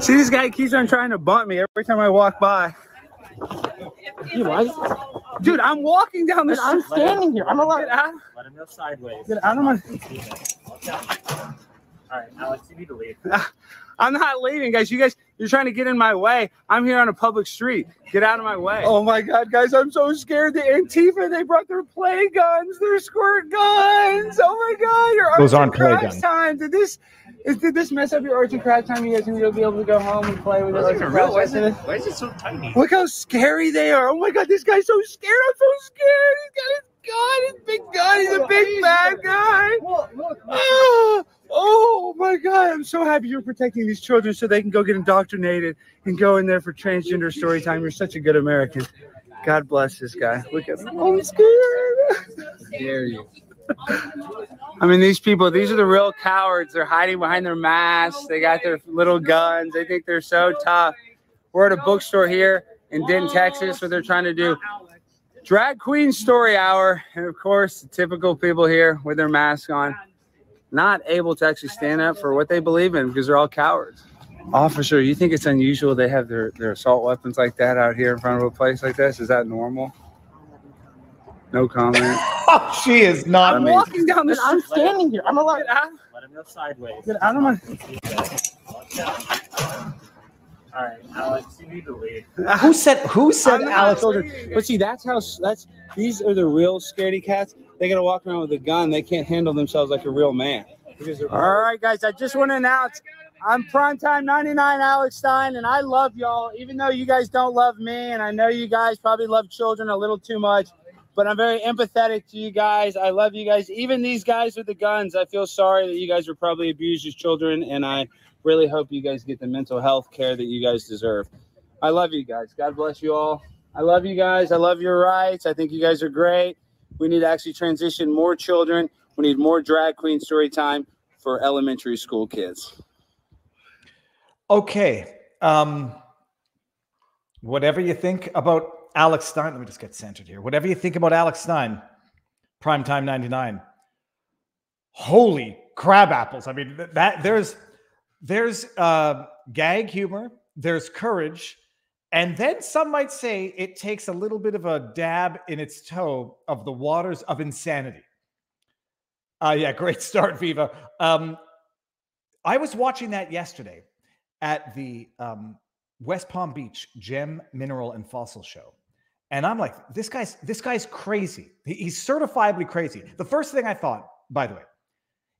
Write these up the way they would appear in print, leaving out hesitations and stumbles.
See, this guy keeps on trying to bump me every time I walk by. Dude, I'm walking down the street. I'm standing here. I'm allowed. Get out. Let him go sideways. Get out of my. All right, Alex, you need to leave. I'm not leaving, guys. You're trying to get in my way. I'm here on a public street. Get out of my way. Oh my God, guys, I'm so scared. The Antifa, they brought their play guns, their squirt guns. Oh my God, your those arts aren't and play crafts guns. time. Did this mess up your arts and crafts time? You guys gonna be able to go home and play with it? Why is it so tiny? Look how scary they are. Oh my God, this guy's so scared. I'm so scared. He's got his gun, his big gun. He's a big bad guy. Oh my God, I'm so happy you're protecting these children so they can go get indoctrinated and go in there for transgender story time. You're such a good American. God bless this guy. Look at him. I'm scared. How dare you? I mean, these people, these are the real cowards. They're hiding behind their masks. They got their little guns. They think they're so tough. We're at a bookstore here in Denton, Texas, where they're trying to do drag queen story hour. And of course, the typical people here with their masks on, not able to actually stand up for what they believe in because they're all cowards. Officer, you think it's unusual they have their assault weapons like that out here in front of a place like this? Is that normal? No comment. She is not. I'm walking down the street. I'm standing here. I'm allowed. Let him go sideways. Get out of my. All right, Alex, you need to leave. Who said Alex? But see, these are the real scaredy cats. They gotta walk around with a gun. They can't handle themselves like a real man. All right, guys, I just want to announce I'm Primetime 99 Alex Stein, and I love y'all, even though you guys don't love me, and I know you guys probably love children a little too much, but I'm very empathetic to you guys. I love you guys. Even these guys with the guns, I feel sorry that you guys were probably abused as children, and I really hope you guys get the mental health care that you guys deserve. I love you guys. God bless you all. I love you guys. I love your rights. I think you guys are great. We need to actually transition more children. We need more drag queen story time for elementary school kids. Okay. Whatever you think about Alex Stein, let me just get centered here. Whatever you think about Alex Stein, Primetime 99. Holy crab apples. I mean, there's gag humor, there's courage, and then some might say it takes a little bit of a dab in its toe of the waters of insanity. Yeah, great start, Viva. I was watching that yesterday at the West Palm Beach Gem, Mineral, and Fossil Show. And I'm like, this guy's crazy. He's certifiably crazy. The first thing I thought, by the way,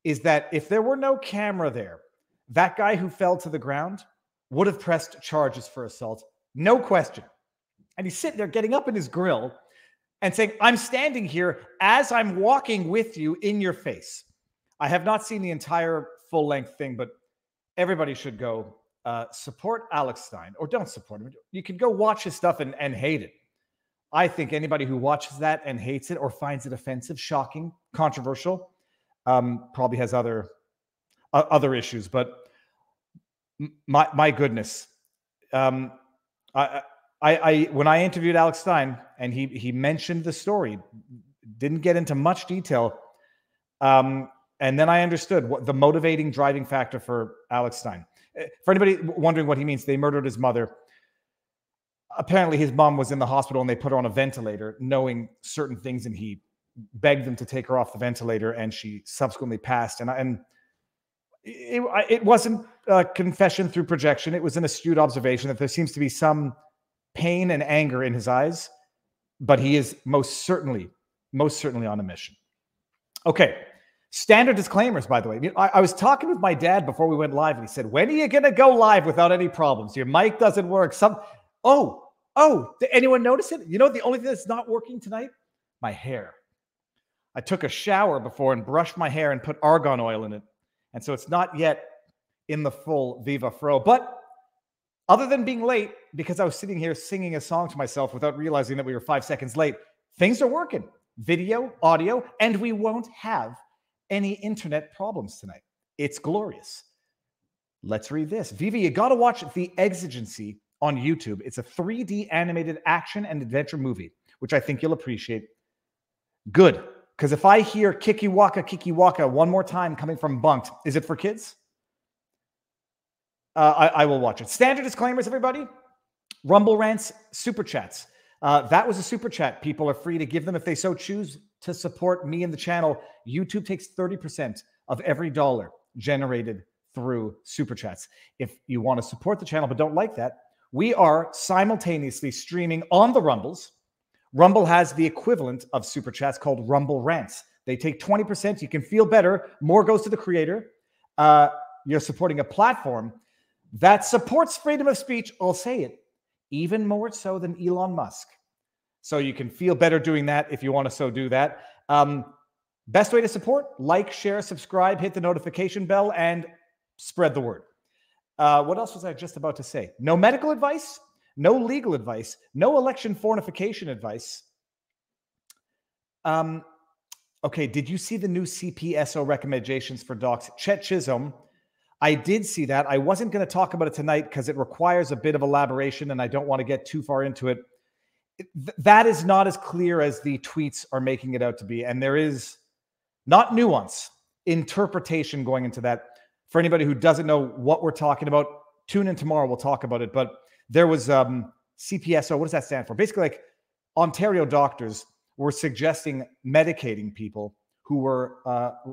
is that if there were no camera there, that guy who fell to the ground would have pressed charges for assault. No question. And he's sitting there getting up in his grill and saying, I'm standing here as I'm walking with you in your face. I have not seen the entire full-length thing, but everybody should go support Alex Stein, or don't support him. You can go watch his stuff and hate it. I think anybody who watches that and hates it or finds it offensive, shocking, controversial, probably has other issues. But my goodness, I when I interviewed Alex Stein and he mentioned the story, didn't get into much detail, and then I understood what the motivating driving factor for Alex Stein. For anybody wondering what he means, they murdered his mother. Apparently his mom was in the hospital and they put her on a ventilator knowing certain things, and he begged them to take her off the ventilator, and she subsequently passed. And it wasn't a confession through projection. It was an astute observation that there seems to be some pain and anger in his eyes, but he is most certainly on a mission. Okay. Standard disclaimers, by the way. I was talking with my dad before we went live, and he said, when are you going to go live without any problems? Your mic doesn't work. Oh, did anyone notice it? You know, the only thing that's not working tonight? My hair. I took a shower before and brushed my hair and put argan oil in it. And so it's not yet in the full Viva Fro. But other than being late, because I was sitting here singing a song to myself without realizing that we were 5 seconds late, things are working. Video, audio, and we won't have any internet problems tonight. It's glorious. Let's read this. Viva, you got to watch The Exigency on YouTube. It's a 3D animated action and adventure movie, which I think you'll appreciate. Good. Because if I hear Kiki Waka one more time coming from Bunked, is it for kids? I will watch it. Standard disclaimers, everybody. Rumble Rants, Super Chats. That was a Super Chat. People are free to give them if they so choose to support me and the channel. YouTube takes 30% of every dollar generated through Super Chats. If you want to support the channel but don't like that, we are simultaneously streaming on the Rumbles. Rumble has the equivalent of Super Chats called Rumble Rants. They take 20%. You can feel better. More goes to the creator. You're supporting a platform that supports freedom of speech. I'll say it, even more so than Elon Musk. So you can feel better doing that if you want to so do that. Best way to support, like, share, subscribe, hit the notification bell, and spread the word. What else was I just about to say? No medical advice, no legal advice, no election fornication advice. Okay, did you see the new CPSO recommendations for docs? Chet Chisholm, I did see that. I wasn't going to talk about it tonight because it requires a bit of elaboration and I don't want to get too far into it. That is not as clear as the tweets are making it out to be. And there is not nuance, interpretation going into that. For anybody who doesn't know what we're talking about, tune in tomorrow. We'll talk about it. But there was CPSO. What does that stand for? Basically, like Ontario doctors were suggesting medicating people who were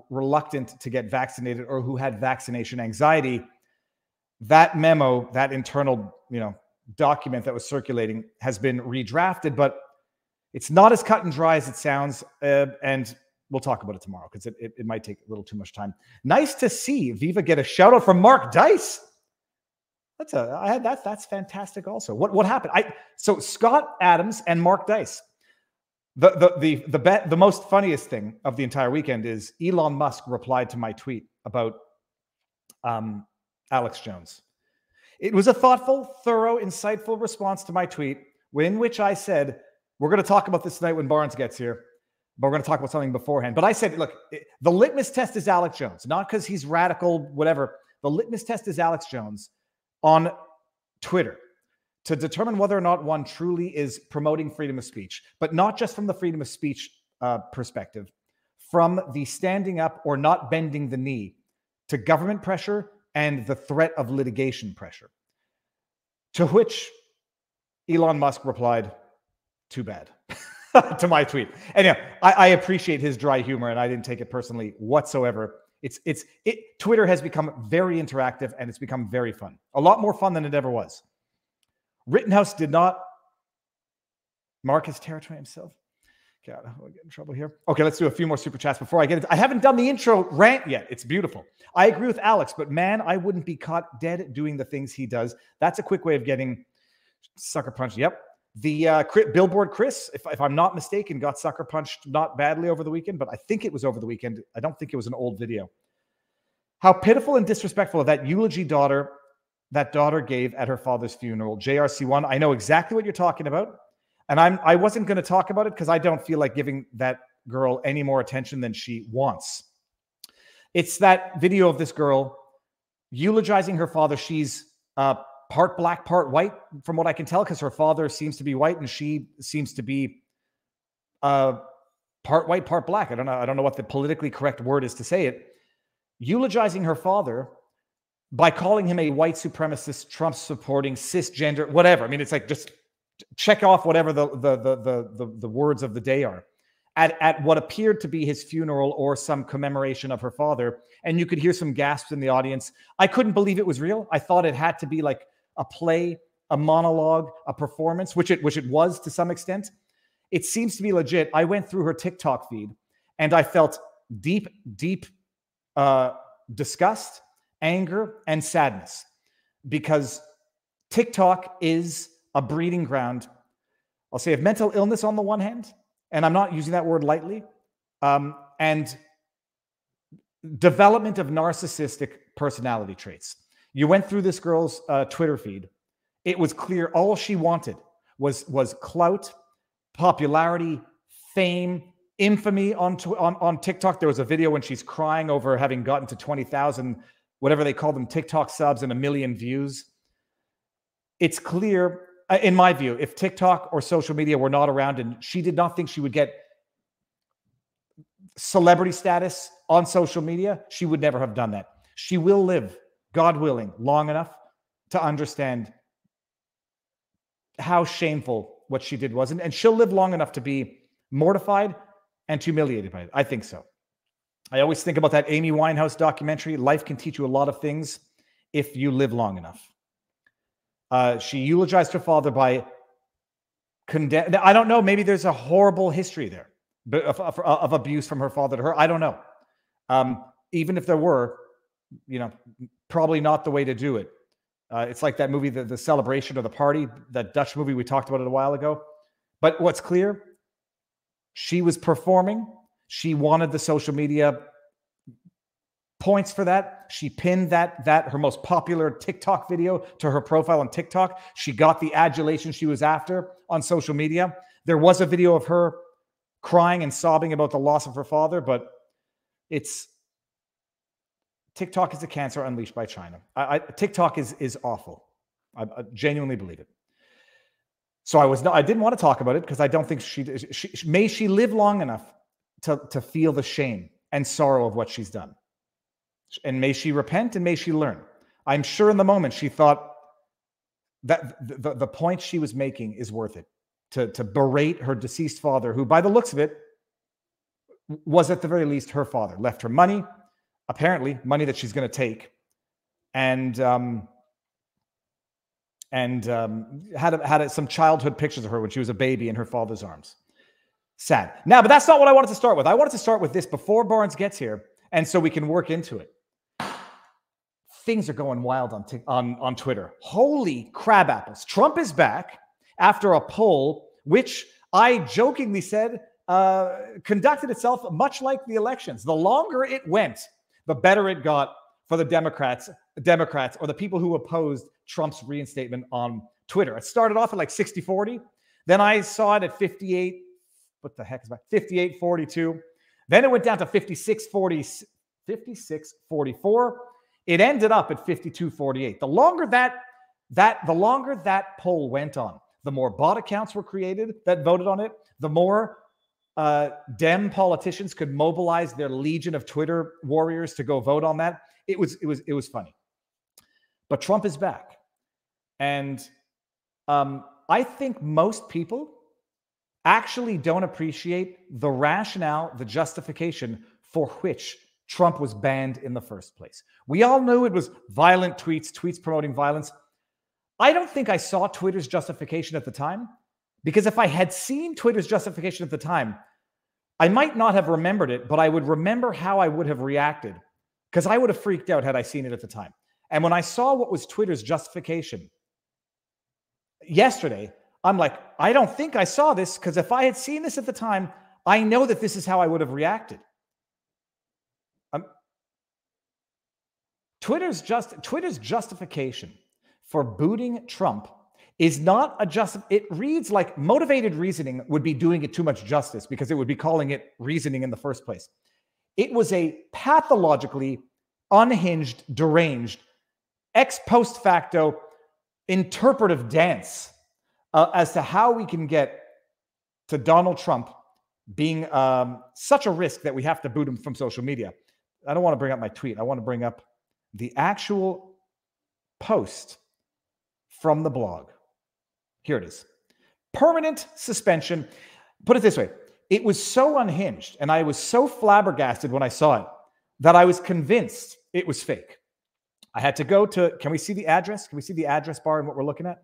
reluctant to get vaccinated or who had vaccination anxiety. That memo, that internal, document that was circulating has been redrafted, but it's not as cut and dry as it sounds. And we'll talk about it tomorrow because it might take a little too much time. Nice to see Viva get a shout out from Mark Dice. That's fantastic. Also, what happened? So Scott Adams and Mark Dice. The most funniest thing of the entire weekend is Elon Musk replied to my tweet about Alex Jones. It was a thoughtful, thorough, insightful response to my tweet in which I said, we're going to talk about this tonight when Barnes gets here, but we're going to talk about something beforehand. But I said, look, the litmus test is Alex Jones, not because he's radical, whatever. The litmus test is Alex Jones on Twitter to determine whether or not one truly is promoting freedom of speech, but not just from the freedom of speech perspective, from the standing up or not bending the knee to government pressure and the threat of litigation pressure. To which Elon Musk replied, too bad, to my tweet. Anyhow, I appreciate his dry humor and I didn't take it personally whatsoever. Twitter has become very interactive and it's become very fun. A lot more fun than it ever was. Rittenhouse did not mark his territory himself. God, I'll get in trouble here. Okay, let's do a few more super chats before I get into. I haven't done the intro rant yet. It's beautiful. I agree with Alex, but man, I wouldn't be caught dead doing the things he does. That's a quick way of getting sucker punched. Yep. The Billboard Chris, if I'm not mistaken, got sucker punched not badly over the weekend, but I think it was over the weekend. I don't think it was an old video. How pitiful and disrespectful of that eulogy that daughter gave at her father's funeral. JRC1, I know exactly what you're talking about. And I wasn't going to talk about it because I don't feel like giving that girl any more attention than she wants. It's that video of this girl eulogizing her father. She's part black, part white, from what I can tell, because her father seems to be white and she seems to be part white, part black. I don't know what the politically correct word is to say it. Eulogizing her father by calling him a white supremacist, Trump-supporting, cisgender, whatever. I mean, it's like just check off whatever the words of the day are at what appeared to be his funeral or some commemoration of her father. And you could hear some gasps in the audience. I couldn't believe it was real. I thought it had to be like a play, a monologue, a performance, which it was to some extent. It seems to be legit. I went through her TikTok feed and I felt deep disgust, anger, and sadness because TikTok is a breeding ground, I'll say, of mental illness on the one hand, and I'm not using that word lightly, and development of narcissistic personality traits. You went through this girl's Twitter feed. It was clear all she wanted was clout, popularity, fame, infamy on TikTok. There was a video when she's crying over having gotten to 20,000, whatever they call them, TikTok subs and 1 million views. It's clear, in my view, if TikTok or social media were not around and she did not think she would get celebrity status on social media, she would never have done that. She will live, God willing, long enough to understand how shameful what she did was. And she'll live long enough to be mortified and humiliated by it. I think so. I always think about that Amy Winehouse documentary. Life can teach you a lot of things if you live long enough. She eulogized her father by condemn. I don't know. Maybe there's a horrible history there of abuse from her father to her. I don't know. Even if there were, probably not the way to do it. It's like that movie, the Celebration or the Party, that Dutch movie we talked about it a while ago. But what's clear, she was performing. She wanted the social media points for that. She pinned that her most popular TikTok video to her profile on TikTok. She got the adulation she was after on social media. There was a video of her crying and sobbing about the loss of her father, but TikTok is a cancer unleashed by China. TikTok is awful. I genuinely believe it. So I didn't want to talk about it because I don't think may she live long enough to feel the shame and sorrow of what she's done. And may she repent and may she learn. I'm sure in the moment she thought that the point she was making is worth it. To berate her deceased father, who by the looks of it was at the very least her father. Left her money, apparently money that she's going to take, and had some childhood pictures of her when she was a baby in her father's arms. Sad. Now, but that's not what I wanted to start with. I wanted to start with this before Barnes gets here, and so we can work into it. Things are going wild on Twitter. Holy crab apples. Trump is back after a poll, which I jokingly said conducted itself much like the elections. The longer it went, the better it got for the Democrats or the people who opposed Trump's reinstatement on Twitter. It started off at like 60-40. Then I saw it at 58. What the heck is that? 58-42. Then it went down to 56-44. It ended up at 52-48. The longer that poll went on, the more bot accounts were created that voted on it, the more Dem politicians could mobilize their legion of Twitter warriors to go vote on that. It was funny. But Trump is back. And I think most people actually don't appreciate the rationale, the justification for which Trump was banned in the first place. We all knew it was violent tweets promoting violence. I don't think I saw Twitter's justification at the time, because if I had seen Twitter's justification at the time, I might not have remembered it, but I would remember how I would have reacted, because I would have freaked out had I seen it at the time. And when I saw what was Twitter's justification yesterday, I'm like, I don't think I saw this, because if I had seen this at the time, I know that this is how I would have reacted. Twitter's justification for booting Trump is not it reads like motivated reasoning would be doing it too much justice, because it would be calling it reasoning in the first place. It was a pathologically unhinged, deranged, ex post facto interpretive dance as to how we can get to Donald Trump being such a risk that we have to boot him from social media. I don't want to bring up my tweet. I want to bring up the actual post from the blog. Here it is. Permanent suspension. Put it this way. It was so unhinged, and I was so flabbergasted when I saw it, that I was convinced it was fake. I had to go to, can we see the address? Can we see the address bar and what we're looking at?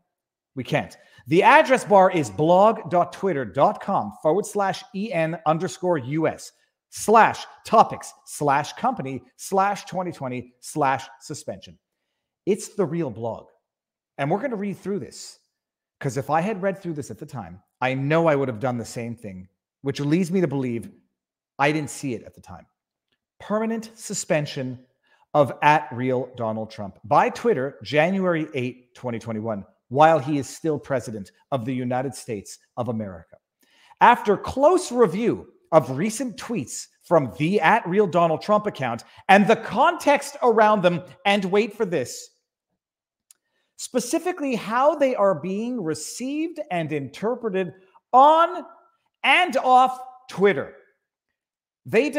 We can't. The address bar is blog.twitter.com/en_us/topics/company/2020/suspension. It's the real blog. And we're going to read through this, because if I had read through this at the time, I know I would have done the same thing, which leads me to believe I didn't see it at the time. Permanent suspension of @RealDonaldTrump by Twitter, January 8, 2021, while he is still president of the United States of America. After close review of recent tweets from the @RealDonaldTrump account and the context around them, and wait for this, specifically how they are being received and interpreted on and off Twitter. By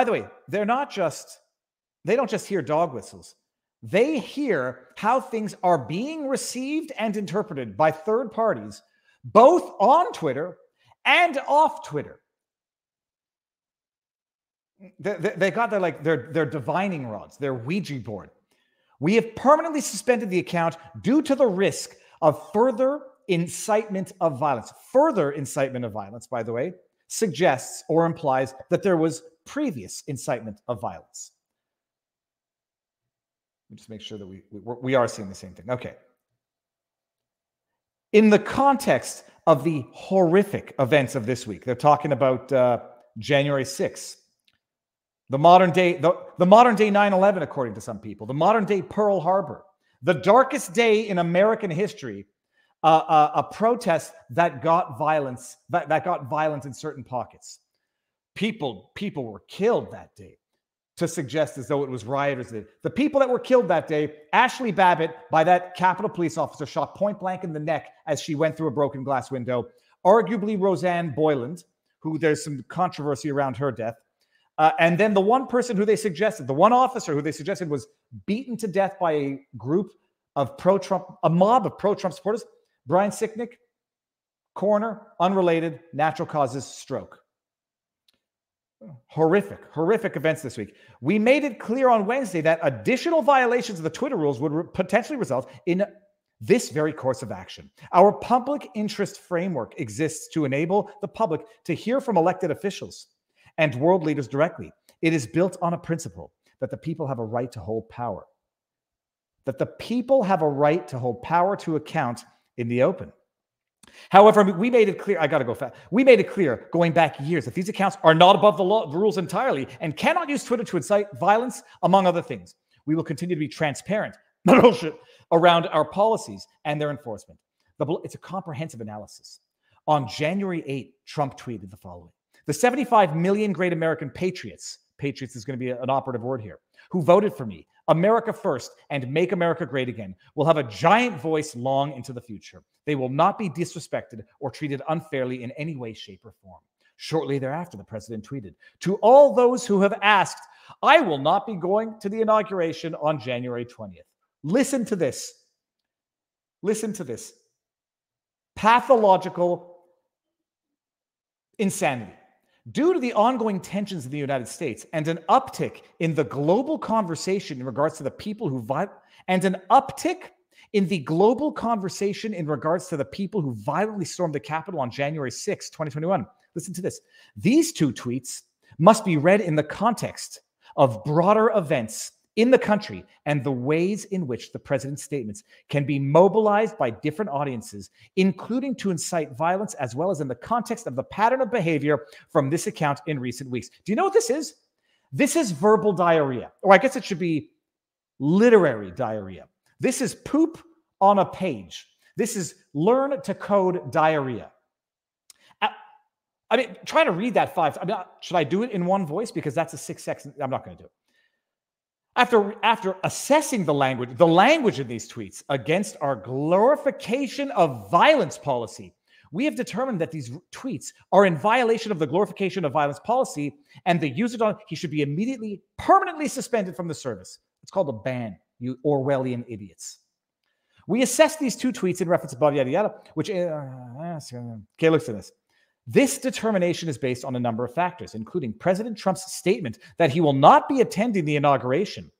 the way, they don't just hear dog whistles. They hear how things are being received and interpreted by third parties, both on Twitter and off Twitter. They got their divining rods, their Ouija board. We have permanently suspended the account due to the risk of further incitement of violence. Further incitement of violence, by the way, suggests or implies that there was previous incitement of violence. Let me just make sure that we are seeing the same thing. Okay. In the context of the horrific events of this week, they're talking about January 6th. The modern day 9/11, according to some people, the modern day Pearl Harbor, the darkest day in American history, a protest that got violence, that got violent in certain pockets. People were killed that day, to suggest as though it was rioters. The people that were killed that day, Ashley Babbitt, by that Capitol police officer, shot point blank in the neck as she went through a broken glass window. Arguably Roseanne Boyland, who there's some controversy around her death. And then the one person who they suggested, the one officer who they suggested was beaten to death by a group of pro-Trump, a mob of pro-Trump supporters. Brian Sicknick, coroner, unrelated, natural causes, stroke. Horrific events this week. We made it clear on Wednesday that additional violations of the Twitter rules would potentially result in this very course of action. Our public interest framework exists to enable the public to hear from elected officials and world leaders directly. It is built on a principle that the people have a right to hold power. That the people have a right to hold power to account in the open. However, we made it clear, I got to go fast. We made it clear going back years that these accounts are not above the law, the rules entirely, and cannot use Twitter to incite violence, among other things. We will continue to be transparent around our policies and their enforcement. It's a comprehensive analysis. On January 8, Trump tweeted the following. The 75 million great American patriots is going to be an operative word here, who voted for me, America first, and make America great again, will have a giant voice long into the future. They will not be disrespected or treated unfairly in any way, shape, or form. Shortly thereafter, the president tweeted, to all those who have asked, I will not be going to the inauguration on January 20th. Listen to this. Listen to this. Pathological insanity. Due to the ongoing tensions in the United States and an uptick in the global conversation in regards to the people who violently stormed the Capitol on January 6, 2021. Listen to this. These two tweets must be read in the context of broader events in the country and the ways in which the president's statements can be mobilized by different audiences, including to incite violence, as well as in the context of the pattern of behavior from this account in recent weeks. Do you know what this is? This is verbal diarrhea, or I guess it should be literary diarrhea. This is poop on a page. This is learn to code diarrhea. I mean, try to read that should I do it in one voice? Because that's a 6 seconds. I'm not going to do it. After assessing the language in these tweets against our glorification of violence policy, we have determined that these tweets are in violation of the glorification of violence policy, and the user, he should be immediately, permanently suspended from the service. It's called a ban, you Orwellian idiots. We assessed these two tweets in reference above, yada, yada, which, okay, look at this. This determination is based on a number of factors, including President Trump's statement that he will not be attending the inauguration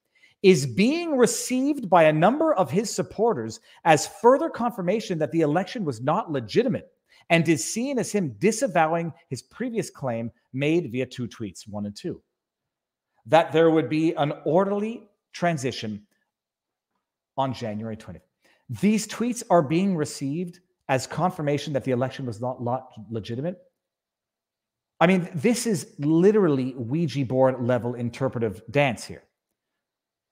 is being received by a number of his supporters as further confirmation that the election was not legitimate and is seen as him disavowing his previous claim made via two tweets, 1 and 2, that there would be an orderly transition on January 20th. These tweets are being received as confirmation that the election was not legitimate. I mean, this is literally Ouija board level interpretive dance here.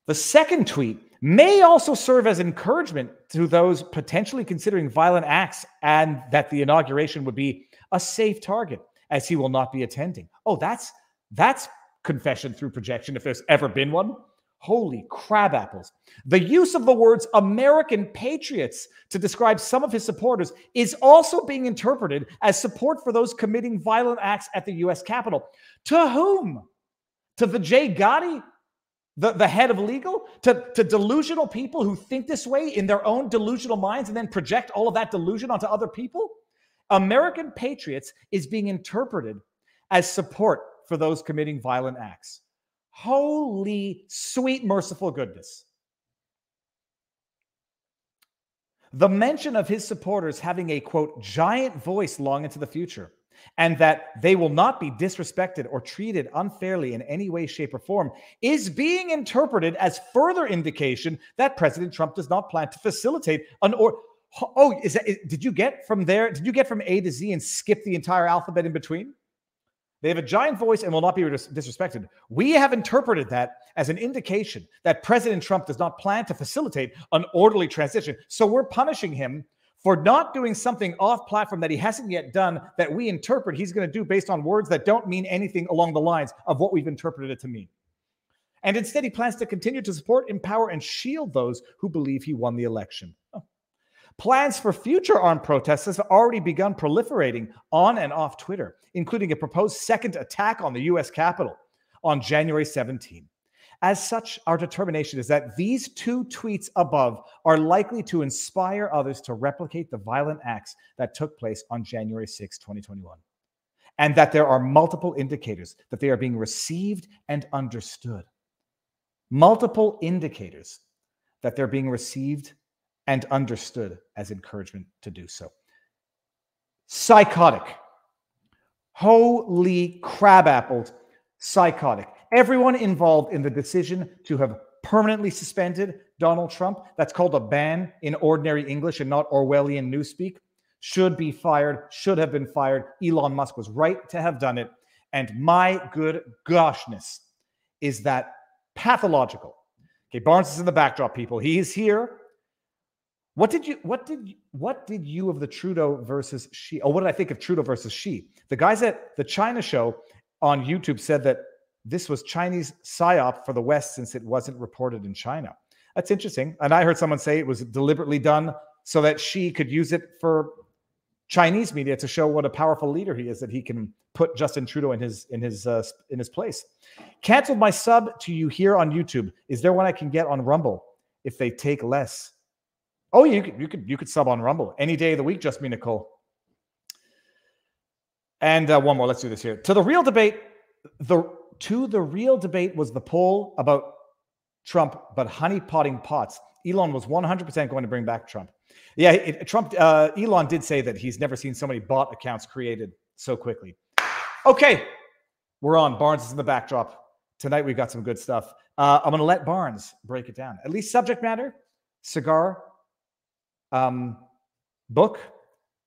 The second tweet may also serve as encouragement to those potentially considering violent acts and that the inauguration would be a safe target as he will not be attending. Oh, that's confession through projection if there's ever been one. Holy crab apples. The use of the words American patriots to describe some of his supporters is also being interpreted as support for those committing violent acts at the U.S. Capitol. To whom? To the Jay Gotti the head of legal to delusional people who think this way in their own delusional minds and then project all of that delusion onto other people? American patriots is being interpreted as support for those committing violent acts. Holy sweet merciful goodness. The mention of his supporters having a, quote, giant voice long into the future, and that they will not be disrespected or treated unfairly in any way, shape, or form, is being interpreted as further indication that President Trump does not plan to facilitate an did you get from A to Z and skip the entire alphabet in between? They have a giant voice and will not be disrespected. We have interpreted that as an indication that President Trump does not plan to facilitate an orderly transition. So we're punishing him for not doing something off platform that he hasn't yet done, that we interpret he's going to do based on words that don't mean anything along the lines of what we've interpreted it to mean. And instead, he plans to continue to support, empower, and shield those who believe he won the election. Plans for future armed protests have already begun proliferating on and off Twitter, including a proposed second attack on the U.S. Capitol on January 17. As such, our determination is that these two tweets above are likely to inspire others to replicate the violent acts that took place on January 6, 2021, and that there are multiple indicators that they are being received and understood. Multiple indicators that they're being received and understood as encouragement to do so. Psychotic. Holy crab apples. Psychotic. Everyone involved in the decision to have permanently suspended Donald Trump, that's called a ban in ordinary English and not Orwellian newspeak, should be fired, should have been fired. Elon Musk was right to have done it. And my good goshness, is that pathological? Okay, Barnes is in the backdrop, people. He is here. What did you of the Trudeau versus Xi? Oh, what did I think of Trudeau versus Xi? The guys at the China show on YouTube said that this was Chinese psyop for the West since it wasn't reported in China. That's interesting. And I heard someone say it was deliberately done so that Xi could use it for Chinese media to show what a powerful leader he is, that he can put Justin Trudeau in his place. Canceled my sub to you here on YouTube. Is there one I can get on Rumble if they take less? Oh, you could sub on Rumble any day of the week, just me, Nicole. And one more. Let's do this here. To the real debate was the poll about Trump, but honeypotting pots. Elon was 100% going to bring back Trump. Yeah, Elon did say that he's never seen so many bot accounts created so quickly. Okay, we're on. Barnes is in the backdrop. Tonight we've got some good stuff. I'm going to let Barnes break it down. At least subject matter, cigar, book.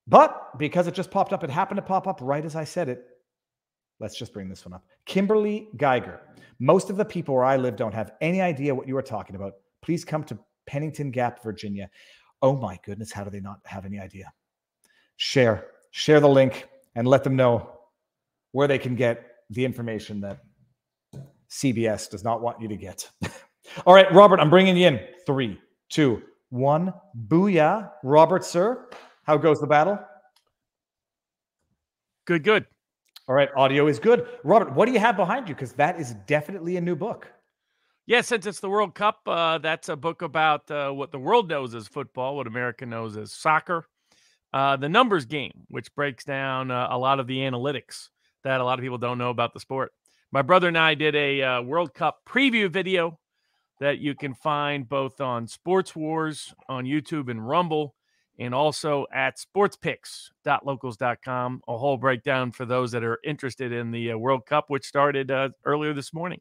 But because it just popped up, it happened to pop up right as I said it. Let's just bring this one up. Kimberly Geiger. Most of the people where I live don't have any idea what you are talking about. Please come to Pennington Gap, Virginia. Oh my goodness, how do they not have any idea? Share the link and let them know where they can get the information that CBS does not want you to get. All right, Robert, I'm bringing you in. 3, 2, 1. Booyah. Robert, sir, how goes the battle? Good. All right, audio is good. Robert, what do you have behind you? Because that is definitely a new book. Yeah, since it's the World Cup, that's a book about what the world knows as football, what America knows as soccer. The numbers game, which breaks down a lot of the analytics that a lot of people don't know about the sport. My brother and I did a World Cup preview video that you can find both on Sports Wars on YouTube and Rumble, and also at sportspicks.locals.com, a whole breakdown for those that are interested in the World Cup, which started earlier this morning.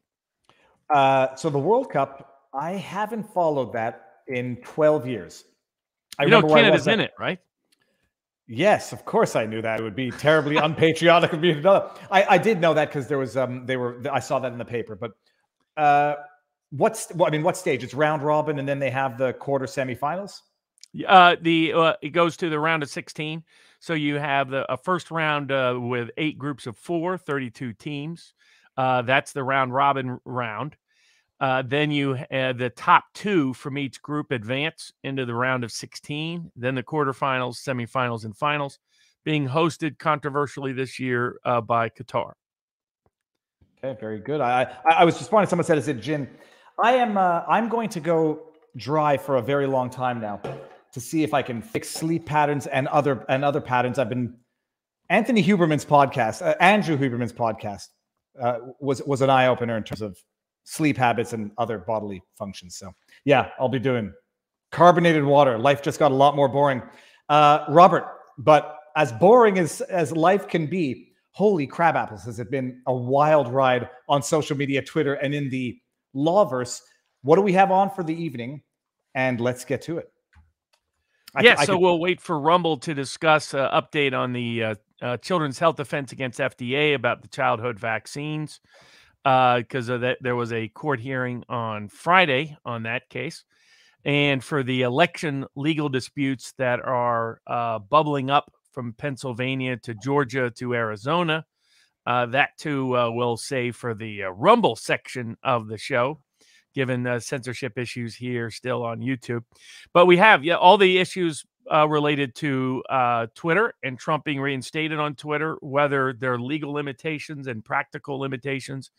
So the World Cup, I haven't followed that in 12 years. Canada's in it, right? Yes, of course I knew that. It would be terribly unpatriotic of me to know that. I did know that because there was I saw that in the paper. But what stage? It's round robin, and then they have the quarter semifinals. It goes to the round of 16. So you have a first round with 8 groups of 4, 32 teams. That's the round robin round. Then you the top 2 from each group advance into the round of 16. Then the quarterfinals, semifinals, and finals, being hosted controversially this year by Qatar. Okay, very good. I was just wondering. Someone said, "Is it gin?" I'm going to go dry for a very long time now to see if I can fix sleep patterns and other patterns. Anthony Huberman's podcast, Andrew Huberman's podcast, was an eye opener in terms of sleep habits and other bodily functions. So yeah, I'll be doing carbonated water. Life just got a lot more boring, Robert. But as boring as life can be, holy crab apples, has it been a wild ride on social media, Twitter, and in the lawverse. What do we have on for the evening? And let's get to it. We'll wait for Rumble to discuss update on the Children's Health Defense against FDA about the childhood vaccines, because there was a court hearing on Friday on that case. And for the election legal disputes that are bubbling up from Pennsylvania to Georgia to Arizona, that too we'll save for the Rumble section of the show, given censorship issues here still on YouTube. But we have all the issues related to Twitter and Trump being reinstated on Twitter, whether there are legal limitations and practical limitations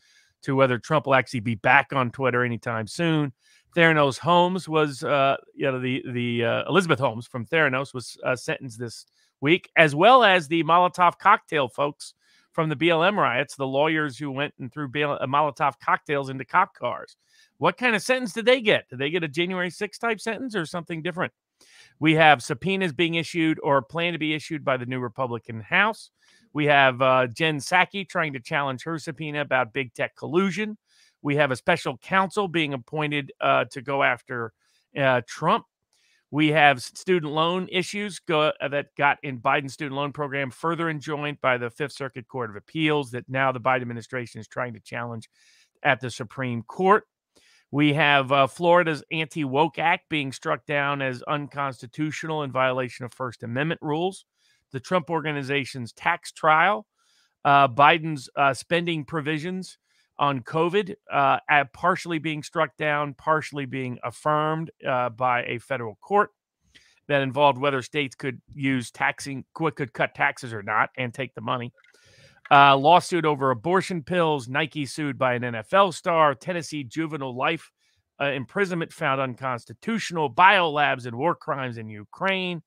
to whether Trump will actually be back on Twitter anytime soon. Theranos Holmes was, Elizabeth Holmes from Theranos was sentenced this week, as well as the Molotov cocktail folks from the BLM riots, the lawyers who went and threw Molotov cocktails into cop cars. What kind of sentence did they get? Did they get a January 6th type sentence or something different? We have subpoenas being issued or plan to be issued by the new Republican House. We have Jen Psaki trying to challenge her subpoena about big tech collusion. We have a special counsel being appointed to go after Trump. We have student loan issues that got in Biden's student loan program further enjoined by the Fifth Circuit Court of Appeals that now the Biden administration is trying to challenge at the Supreme Court. We have Florida's Anti-Woke Act being struck down as unconstitutional in violation of First Amendment rules. The Trump Organization's tax trial, Biden's spending provisions on COVID, partially being struck down, partially being affirmed by a federal court that involved whether states could could cut taxes or not and take the money. Lawsuit over abortion pills, Nike sued by an NFL star, Tennessee juvenile life imprisonment found unconstitutional, biolabs and war crimes in Ukraine,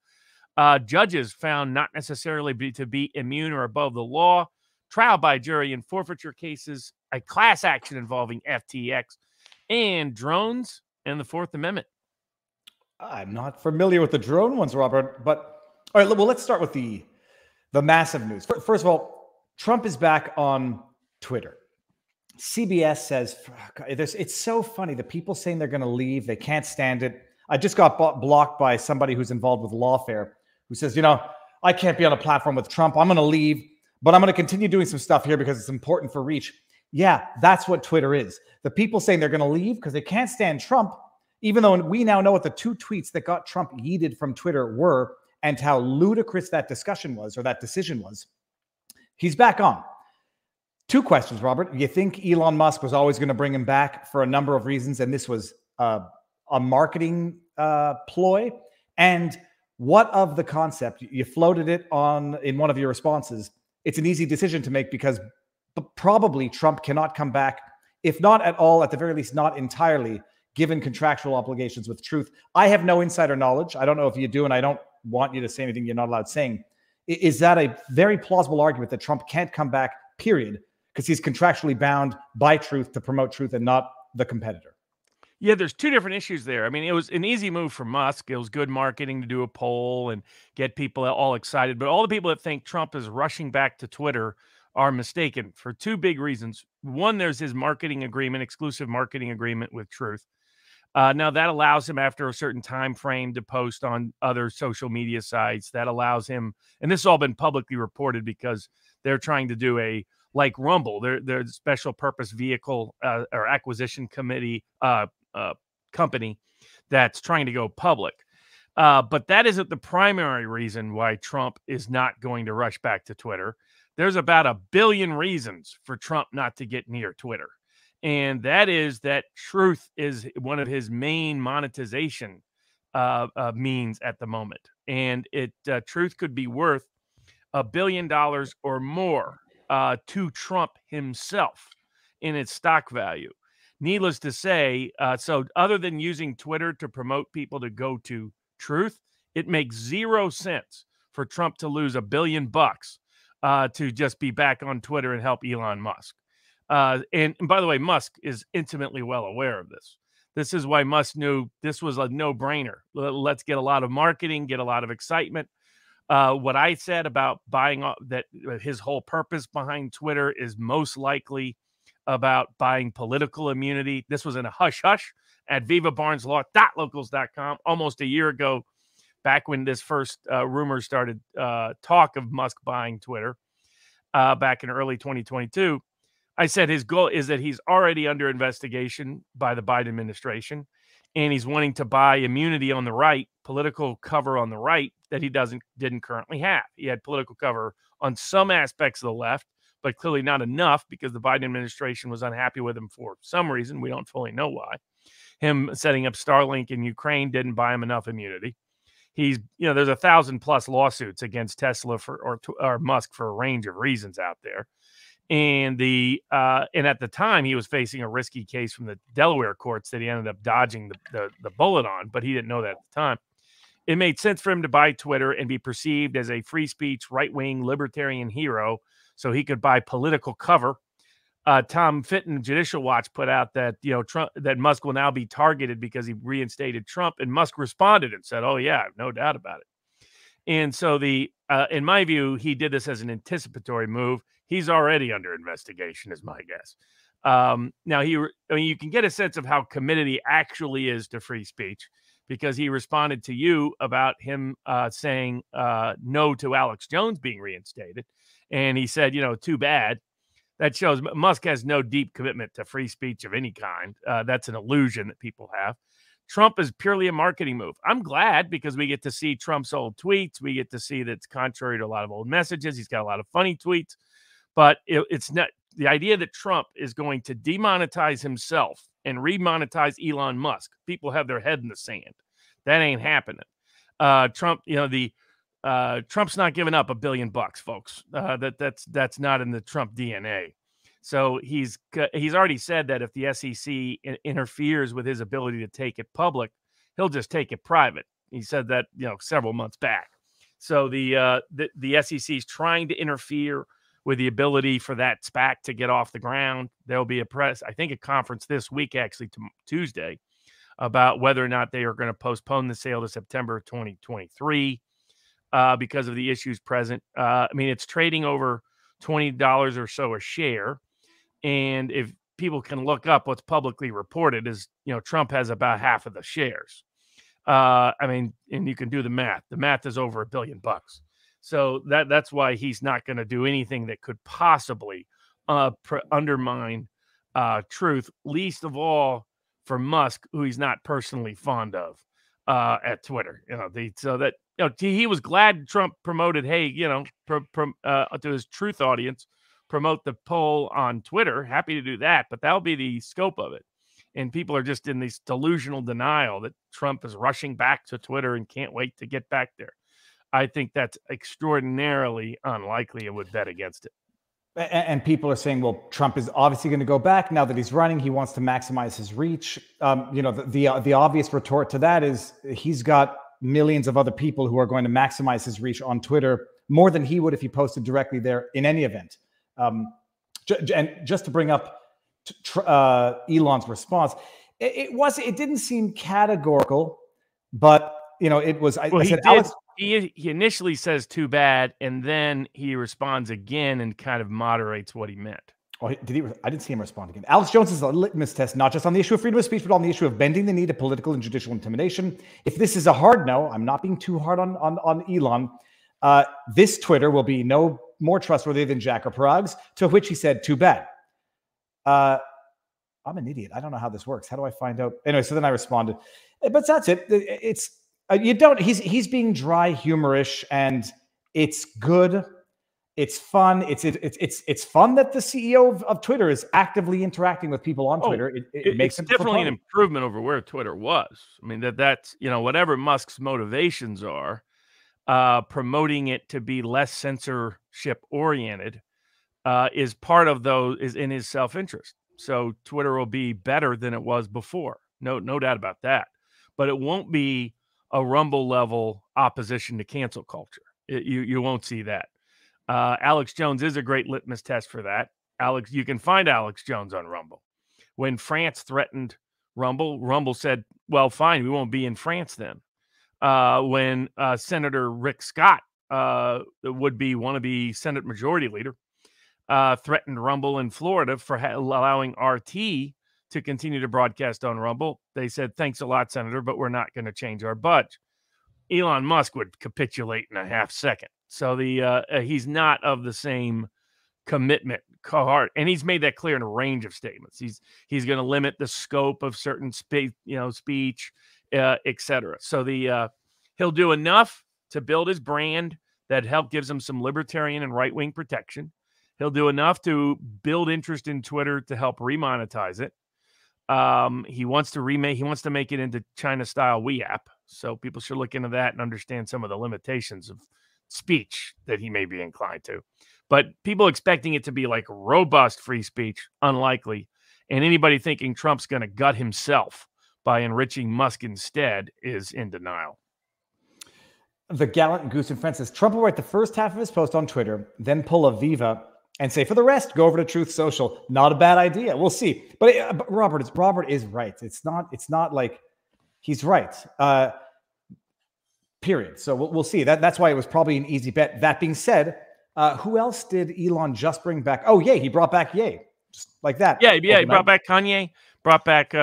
judges found not necessarily to be immune or above the law, trial by jury in forfeiture cases, a class action involving FTX, and drones and the Fourth Amendment. I'm not familiar with the drone ones, Robert, but all right, well, let's start with the massive news. First of all, Trump is back on Twitter. CBS says, it's so funny. The people saying they're going to leave, they can't stand it. I just got blocked by somebody who's involved with lawfare who says, I can't be on a platform with Trump. I'm going to leave, but I'm going to continue doing some stuff here because it's important for reach. Yeah, that's what Twitter is. The people saying they're going to leave because they can't stand Trump, even though we now know what the two tweets that got Trump yeeted from Twitter were and how ludicrous that discussion was, or that decision was. He's back on. Two questions, Robert. You think Elon Musk was always going to bring him back for a number of reasons, and this was a marketing ploy? And what of the concept? You floated it in one of your responses. It's an easy decision to make because probably Trump cannot come back, if not at all, at the very least not entirely, given contractual obligations with Truth. I have no insider knowledge. I don't know if you do, and I don't want you to say anything you're not allowed saying. Is that a very plausible argument that Trump can't come back, period, because he's contractually bound by Truth to promote Truth and not the competitor? Yeah, there's two different issues there. I mean, it was an easy move for Musk. It was good marketing to do a poll and get people all excited. But all the people that think Trump is rushing back to Twitter are mistaken for two big reasons. One, there's his marketing agreement, exclusive marketing agreement with Truth. Now that allows him after a certain time frame to post on other social media sites. That allows him, and this has all been publicly reported because they're trying to do like Rumble, their special purpose vehicle or acquisition committee company that's trying to go public. But that isn't the primary reason why Trump is not going to rush back to Twitter. There's about 1 billion reasons for Trump not to get near Twitter. And that is that Truth is one of his main monetization means at the moment. And Truth could be worth $1 billion or more to Trump himself in its stock value. needless to say, so other than using Twitter to promote people to go to truth, it makes 0 sense for Trump to lose $1 billion to just be back on Twitter and help Elon Musk. And by the way, Musk is intimately well aware of this. This is why Musk knew this was a no-brainer. Let's get a lot of marketing, get a lot of excitement. What I said about buying that his whole purpose behind Twitter is most likely about buying political immunity. This was in a hush-hush at vivabarneslaw.locals.com almost a year ago, back when this first rumor started talk of Musk buying Twitter back in early 2022. I said his goal is that he's already under investigation by the Biden administration, and he's wanting to buy immunity on the right, political cover on the right that he didn't currently have. He had political cover on some aspects of the left, but clearly not enough because the Biden administration was unhappy with him for some reason. We don't fully know why. Him setting up Starlink in Ukraine didn't buy him enough immunity. He's, there's 1,000+ lawsuits against Tesla or Musk for a range of reasons out there. And and at the time he was facing a risky case from the Delaware courts that he ended up dodging the bullet on, but he didn't know that at the time. It made sense for him to buy Twitter and be perceived as a free speech, right-wing libertarian hero so he could buy political cover. Tom Fitton, Judicial Watch, put out that Trump, that Musk will now be targeted because he reinstated Trump, and Musk responded and said, "Oh yeah, no doubt about it." And so in my view, he did this as an anticipatory move. He's already under investigation, is my guess. Now you can get a sense of how committed he actually is to free speech because he responded to you about him saying no to Alex Jones being reinstated, and he said, too bad. That shows Musk has no deep commitment to free speech of any kind. That's an illusion that people have. Trump is purely a marketing move. I'm glad because we get to see Trump's old tweets. We get to see that it's contrary to a lot of old messages. He's got a lot of funny tweets, but it's not the idea that Trump is going to demonetize himself and remonetize Elon Musk. People have their head in the sand. That ain't happening. Trump, Trump's not giving up $1 billion, folks. That's not in the Trump DNA. So he's already said that if the SEC interferes with his ability to take it public, he'll just take it private. He said that several months back. So the SEC is trying to interfere with the ability for that SPAC to get off the ground. There'll be a conference this week, actually Tuesday, about whether or not they are going to postpone the sale to September 2023 because of the issues present. It's trading over $20 or so a share. And if people can look up what's publicly reported is, Trump has about half of the shares. And you can do the math. The math is over $1 billion. So that's why he's not going to do anything that could possibly undermine truth, least of all for Musk, who he's not personally fond of at Twitter. He was glad Trump promoted, to his truth audience, promote the poll on Twitter. Happy to do that, but that'll be the scope of it. And people are just in this delusional denial that Trump is rushing back to Twitter and can't wait to get back there. I think that's extraordinarily unlikely. I would bet against it. And people are saying, well, Trump is obviously going to go back now that he's running. He wants to maximize his reach. The obvious retort to that is he's got millions of other people who are going to maximize his reach on Twitter more than he would if he posted directly there in any event. And just to bring up Elon's response, it didn't seem categorical, but it was. He initially says too bad, and then he responds again and kind of moderates what he meant. Oh, did he? I didn't see him respond again. Alex Jones is a litmus test, not just on the issue of freedom of speech, but on the issue of bending the knee to political and judicial intimidation. If this is a hard no, I'm not being too hard on Elon. This Twitter will be no more trustworthy than Jack or Parag's, to which he said, too bad. I'm an idiot. I don't know how this works. How do I find out? Anyway, so then I responded. But that's it. It's he's being dry, humorish, and it's good. It's fun. It's fun that the CEO of Twitter is actively interacting with people on Twitter. It makes it definitely an improvement over where Twitter was. That's whatever Musk's motivations are, promoting it to be less censorship oriented is part of those is in his self-interest. So Twitter will be better than it was before. No doubt about that. But it won't be a Rumble level opposition to cancel culture. You won't see that. Alex Jones is a great litmus test for that. You can find Alex Jones on Rumble. When France threatened Rumble, Rumble said, well, fine, we won't be in France then. When Senator Rick Scott, would-be wannabe Senate Majority Leader, threatened Rumble in Florida for allowing RT to continue to broadcast on Rumble, they said, thanks a lot, Senator, but we're not going to change our budget. Elon Musk would capitulate in a half second. So he's not of the same commitment cohort, and he's made that clear in a range of statements. He's going to limit the scope of certain speech, etc. So he'll do enough to build his brand that gives him some libertarian and right-wing protection. He'll do enough to build interest in Twitter to help remonetize it. He wants to make it into China-style WeApp, so people should look into that and understand some of the limitations of speech that he may be inclined to. But people expecting it to be like robust free speech, unlikely. And anybody thinking Trump's going to gut himself by enriching Musk instead is in denial. The Gallant Goose and Friend says, Trump will write the first half of his post on Twitter, then pull a Viva and say, for the rest, go over to Truth Social. Not a bad idea. We'll see. But Robert is right. It's not like he's right. Period. So we'll see. That's why it was probably an easy bet. That being said, who else did Elon just bring back? Oh, Ye. He brought back Ye. Just like that. Yeah. He brought back Kanye, brought back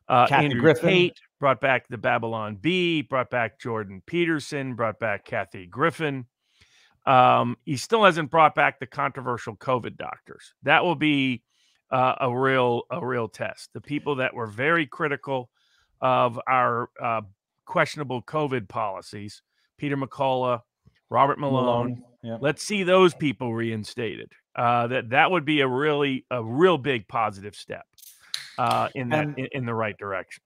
Andrew Griffin. Tate, brought back the Babylon Bee, brought back Jordan Peterson, brought back Kathy Griffin. He still hasn't brought back the controversial COVID doctors. That will be a real test. The people that were very critical of our questionable COVID policies, Peter McCullough, Robert Malone. Yeah. Let's see those people reinstated. That would be a real big positive step in the right direction.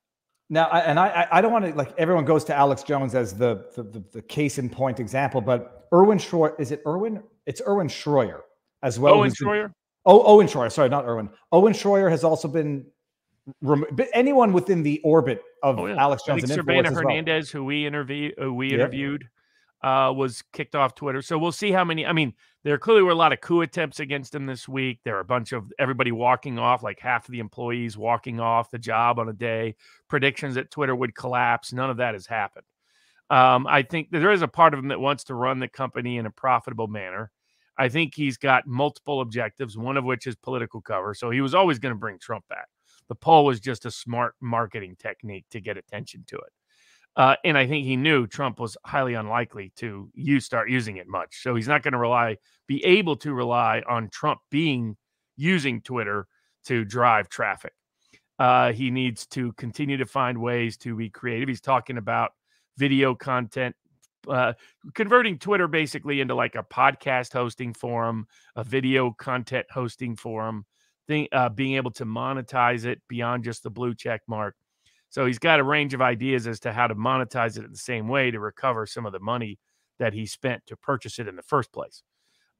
Now, I don't want to, like, everyone goes to Alex Jones as the case in point example, but Erwin Schroyer, is it Erwin? It's Erwin Schroyer as well. Owen Schroyer? Owen Schroyer. Sorry, not Erwin. Owen Schroyer has also been anyone within the orbit of Alex Jones. I think Savannah Hernandez, who we interviewed, was kicked off Twitter. So we'll see how many. I mean, there clearly were a lot of coup attempts against him this week. There are a bunch of everybody walking off, like half of the employees walking off the job on a day. Predictions that Twitter would collapse. None of that has happened. I think there is a part of him that wants to run the company in a profitable manner. I think he's got multiple objectives, one of which is political cover. So he was always going to bring Trump back. The poll was just a smart marketing technique to get attention to it. And I think he knew Trump was highly unlikely to start using it much. So he's not going to be able to rely on Trump using Twitter to drive traffic. He needs to continue to find ways to be creative. He's talking about video content, converting Twitter basically into like a podcast hosting forum, a video content hosting forum, being able to monetize it beyond just the blue check mark. So he's got a range of ideas as to how to monetize it in the same way to recover some of the money that he spent to purchase it in the first place.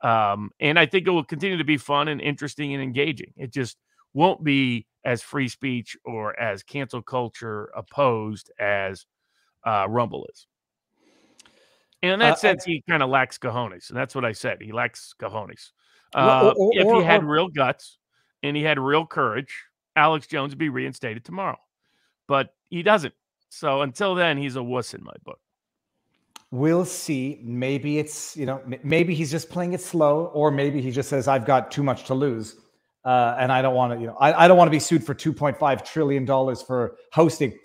And I think it will continue to be fun and interesting and engaging. It just won't be as free speech or as cancel culture opposed as Rumble is. And in that sense, he kind of lacks cojones. And that's what I said. He lacks cojones. If he had real guts and he had real courage, Alex Jones would be reinstated tomorrow. But he doesn't. So until then, he's a wuss in my book. We'll see. Maybe it's, maybe he's just playing it slow, or maybe he just says, I've got too much to lose. And I don't want to, I don't want to be sued for $2.5 trillion for hosting.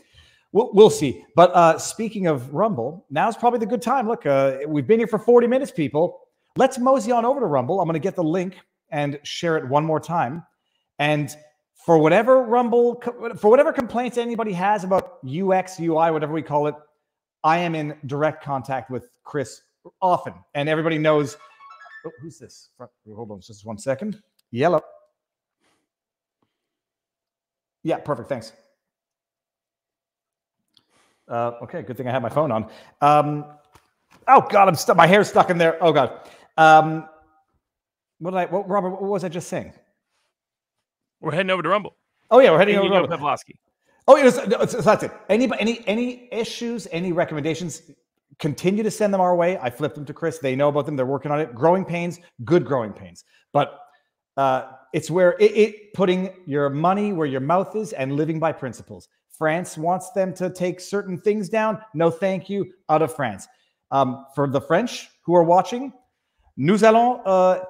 We'll see. But speaking of Rumble, now's probably the good time. Look, we've been here for 40 minutes, people. Let's mosey on over to Rumble. I'm going to get the link and share it one more time. And for whatever complaints anybody has about UX, UI, whatever we call it, I am in direct contact with Chris often. And everybody knows. Oh, who's this? Hold on just 1 second. Yellow. Yeah, perfect. Thanks. Okay, good thing I have my phone on. Oh God, I'm stuck. My hair's stuck in there. Oh God. Robert, what was I just saying? We're heading over to Rumble. Oh yeah, we're heading And over you to know Rumble. Pavlovsky. Oh, yeah, so that's it. Any issues, any recommendations, continue to send them our way. I flipped them to Chris. They know about them. They're working on it. Growing pains, good growing pains. But it's where it putting your money where your mouth is and living by principles. France wants them to take certain things down. No, thank you. Out of France. For the French who are watching, nous allons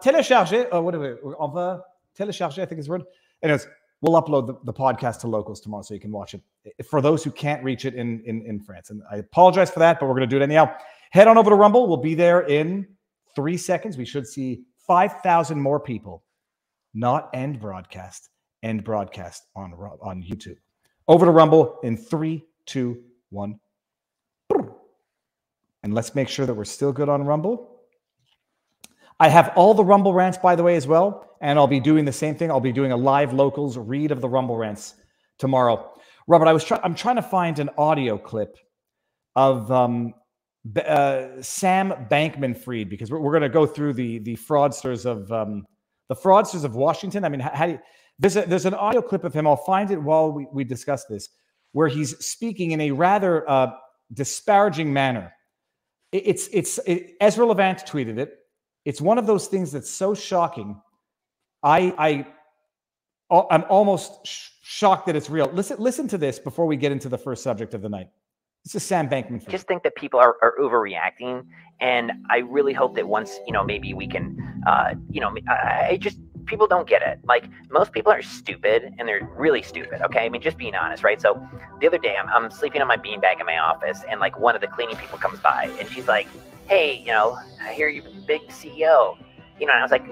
télécharger. On va télécharger, I think is the word. Anyways, we'll upload the podcast to locals tomorrow so you can watch it for those who can't reach it in France. And I apologize for that, but we're going to do it anyhow. Head on over to Rumble. We'll be there in 3 seconds. We should see 5,000 more people. Not end broadcast on YouTube. Over to Rumble in 3, 2, 1. And let's make sure that we're still good on Rumble. I have all the Rumble rants, by the way, as well. And I'll be doing the same thing. I'll be doing a live locals read of the Rumble rants tomorrow. Robert, I'm trying to find an audio clip of Sam Bankman-Fried, because we're going to go through the fraudsters of Washington. I mean, there's an audio clip of him. I'll find it while we discuss this, where he's speaking in a rather disparaging manner. Ezra Levant tweeted it. It's one of those things that's so shocking. I'm almost shocked that it's real. Listen to this before we get into the first subject of the night. This is Sam Bankman-Fried. I just think that people are overreacting, and I really hope that once, maybe we can, people don't get it. Like, most people are stupid, and they're really stupid, okay? I mean, just being honest, right? So the other day, I'm sleeping on my beanbag in my office, and, like, one of the cleaning people comes by, and she's like, hey, I hear you're the big CEO. And I was like,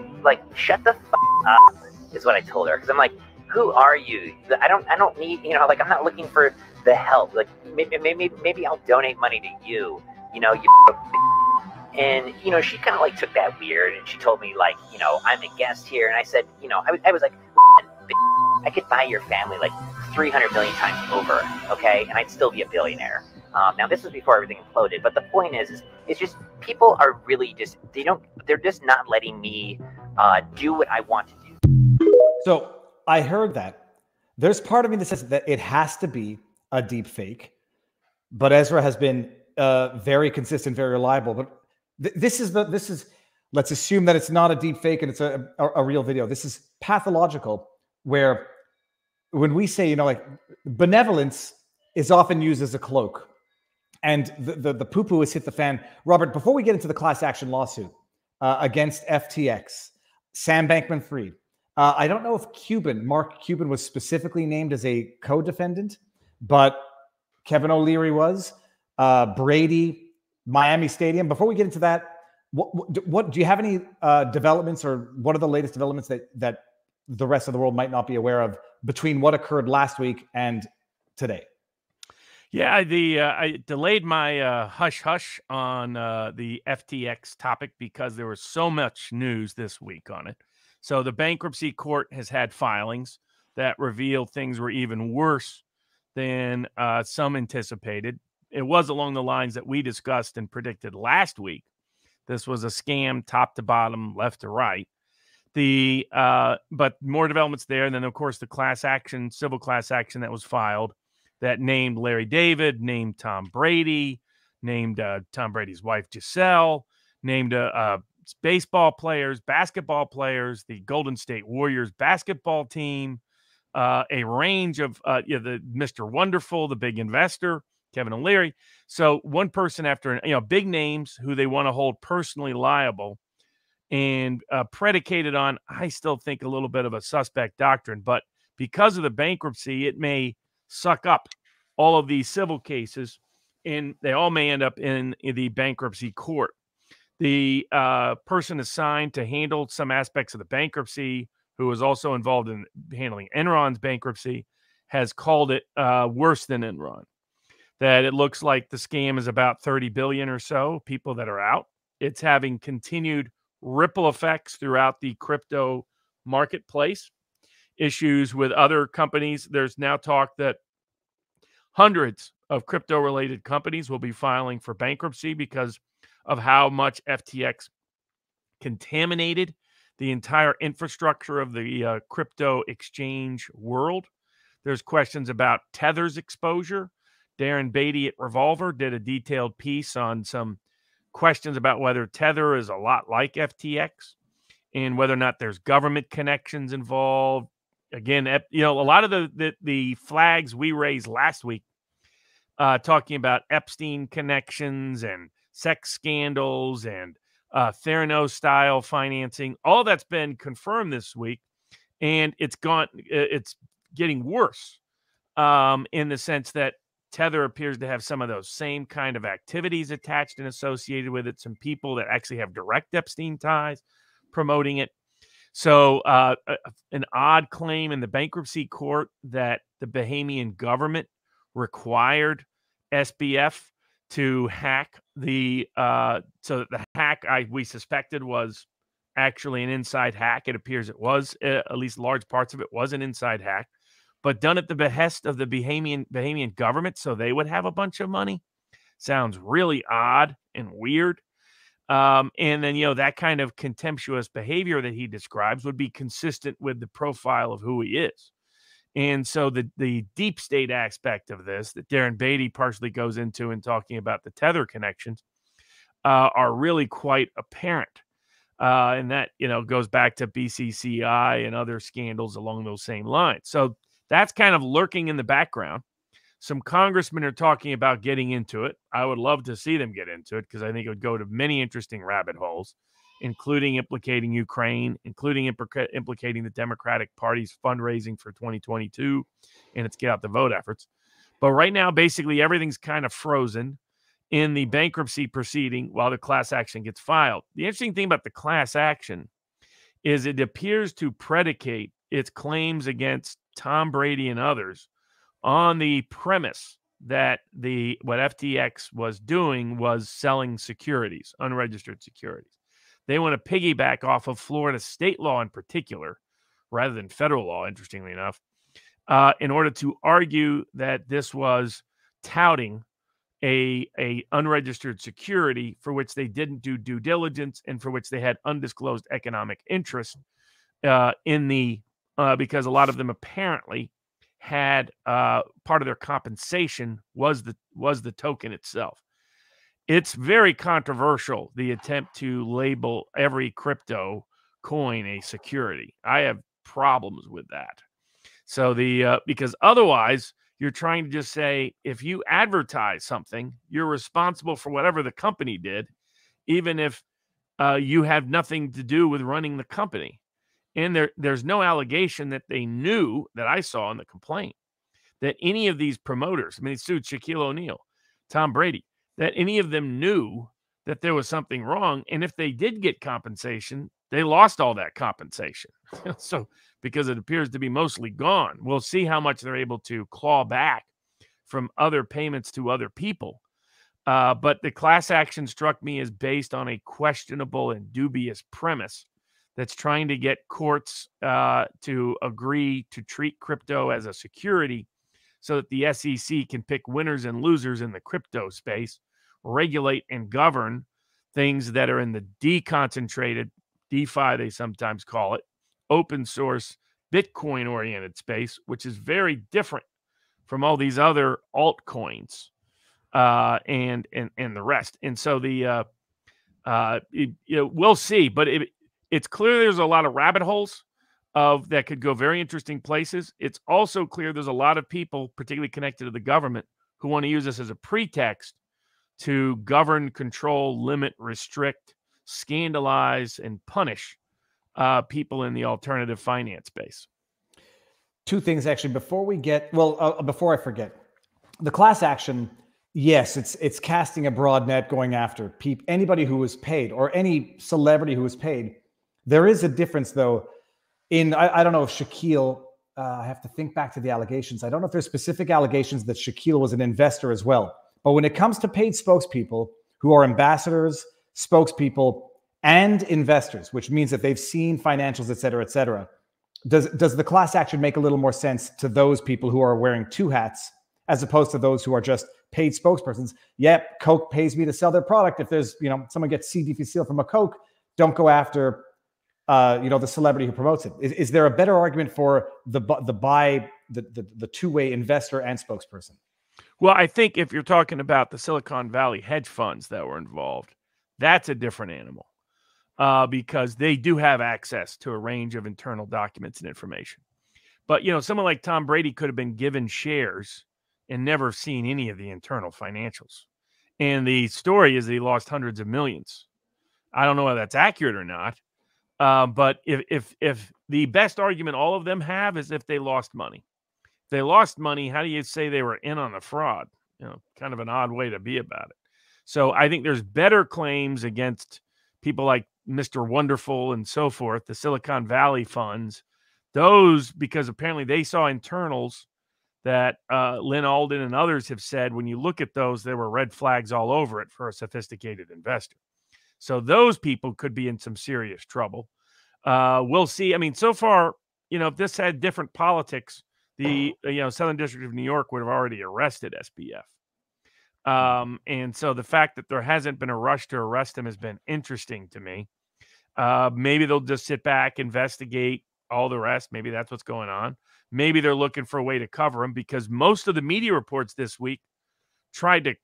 shut the up, is what I told her. Because I'm like, who are you? I don't need, I'm not looking for the help. Like, maybe I'll donate money to you, And, she kind of, like, took that weird, and she told me, like, I'm a guest here. And I said, I was like, I could buy your family, like, 300 million times over, okay? And I'd still be a billionaire. Now, this was before everything imploded, but the point is it's just people are really they're just not letting me do what I want to do. So I heard that. There's part of me that says that it has to be a deep fake, but Ezra has been very consistent, very reliable. But this is let's assume that it's not a deep fake and it's a real video. This is pathological, where when we say, like, benevolence is often used as a cloak. And the poo-poo has hit the fan. Robert, before we get into the class action lawsuit against FTX, Sam Bankman-Fried, I don't know if Mark Cuban was specifically named as a co-defendant, but Kevin O'Leary was. Brady, Miami Stadium. Before we get into that, what do you have any developments, or what are the latest developments that the rest of the world might not be aware of between what occurred last week and today? Yeah, I delayed my hush-hush on the FTX topic because there was so much news this week on it. So the bankruptcy court has had filings that reveal things were even worse than some anticipated. It was along the lines that we discussed and predicted last week. This was a scam top to bottom, left to right. But more developments there. And then, of course, the civil class action that was filed that named Larry David, named Tom Brady, named Tom Brady's wife, Giselle, named baseball players, basketball players, the Golden State Warriors basketball team, a range of the Mr. Wonderful, the big investor, Kevin O'Leary. So one person after, big names who they want to hold personally liable, and predicated on, I still think, a little bit of a suspect doctrine. But because of the bankruptcy, it may suck up all of these civil cases, and they all may end up in the bankruptcy court. The person assigned to handle some aspects of the bankruptcy, who was also involved in handling Enron's bankruptcy, has called it worse than Enron. That it looks like the scam is about 30 billion or so people that are out. It's having continued ripple effects throughout the crypto marketplace. Issues with other companies. There's now talk that hundreds of crypto-related companies will be filing for bankruptcy because of how much FTX contaminated the entire infrastructure of the crypto exchange world. There's questions about Tether's exposure. Darren Beatty at Revolver did a detailed piece on some questions about whether Tether is a lot like FTX and whether or not there's government connections involved. Again, a lot of the flags we raised last week, talking about Epstein connections and sex scandals and Theranos style financing, all that's been confirmed this week, and it's getting worse in the sense that Tether appears to have some of those same kind of activities attached and associated with it. Some people that actually have direct Epstein ties promoting it. So an odd claim in the bankruptcy court that the Bahamian government required SBF to hack so that the hack we suspected was actually an inside hack. It appears it was, at least large parts of it was an inside hack, but done at the behest of the Bahamian government so they would have a bunch of money. Sounds really odd and weird. And then, that kind of contemptuous behavior that he describes would be consistent with the profile of who he is. And so the deep state aspect of this that Darren Beatty partially goes into in talking about the Tether connections are really quite apparent. And that, goes back to BCCI and other scandals along those same lines. So that's kind of lurking in the background. Some congressmen are talking about getting into it. I would love to see them get into it because I think it would go to many interesting rabbit holes, including implicating Ukraine, including implicating the Democratic Party's fundraising for 2022 and its get out the vote efforts. But right now, basically, everything's kind of frozen in the bankruptcy proceeding while the class action gets filed. The interesting thing about the class action is it appears to predicate its claims against Tom Brady and others on the premise that what FTX was doing was selling securities, unregistered securities. They want to piggyback off of Florida state law in particular, rather than federal law, interestingly enough, in order to argue that this was touting a unregistered security for which they didn't do due diligence and for which they had undisclosed economic interest because a lot of them apparently had part of their compensation was the token itself. It's very controversial, the attempt to label every crypto coin a security. I have problems with that. So because otherwise you're trying to just say, if you advertise something, you're responsible for whatever the company did, even if you have nothing to do with running the company. And there's no allegation that they knew, that I saw in the complaint, that any of these promoters, they sued Shaquille O'Neal, Tom Brady, that any of them knew that there was something wrong. And if they did get compensation, they lost all that compensation. So, because it appears to be mostly gone. We'll see how much they're able to claw back from other payments to other people. But the class action struck me as based on a questionable and dubious premise that's trying to get courts to agree to treat crypto as a security so that the SEC can pick winners and losers in the crypto space, regulate and govern things that are in the deconcentrated, DeFi they sometimes call it, open source, Bitcoin-oriented space, which is very different from all these other altcoins and the rest. And so we'll see, but it's clear there's a lot of rabbit holes that could go very interesting places. It's also clear there's a lot of people, particularly connected to the government, who want to use this as a pretext to govern, control, limit, restrict, scandalize, and punish people in the alternative finance space. Two things, actually, before I forget. The class action, yes, it's casting a broad net going after anybody who was paid or any celebrity who was paid. There is a difference, though, I don't know if Shaquille, I have to think back to the allegations. I don't know if there's specific allegations that Shaquille was an investor as well. But when it comes to paid spokespeople who are ambassadors, spokespeople, and investors, which means that they've seen financials, et cetera, does the class action make a little more sense to those people who are wearing two hats as opposed to those who are just paid spokespersons? Yep, Coke pays me to sell their product. If there's, someone gets C. difficile from a Coke, don't go after the celebrity who promotes it. Is there a better argument for the two-way investor and spokesperson? Well, I think if you're talking about the Silicon Valley hedge funds that were involved, that's a different animal because they do have access to a range of internal documents and information. But, someone like Tom Brady could have been given shares and never seen any of the internal financials. And the story is that he lost hundreds of millions. I don't know whether that's accurate or not. But if the best argument all of them have is if they lost money. If they lost money, how do you say they were in on the fraud? Kind of an odd way to be about it. So I think there's better claims against people like Mr. Wonderful and so forth, the Silicon Valley funds. Those, because apparently they saw internals that Lynn Alden and others have said, when you look at those, there were red flags all over it for a sophisticated investor. So those people could be in some serious trouble. We'll see. I mean, so far, if this had different politics, the Southern District of New York would have already arrested SBF. And so the fact that there hasn't been a rush to arrest him has been interesting to me. Maybe they'll just sit back, investigate all the rest. Maybe that's what's going on. Maybe they're looking for a way to cover him because most of the media reports this week tried to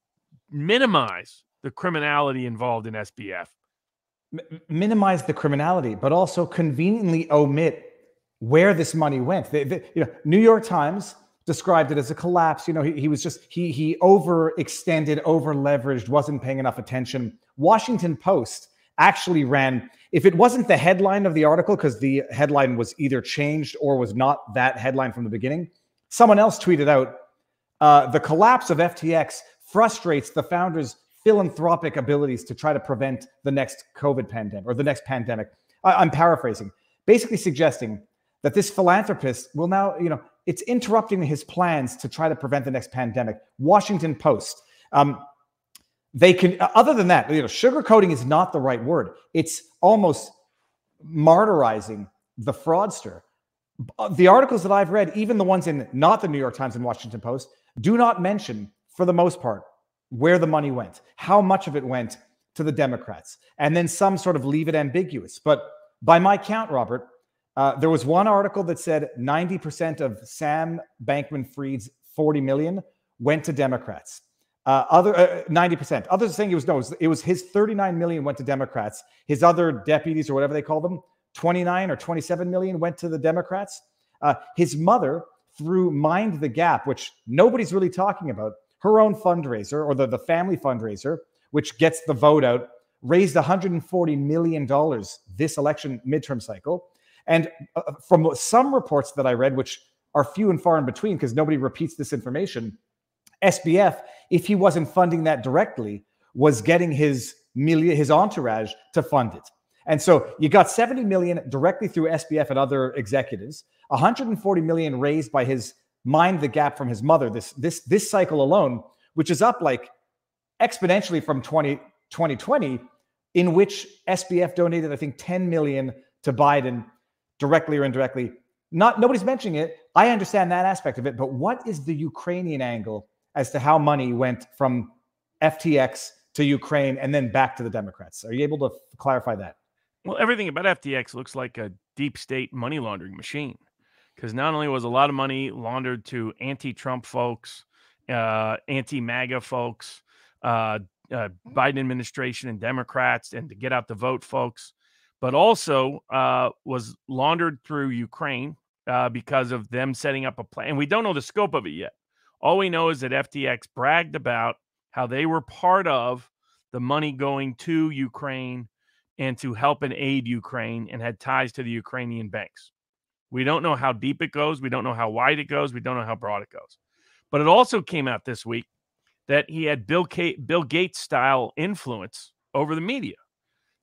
minimize the criminality involved in SBF. Minimize the criminality, but also conveniently omit where this money went. New York Times described it as a collapse. He overextended, over-leveraged, wasn't paying enough attention. Washington Post actually ran, if it wasn't the headline of the article, because the headline was either changed or was not that headline from the beginning, someone else tweeted out, the collapse of FTX frustrates the founders' philanthropic abilities to try to prevent the next COVID pandemic or the next pandemic. I'm paraphrasing, basically suggesting that this philanthropist will now, it's interrupting his plans to try to prevent the next pandemic. Washington Post. They can, other than that, sugarcoating is not the right word. It's almost martyrizing the fraudster. The articles that I've read, even the ones in not the New York Times and Washington Post, do not mention, for the most part, where the money went, how much of it went to the Democrats, and then some sort of leave it ambiguous. But by my count, Robert, there was one article that said 90% of Sam Bankman-Fried's $40 million went to Democrats. 90%. Others are saying it was his $39 million went to Democrats. His other deputies or whatever they call them, 29 or 27 million went to the Democrats. His mother, through Mind the Gap, which nobody's really talking about, her own fundraiser or the family fundraiser, which gets the vote out, raised $140 million this election midterm cycle. And from some reports that I read, which are few and far in between because nobody repeats this information, SBF, if he wasn't funding that directly, was getting his entourage to fund it. And so you got 70 million directly through SBF and other executives, 140 million raised by his Mind the Gap from his mother this cycle alone, which is up like exponentially from 2020, in which SBF donated, I think, 10 million to Biden directly or indirectly. Nobody's mentioning it. I understand that aspect of it, but what is the Ukrainian angle as to how money went from FTX to Ukraine and then back to the Democrats? Are you able to clarify that? Well, everything about FTX looks like a deep state money laundering machine, because not only was a lot of money laundered to anti-Trump folks, anti-MAGA folks, Biden administration and Democrats, and to get out the vote folks, but also was laundered through Ukraine because of them setting up a plan. And we don't know the scope of it yet. All we know is that FTX bragged about how they were part of the money going to Ukraine and to help and aid Ukraine and had ties to the Ukrainian banks. We don't know how deep it goes. We don't know how wide it goes. We don't know how broad it goes. But it also came out this week that he had Bill Gates style influence over the media,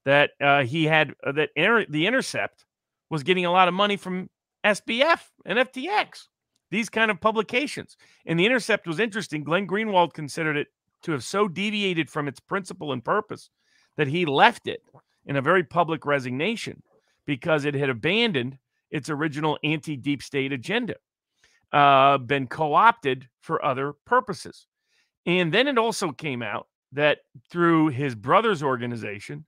that he had The Intercept was getting a lot of money from SBF and FTX, these kind of publications. And The Intercept was interesting. Glenn Greenwald considered it to have so deviated from its principle and purpose that he left it in a very public resignation because it had abandoned its original anti-deep state agenda, been co-opted for other purposes. And then it also came out that through his brother's organization,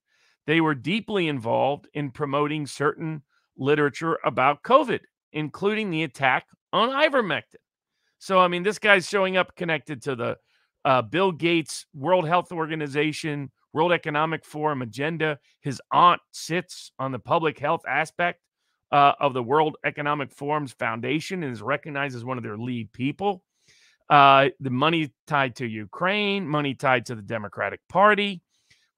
they were deeply involved in promoting certain literature about COVID, including the attack on ivermectin. So, I mean, this guy's showing up connected to the Bill Gates World Health Organization, World Economic Forum agenda. His aunt sits on the public health aspect of the World Economic Forum's foundation and is recognized as one of their lead people. The money tied to Ukraine, money tied to the Democratic Party.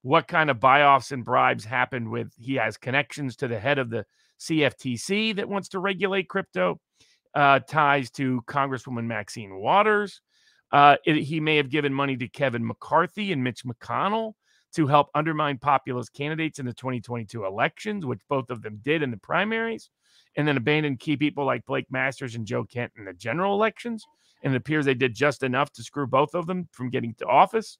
What kind of buy-offs and bribes happened with, he has connections to the head of the CFTC that wants to regulate crypto, ties to Congresswoman Maxine Waters. He may have given money to Kevin McCarthy and Mitch McConnell to help undermine populist candidates in the 2022 elections, which both of them did in the primaries, and then abandoned key people like Blake Masters and Joe Kent in the general elections. And it appears they did just enough to screw both of them from getting to office.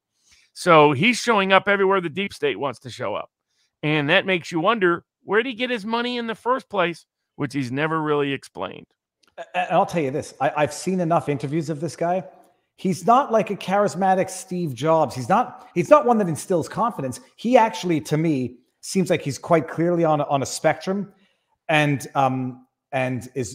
So he's showing up everywhere the deep state wants to show up. And that makes you wonder, where did he get his money in the first place, which he's never really explained. And I'll tell you this, I've seen enough interviews of this guy. He's not like a charismatic Steve Jobs. He's not one that instills confidence. He actually, to me, seems like he's quite clearly on a spectrum and is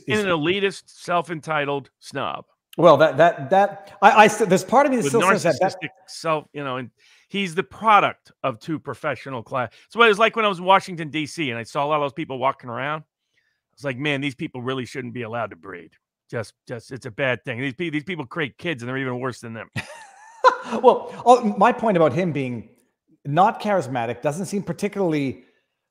an elitist, self-entitled snob. Well, there's part of me that still says that self, and he's the product of two professional class. So it was like when I was in Washington, D.C., and I saw a lot of those people walking around. I was like, man, these people really shouldn't be allowed to breed. Just it's a bad thing. These people create kids, and they're even worse than them. Well, my point about him being not charismatic doesn't seem particularly.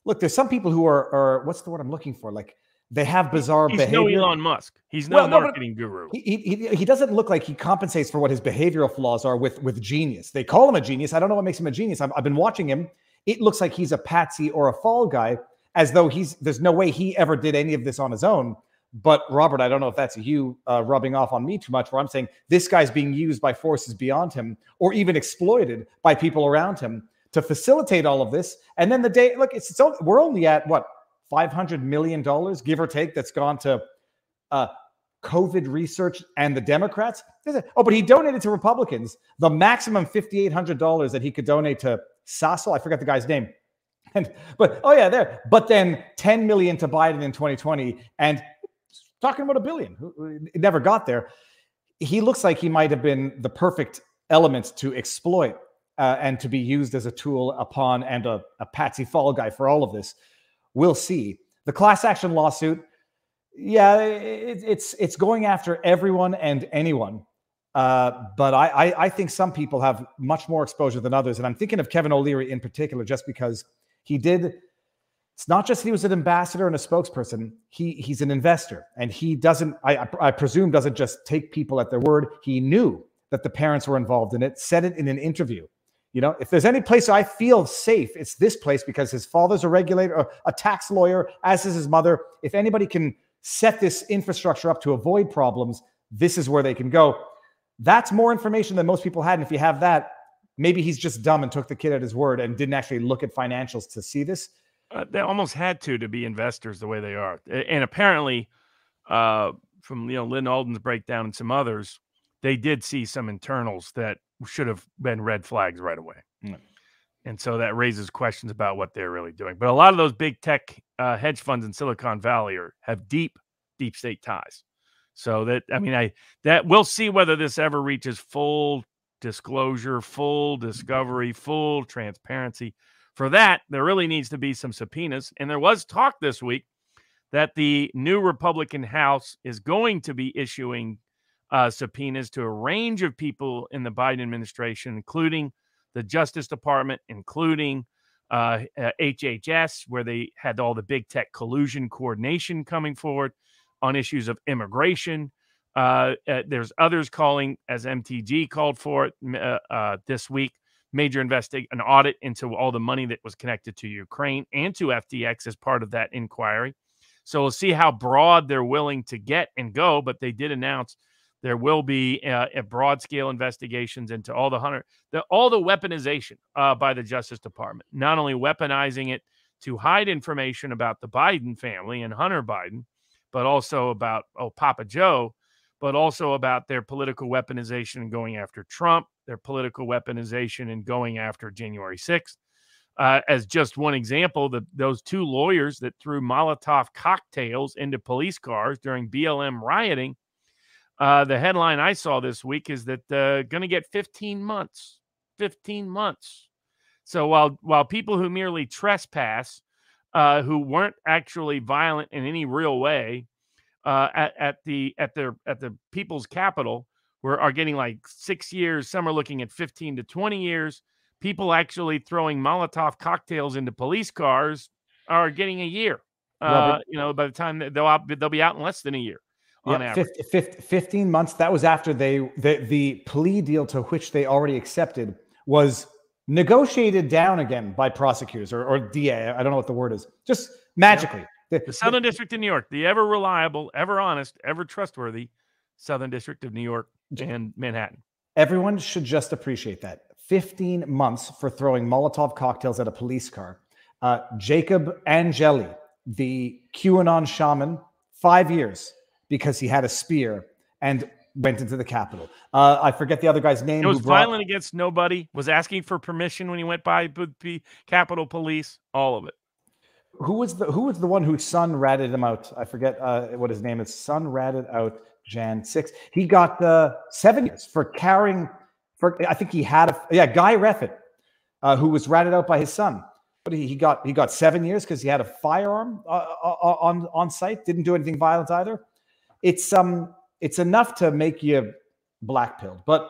Look, there's some people who are what's the word I'm looking for? Like they have bizarre behavior. He's no Elon Musk. He's no marketing guru. He doesn't look like he compensates for what his behavioral flaws are with genius. They call him a genius. I don't know what makes him a genius. I've been watching him. It looks like he's a patsy or a fall guy, as though there's no way he ever did any of this on his own. But Robert, I don't know if that's you rubbing off on me too much, where I'm saying this guy's being used by forces beyond him or even exploited by people around him to facilitate all of this. And then we're only at what, $500 million, give or take, that's gone to COVID research and the Democrats. Oh, but he donated to Republicans the maximum $5,800 that he could donate to Sasso. I forgot the guy's name. But then $10 million to Biden in 2020 and talking about $1 billion. It never got there. He looks like he might have been the perfect element to exploit and to be used as a tool upon and a patsy fall guy for all of this. We'll see. The class action lawsuit, it's going after everyone and anyone. But I think some people have much more exposure than others. And I'm thinking of Kevin O'Leary in particular, just because it's not just that he was an ambassador and a spokesperson. He's an investor, and he doesn't, I presume, doesn't just take people at their word. He knew that the parents were involved in it, said it in an interview. If there's any place I feel safe, it's this place, because his father's a regulator, a tax lawyer, as is his mother. If anybody can set this infrastructure up to avoid problems, this is where they can go. That's more information than most people had. And if you have that, maybe he's just dumb and took the kid at his word and didn't actually look at financials to see this. They almost had to be investors the way they are. And apparently, from Lynn Alden's breakdown and some others, they did see some internals that should have been red flags right away. Mm. And so that raises questions about what they're really doing. But a lot of those big tech hedge funds in Silicon Valley have deep state ties. So that we'll see whether this ever reaches full disclosure, full discovery, full transparency. For that, there really needs to be some subpoenas. And there was talk this week that the new Republican House is going to be issuing subpoenas to a range of people in the Biden administration, including the Justice Department, including HHS, where they had all the big tech collusion coordination coming forward on issues of immigration. There's others calling, as MTG called for it this week, an audit into all the money that was connected to Ukraine and to FTX as part of that inquiry. So we'll see how broad they're willing to get and go, but they did announce there will be a broad-scale investigations into all the weaponization by the Justice Department, not only weaponizing it to hide information about the Biden family and Hunter Biden, but also about Papa Joe, but also about their political weaponization and going after Trump, their political weaponization and going after January 6th. As just one example, those two lawyers that threw Molotov cocktails into police cars during BLM rioting, the headline I saw this week is that going to get 15 months. 15 months. So while people who merely trespass, who weren't actually violent in any real way, at the people's capital are getting like 6 years. Some are looking at 15 to 20 years. People actually throwing Molotov cocktails into police cars are getting a year. By the time they'll be out in less than a year on average. 15 months. That was after the plea deal to which they already accepted was negotiated down again by prosecutors or DA. I don't know what the word is. Just magically. The Southern District of New York, the ever reliable, ever honest, ever trustworthy Southern District of New York and Manhattan. Everyone should just appreciate that. 15 months for throwing Molotov cocktails at a police car. Jacob Angeli, the QAnon shaman, 5 years because he had a spear and went into the Capitol. I forget the other guy's name. It was violent against nobody, was asking for permission when he went by the Capitol Police, all of it. Who was the one whose son ratted him out? I forget what his name is. Son ratted out Jan 6. He got 7 years for carrying. I think he had Guy Reffitt, who was ratted out by his son. But he got 7 years because he had a firearm on site. Didn't do anything violent either. It's enough to make you blackpilled. But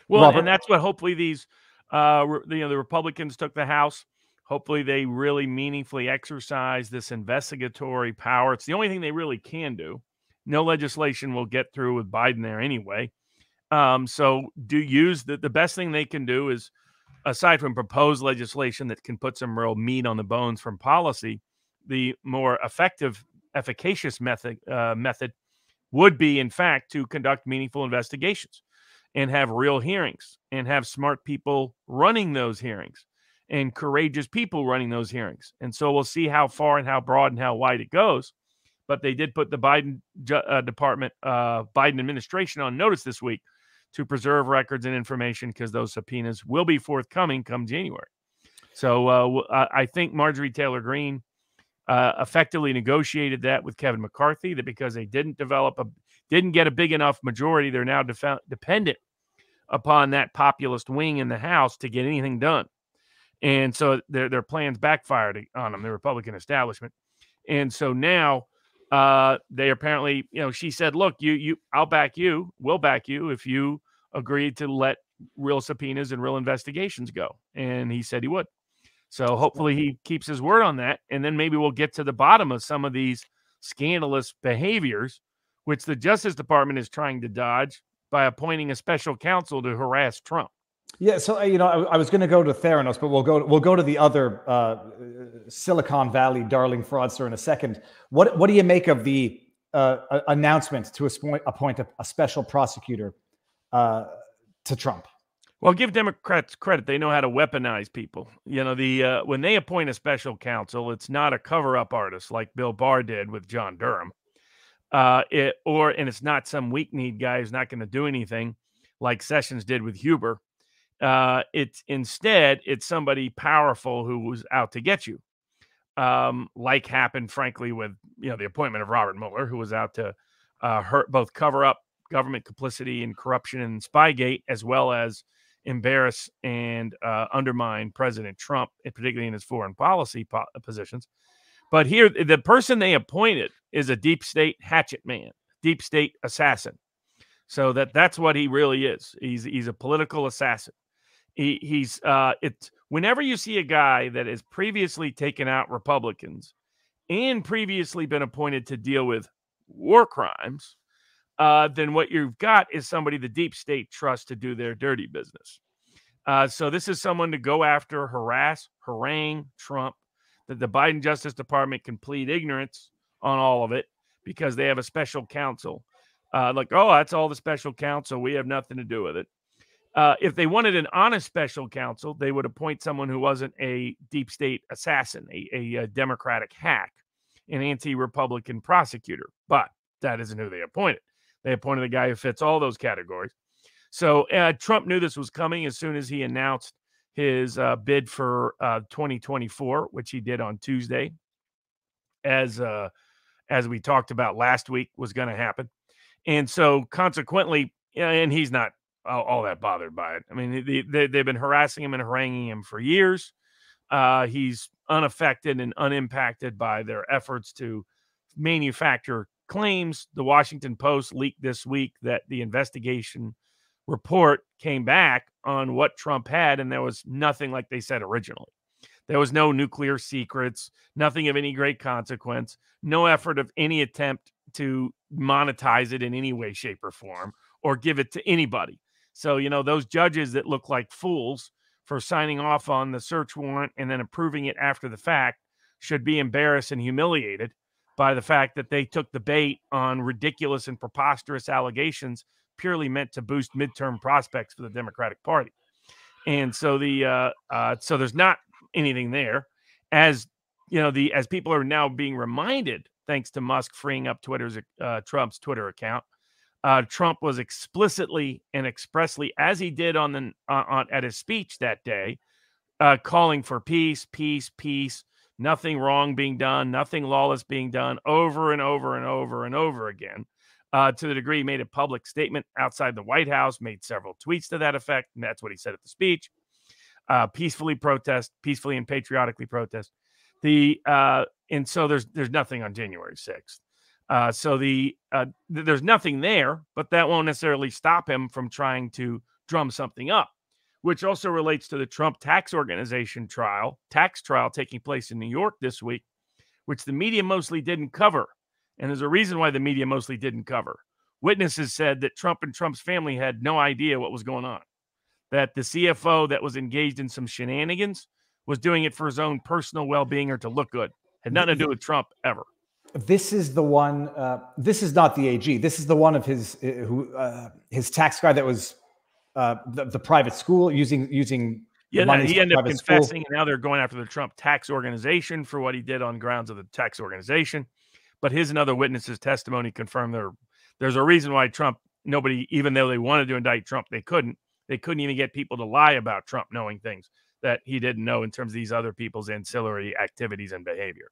Robert, and that's what hopefully these the Republicans took the House. Hopefully they really meaningfully exercise this investigatory power. It's the only thing they really can do. No legislation will get through with Biden there anyway. So the best thing they can do is, aside from proposed legislation that can put some real meat on the bones from policy, the more efficacious method would be, in fact, to conduct meaningful investigations and have real hearings and have smart people running those hearings and courageous people running those hearings. And so we'll see how far and how broad and how wide it goes. But they did put the Biden Biden administration on notice this week to preserve records and information because those subpoenas will be forthcoming come January. So I think Marjorie Taylor Greene effectively negotiated that with Kevin McCarthy, that because they didn't get a big enough majority, they're now dependent upon that populist wing in the House to get anything done. And so their plans backfired on them, the Republican establishment. And so now they apparently, she said, look, we'll back you if you agree to let real subpoenas and real investigations go. And he said he would. So hopefully he keeps his word on that. And then maybe we'll get to the bottom of some of these scandalous behaviors, which the Justice Department is trying to dodge by appointing a special counsel to harass Trump. Yeah, so I was going to go to Theranos, but we'll go to the other Silicon Valley darling fraudster in a second. What do you make of the announcement to appoint a special prosecutor to Trump? Well, give Democrats credit; they know how to weaponize people. When they appoint a special counsel, it's not a cover-up artist like Bill Barr did with John Durham, and it's not some weak-kneed guy who's not going to do anything like Sessions did with Huber. It's somebody powerful who was out to get you, like happened, frankly, with the appointment of Robert Mueller, who was out to cover up government complicity and corruption in Spygate, as well as embarrass and undermine President Trump, particularly in his foreign policy positions. But here, the person they appointed is a deep state hatchet man, deep state assassin. So that's what he really is. He's a political assassin. Whenever you see a guy that has previously taken out Republicans and previously been appointed to deal with war crimes, then what you've got is somebody the deep state trusts to do their dirty business. So this is someone to go after, harass, harangue Trump, that the Biden Justice Department can plead ignorance on all of it because they have a special counsel. That's all the special counsel. We have nothing to do with it. If they wanted an honest special counsel, they would appoint someone who wasn't a deep state assassin, a Democratic hack, an anti-Republican prosecutor. But that isn't who they appointed. They appointed a guy who fits all those categories. So Trump knew this was coming as soon as he announced his bid for 2024, which he did on Tuesday, as we talked about last week was going to happen. And so consequently, and he's not all that bothered by it. I mean, they've been harassing him and haranguing him for years. He's unaffected and unimpacted by their efforts to manufacture claims. The Washington Post leaked this week that the investigation report came back on what Trump had, and there was nothing like they said originally. There was no nuclear secrets, nothing of any great consequence, no effort of any attempt to monetize it in any way, shape, or form, or give it to anybody. So, those judges that look like fools for signing off on the search warrant and then approving it after the fact should be embarrassed and humiliated by the fact that they took the bait on ridiculous and preposterous allegations purely meant to boost midterm prospects for the Democratic Party. And so so there's not anything there, as as people are now being reminded, thanks to Musk freeing up Trump's Twitter account. Trump was explicitly and expressly, as he did at his speech that day, calling for peace, peace, peace, nothing wrong being done, nothing lawless being done, over and over and over and over again. To the degree he made a public statement outside the White House, made several tweets to that effect, and that's what he said at the speech. Peacefully and patriotically protest. And so there's nothing on January 6th. There's nothing there, but that won't necessarily stop him from trying to drum something up, which also relates to the Trump tax organization tax trial taking place in New York this week, which the media mostly didn't cover. And there's a reason why the media mostly didn't cover. Witnesses said that Trump and Trump's family had no idea what was going on, that the CFO that was engaged in some shenanigans was doing it for his own personal well-being or to look good. Had nothing to do with Trump ever. This is the one. This is not the AG. This is the one of his tax guy that was the private school using. Yeah, he ended up confessing, and now they're going after the Trump tax organization for what he did on grounds of the tax organization. But his and other witnesses' testimony confirmed there's a reason why nobody, even though they wanted to indict Trump, they couldn't even get people to lie about Trump knowing things that he didn't know in terms of these other people's ancillary activities and behavior.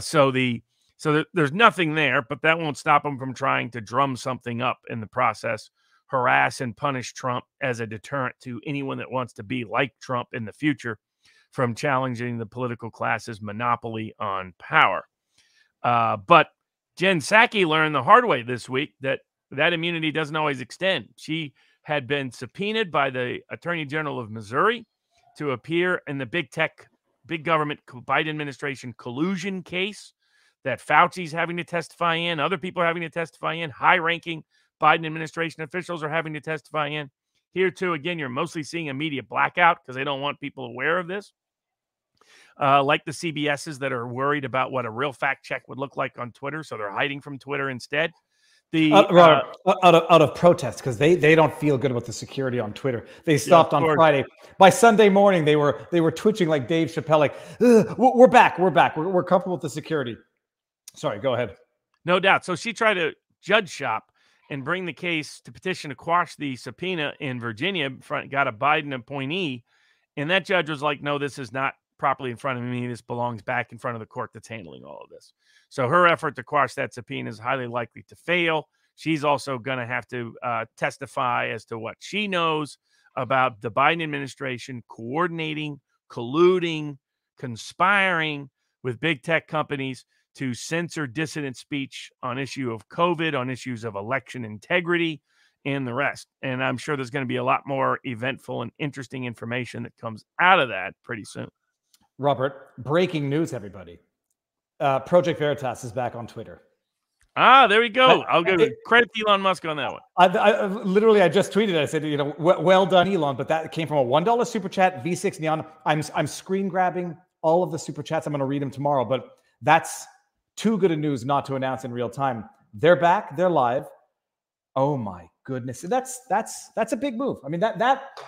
So there's nothing there, but that won't stop him from trying to drum something up in the process, harass and punish Trump as a deterrent to anyone that wants to be like Trump in the future from challenging the political class's monopoly on power. But Jen Psaki learned the hard way this week that immunity doesn't always extend. She had been subpoenaed by the Attorney General of Missouri to appear in the big government Biden administration collusion case that Fauci's having to testify in, other people are having to testify in, high-ranking Biden administration officials are having to testify in. Here, too, again, you're mostly seeing a media blackout because they don't want people aware of this. Like the CBSs that are worried about what a real fact check would look like on Twitter, so they're hiding from Twitter instead. Out of protest, because they don't feel good about the security on Twitter. They stopped on Friday. By Sunday morning, they were twitching like Dave Chappelle, like, we're back, we're comfortable with the security. Sorry, go ahead. No doubt. So she tried to judge shop and bring the case to petition to quash the subpoena in Virginia. Got a Biden appointee, and that judge was like, no, this is not properly in front of me. This belongs back in front of the court that's handling all of this. So her effort to quash that subpoena is highly likely to fail. She's also going to have to testify as to what she knows about the Biden administration coordinating, colluding, conspiring with big tech companies to censor dissident speech on issue of COVID, on issues of election integrity, and the rest. And I'm sure there's going to be a lot more eventful and interesting information that comes out of that pretty soon. Robert, breaking news, everybody. Project Veritas is back on Twitter. There we go. I'll give credit to Elon Musk on that one. I just tweeted. I said, well done, Elon. But that came from a $1 super chat, V6 Neon. I'm screen grabbing all of the super chats. I'm going to read them tomorrow. But that's too good a news not to announce in real time. They're back. They're live. Oh my goodness, that's a big move. I mean, that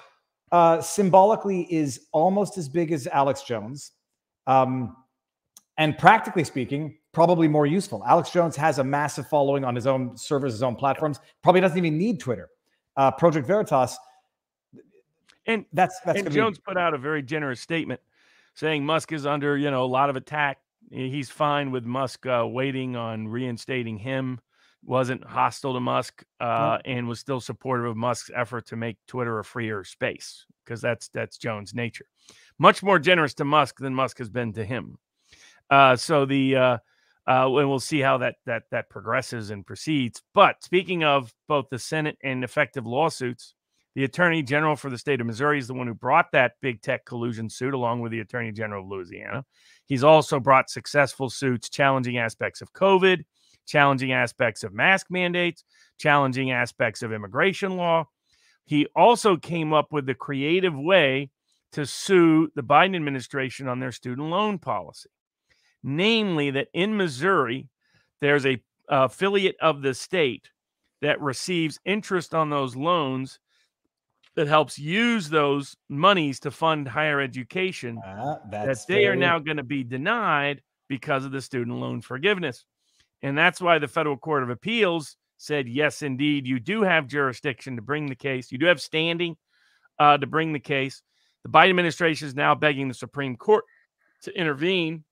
symbolically is almost as big as Alex Jones. And practically speaking, probably more useful. Alex Jones has a massive following on his own servers, his own platforms. Probably doesn't even need Twitter. Project Veritas. And that's and Jones put out a very generous statement saying Musk is under, a lot of attack. He's fine with Musk waiting on reinstating him, wasn't hostile to Musk, and was still supportive of Musk's effort to make Twitter a freer space, because that's Jones' nature. Much more generous to Musk than Musk has been to him. And we'll see how that progresses and proceeds. But speaking of both the Senate and effective lawsuits, the Attorney General for the state of Missouri is the one who brought that big tech collusion suit, along with the Attorney General of Louisiana. He's also brought successful suits challenging aspects of COVID, challenging aspects of mask mandates, challenging aspects of immigration law. He also came up with the creative way to sue the Biden administration on their student loan policy. Namely, that in Missouri, there's a affiliate of the state that receives interest on those loans that helps use those monies to fund higher education, that they are now going to be denied because of the student loan forgiveness. And that's why the Federal Court of Appeals said, yes, indeed, you do have jurisdiction to bring the case. You do have standing to bring the case. The Biden administration is now begging the Supreme Court to intervene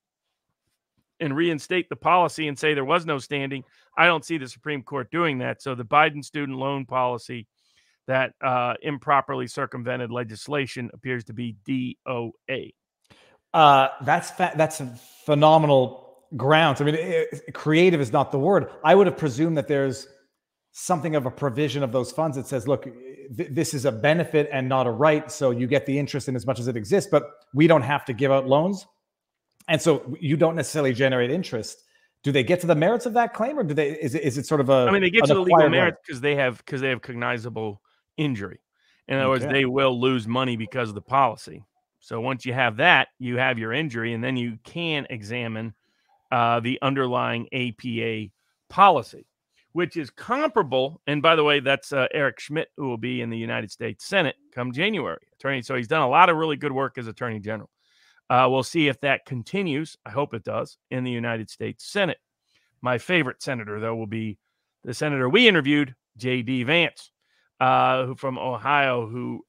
and reinstate the policy and say there was no standing. I don't see the Supreme Court doing that. So the Biden student loan policy, that improperly circumvented legislation, appears to be DOA. That's a phenomenal grounds. I mean, creative is not the word. I would have presumed that there's something of a provision of those funds that says, look, this is a benefit and not a right. So you get the interest in as much as it exists, but we don't have to give out loans. And so you don't necessarily generate interest. Do they get to the merits of that claim, or do they? Is it sort of a? I mean, they get to the legal merits because they have cognizable injury. In other words, they will lose money because of the policy. So once you have that, you have your injury, and then you can examine the underlying APA policy, which is comparable. And by the way, that's Eric Schmidt, who will be in the United States Senate come January. So he's done a lot of really good work as Attorney General. We'll see if that continues. I hope it does in the United States Senate. My favorite senator, though, will be the senator we interviewed, J.D. Vance, who from Ohio, who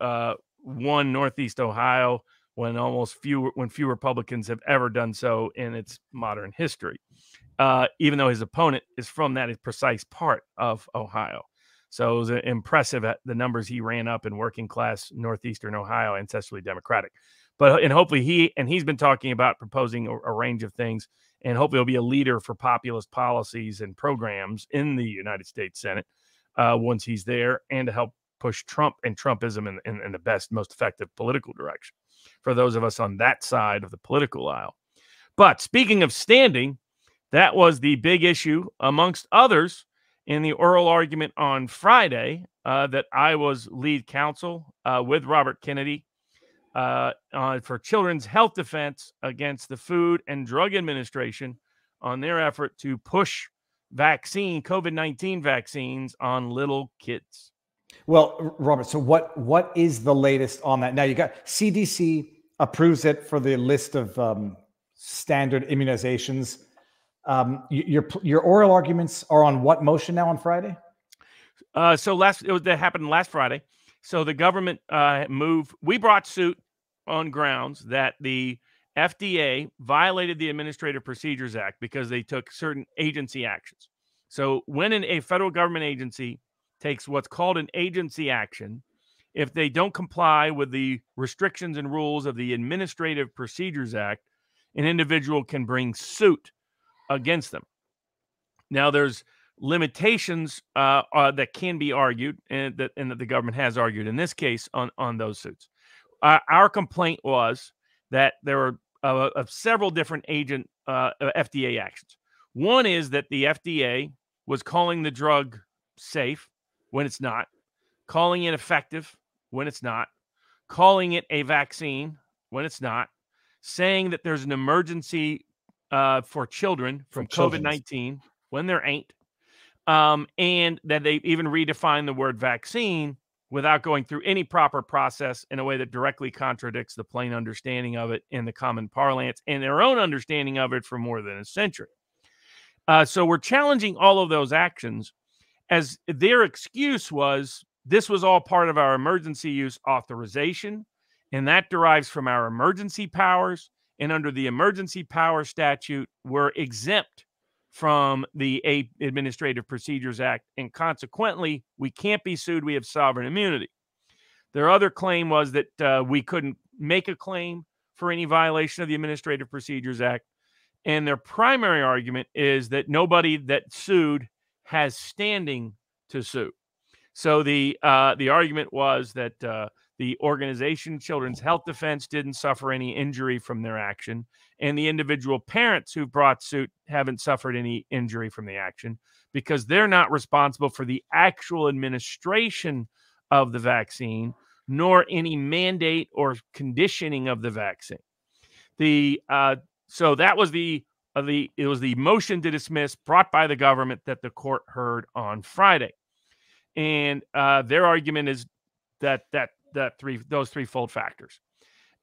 won Northeast Ohio when few Republicans have ever done so in its modern history, even though his opponent is from that precise part of Ohio. So it was impressive at the numbers he ran up in working class Northeastern Ohio, ancestrally Democratic. And hopefully he's been talking about proposing a range of things, and hopefully he'll be a leader for populist policies and programs in the United States Senate once he's there, and to help push Trump and Trumpism in the best, most effective political direction for those of us on that side of the political aisle. But speaking of standing, that was the big issue, amongst others, in the oral argument on Friday that I was lead counsel with Robert Kennedy for Children's Health Defense against the Food and Drug Administration on their effort to push COVID-19 vaccines on little kids. Well, Robert, so what is the latest on that? Now, you got CDC approves it for the list of standard immunizations. Your oral arguments are on what motion now on Friday? That happened last Friday. So the government we brought suit on grounds that the FDA violated the Administrative Procedures Act because they took certain agency actions. So when a federal government agency takes what's called an agency action, if they don't comply with the restrictions and rules of the Administrative Procedures Act, an individual can bring suit against them. Now, there's limitations that can be argued, and that the government has argued in this case on those suits. Our complaint was that there were several different FDA actions. One is that the FDA was calling the drug safe when it's not, calling it effective when it's not, calling it a vaccine when it's not, saying that there's an emergency for children from COVID-19 when there ain't, and that they even redefined the word vaccine without going through any proper process in a way that directly contradicts the plain understanding of it in the common parlance and their own understanding of it for more than a century. So we're challenging all of those actions, as their excuse was this was all part of our emergency use authorization, and that derives from our emergency powers. And under the emergency power statute, we're exempt from the Administrative Procedures Act, and consequently, we can't be sued. We have sovereign immunity. Their other claim was that we couldn't make a claim for any violation of the Administrative Procedures Act. And their primary argument is that nobody that sued has standing to sue. So the argument was that the organization Children's Health Defense didn't suffer any injury from their action, and the individual parents who brought suit haven't suffered any injury from the action because they're not responsible for the actual administration of the vaccine, nor any mandate or conditioning of the vaccine. So that was it was the motion to dismiss brought by the government that the court heard on Friday. And their argument is those threefold factors.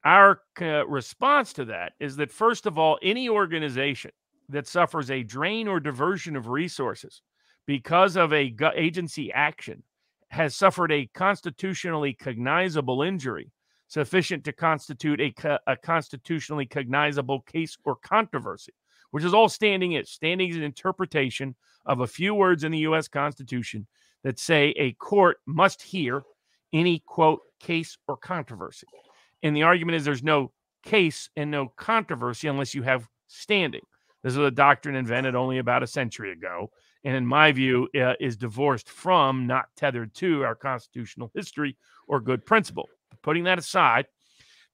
Our response to that is that, first of all, any organization that suffers a drain or diversion of resources because of a agency action has suffered a constitutionally cognizable injury sufficient to constitute a constitutionally cognizable case or controversy, which is all standing is. Standing is an interpretation of a few words in the U.S. Constitution that say a court must hear any, quote, case or controversy. And the argument is there's no case and no controversy unless you have standing. This is a doctrine invented only about a century ago, and in my view, is divorced from, not tethered to, our constitutional history or good principle. Putting that aside,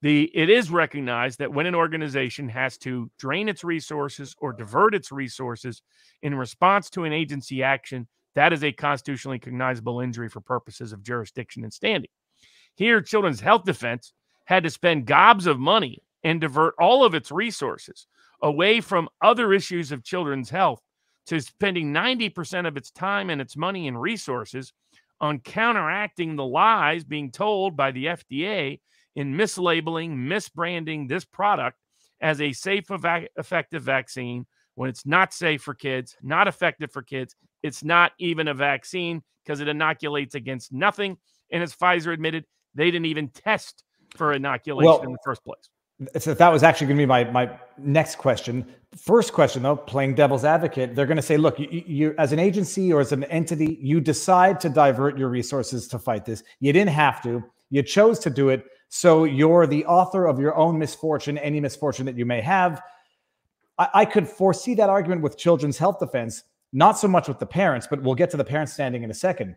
it is recognized that when an organization has to drain its resources or divert its resources in response to an agency action, that is a constitutionally cognizable injury for purposes of jurisdiction and standing. Here, Children's Health Defense had to spend gobs of money and divert all of its resources away from other issues of children's health to spending 90% of its time and its money and resources on counteracting the lies being told by the FDA in mislabeling, misbranding this product as a safe, effective vaccine when it's not safe for kids, not effective for kids. It's not even a vaccine because it inoculates against nothing. And as Pfizer admitted, they didn't even test for inoculation in the first place. So that was actually going to be my next question. First question, though, playing devil's advocate, they're going to say, look, you as an agency or as an entity, you decide to divert your resources to fight this. You didn't have to. You chose to do it. So you're the author of your own misfortune, any misfortune that you may have. I could foresee that argument with Children's Health Defense, not so much with the parents, but we'll get to the parents standing in a second.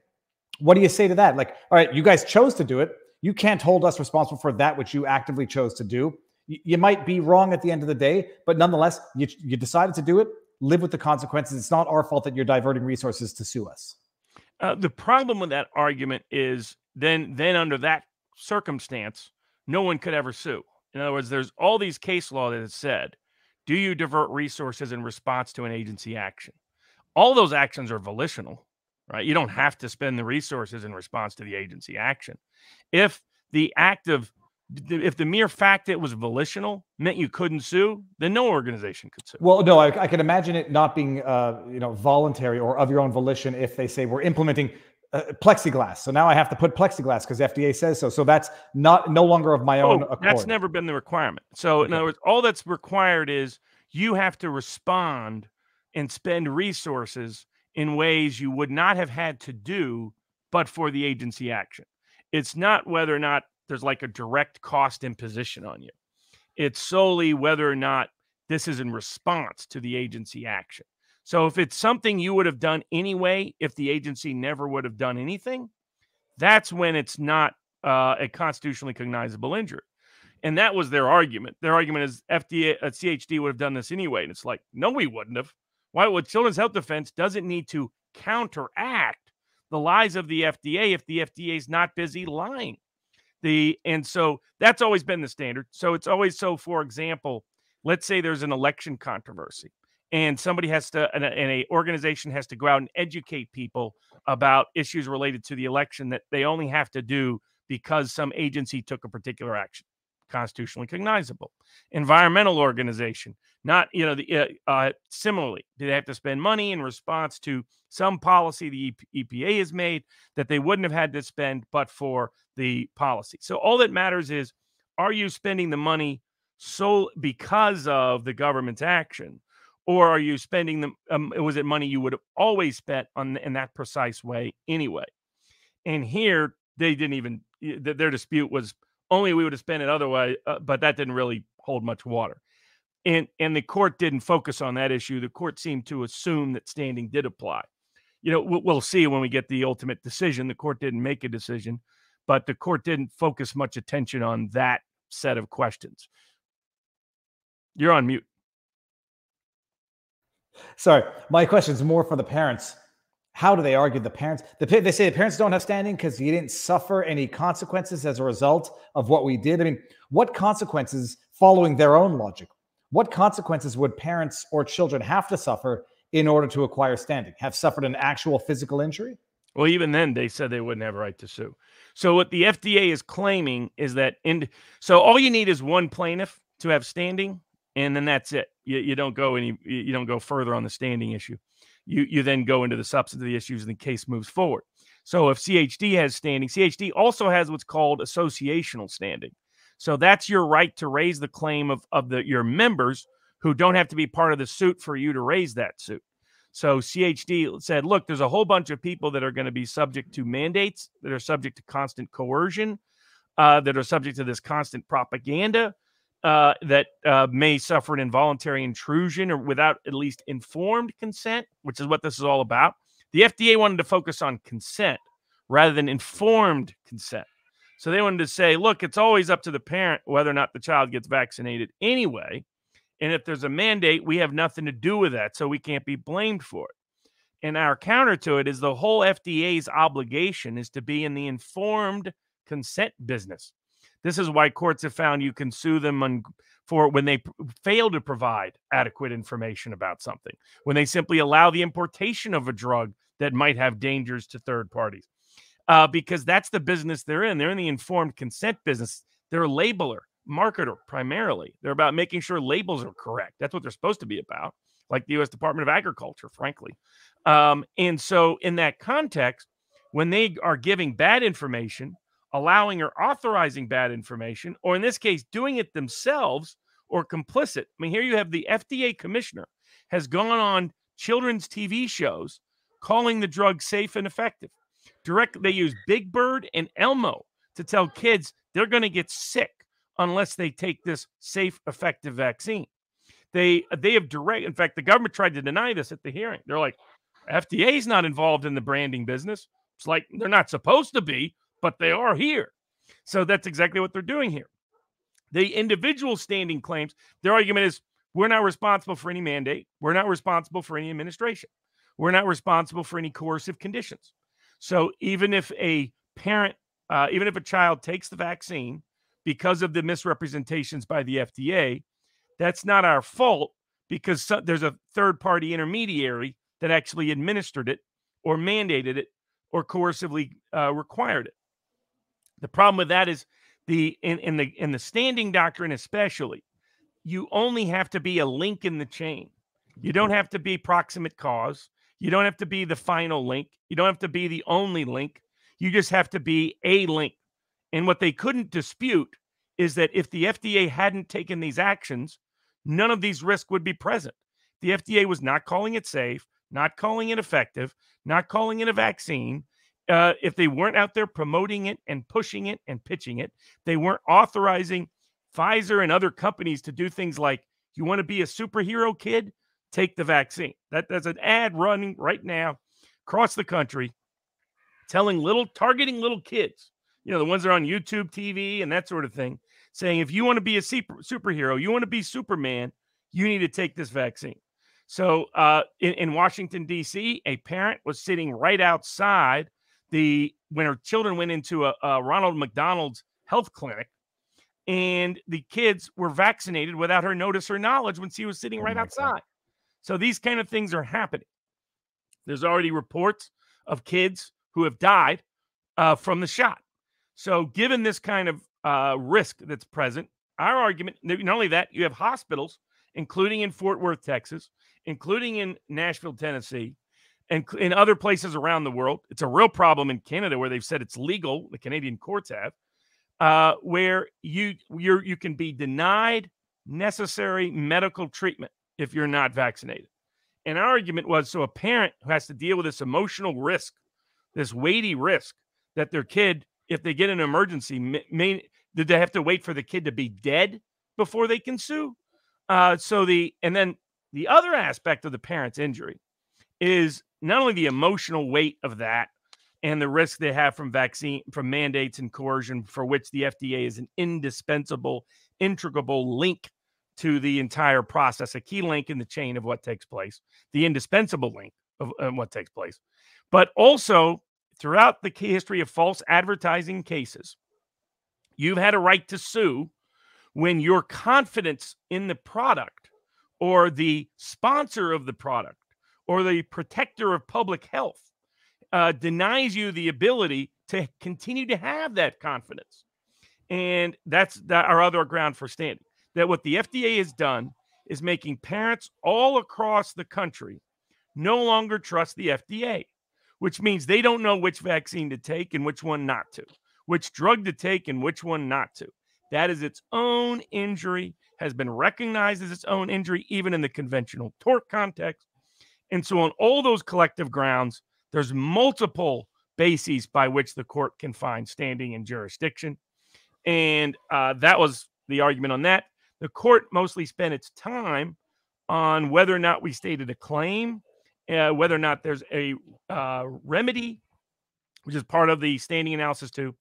What do you say to that? Like, all right, you guys chose to do it. You can't hold us responsible for that which you actively chose to do. You might be wrong at the end of the day, but nonetheless, you decided to do it. Live with the consequences. It's not our fault that you're diverting resources to sue us. The problem with that argument is then under that circumstance, no one could ever sue. In other words, there's all these case law that has said, do you divert resources in response to an agency action? All those actions are volitional, right? You don't have to spend the resources in response to the agency action. If the mere fact it was volitional meant you couldn't sue, then no organization could sue. Well, no, I can imagine it not being voluntary or of your own volition if they say we're implementing plexiglass. So now I have to put plexiglass because FDA says so. So that's no longer of my own accord. That's never been the requirement. So in other words, all that's required is you have to respond and spend resources in ways you would not have had to do but for the agency action. It's not whether or not there's like a direct cost imposition on you. It's solely whether or not this is in response to the agency action. So if it's something you would have done anyway, if the agency never would have done anything, that's when it's not a constitutionally cognizable injury. And that was their argument. Their argument is CHD would have done this anyway. And it's like, no, we wouldn't have. Why would Children's Health Defense doesn't need to counteract the lies of the FDA if the FDA is not busy lying? And so that's always been the standard. So it's always for example, let's say there's an election controversy and somebody has to, and a organization has to go out and educate people about issues related to the election that they only have to do because some agency took a particular action. constitutionally cognizable. Environmental organization, not, similarly, do they have to spend money in response to some policy the EPA has made that they wouldn't have had to spend but for the policy? So all that matters is, are you spending the money because of the government's action, or are you spending them? Was it money you would have always spent in that precise way anyway? And here they didn't even. Their dispute was only we would have spent it otherwise, but that didn't really hold much water. And the court didn't focus on that issue. The court seemed to assume that standing did apply. We'll see when we get the ultimate decision. The court didn't make a decision, but the court didn't focus much attention on that set of questions. You're on mute. Sorry, my question is more for the parents. How do they argue the parents? They say the parents don't have standing because you didn't suffer any consequences as a result of what we did. I mean, what consequences, following their own logic, what consequences would parents or children have to suffer in order to acquire standing? Have suffered an actual physical injury? Well, even then, they said they wouldn't have a right to sue. So what the FDA is claiming is that, so all you need is one plaintiff to have standing, and then that's it. You don't go further on the standing issue. You then go into the substance of the issues, and the case moves forward. So if CHD has standing, CHD also has what's called associational standing. So that's your right to raise the claim of your members who don't have to be part of the suit for you to raise that suit. So CHD said, look, there's a whole bunch of people that are going to be subject to mandates, that are subject to constant coercion, that are subject to this constant propaganda, that may suffer an involuntary intrusion or without at least informed consent, which is what this is all about. The FDA wanted to focus on consent rather than informed consent. So they wanted to say, look, it's always up to the parent whether or not the child gets vaccinated anyway. And if there's a mandate, we have nothing to do with that, so we can't be blamed for it. And our counter to it is the whole FDA's obligation is to be in the informed consent business. This is why courts have found you can sue them for when they fail to provide adequate information about something, when they simply allow the importation of a drug that might have dangers to third parties, because that's the business they're in. They're in the informed consent business. They're a labeler, marketer primarily. They're about making sure labels are correct. That's what they're supposed to be about, like the U.S. Department of Agriculture, frankly. And so in that context, when they are giving bad information, allowing or authorizing bad information, or in this case, doing it themselves or complicit. I mean, here you have the FDA commissioner has gone on children's TV shows calling the drug safe and effective. They use Big Bird and Elmo to tell kids they're going to get sick unless they take this safe, effective vaccine. They have in fact, the government tried to deny this at the hearing. They're like, FDA is not involved in the branding business. It's like they're not supposed to be, but they are here. So that's exactly what they're doing here. The individual standing claims, their argument is, we're not responsible for any mandate. We're not responsible for any administration. We're not responsible for any coercive conditions. So even if a parent, even if a child takes the vaccine because of the misrepresentations by the FDA, that's not our fault because there's a third-party intermediary that actually administered it or mandated it or coercively required it. The problem with that is in the standing doctrine especially, you only have to be a link in the chain. You don't have to be proximate cause. You don't have to be the final link. You don't have to be the only link. You just have to be a link. And what they couldn't dispute is that if the FDA hadn't taken these actions, none of these risks would be present. The FDA was not calling it safe, not calling it effective, not calling it a vaccine. If they weren't out there promoting it and pushing it and pitching it, they weren't authorizing Pfizer and other companies to do things like, you want to be a superhero kid? Take the vaccine. That's an ad running right now across the country targeting little kids, the ones that are on YouTube TV and that sort of thing, saying, if you want to be a superhero, you want to be Superman, you need to take this vaccine. So in Washington, D.C., a parent was sitting right outside when her children went into a Ronald McDonald's health clinic, and the kids were vaccinated without her notice or knowledge when she was sitting right outside. God. So these kind of things are happening. There's already reports of kids who have died from the shot. So given this kind of risk that's present, our argument, not only that, you have hospitals, including in Fort Worth, Texas, including in Nashville, Tennessee, and in other places around the world. It's a real problem in Canada where they've said it's legal. The Canadian courts have, where you can be denied necessary medical treatment if you're not vaccinated. And our argument was, so a parent who has to deal with this emotional risk, this weighty risk that their kid, if they get an emergency, did they have to wait for the kid to be dead before they can sue? And then the other aspect of the parent's injury is not only the emotional weight of that and the risk they have from mandates and coercion, for which the FDA is an indispensable, integral link to the entire process, a key link in the chain of what takes place, the indispensable link of what takes place, but also throughout the history of false advertising cases, you've had a right to sue when your confidence in the product or the sponsor of the product or the protector of public health denies you the ability to continue to have that confidence. And that's our other ground for standing. That what the FDA has done is making parents all across the country no longer trust the FDA, which means they don't know which vaccine to take and which one not to, which drug to take and which one not to. That is its own injury, has been recognized as its own injury, even in the conventional tort context. And so on all those collective grounds, there's multiple bases by which the court can find standing and jurisdiction. And that was the argument on that. The court mostly spent its time on whether or not we stated a claim, whether or not there's a remedy, which is part of the standing analysis too,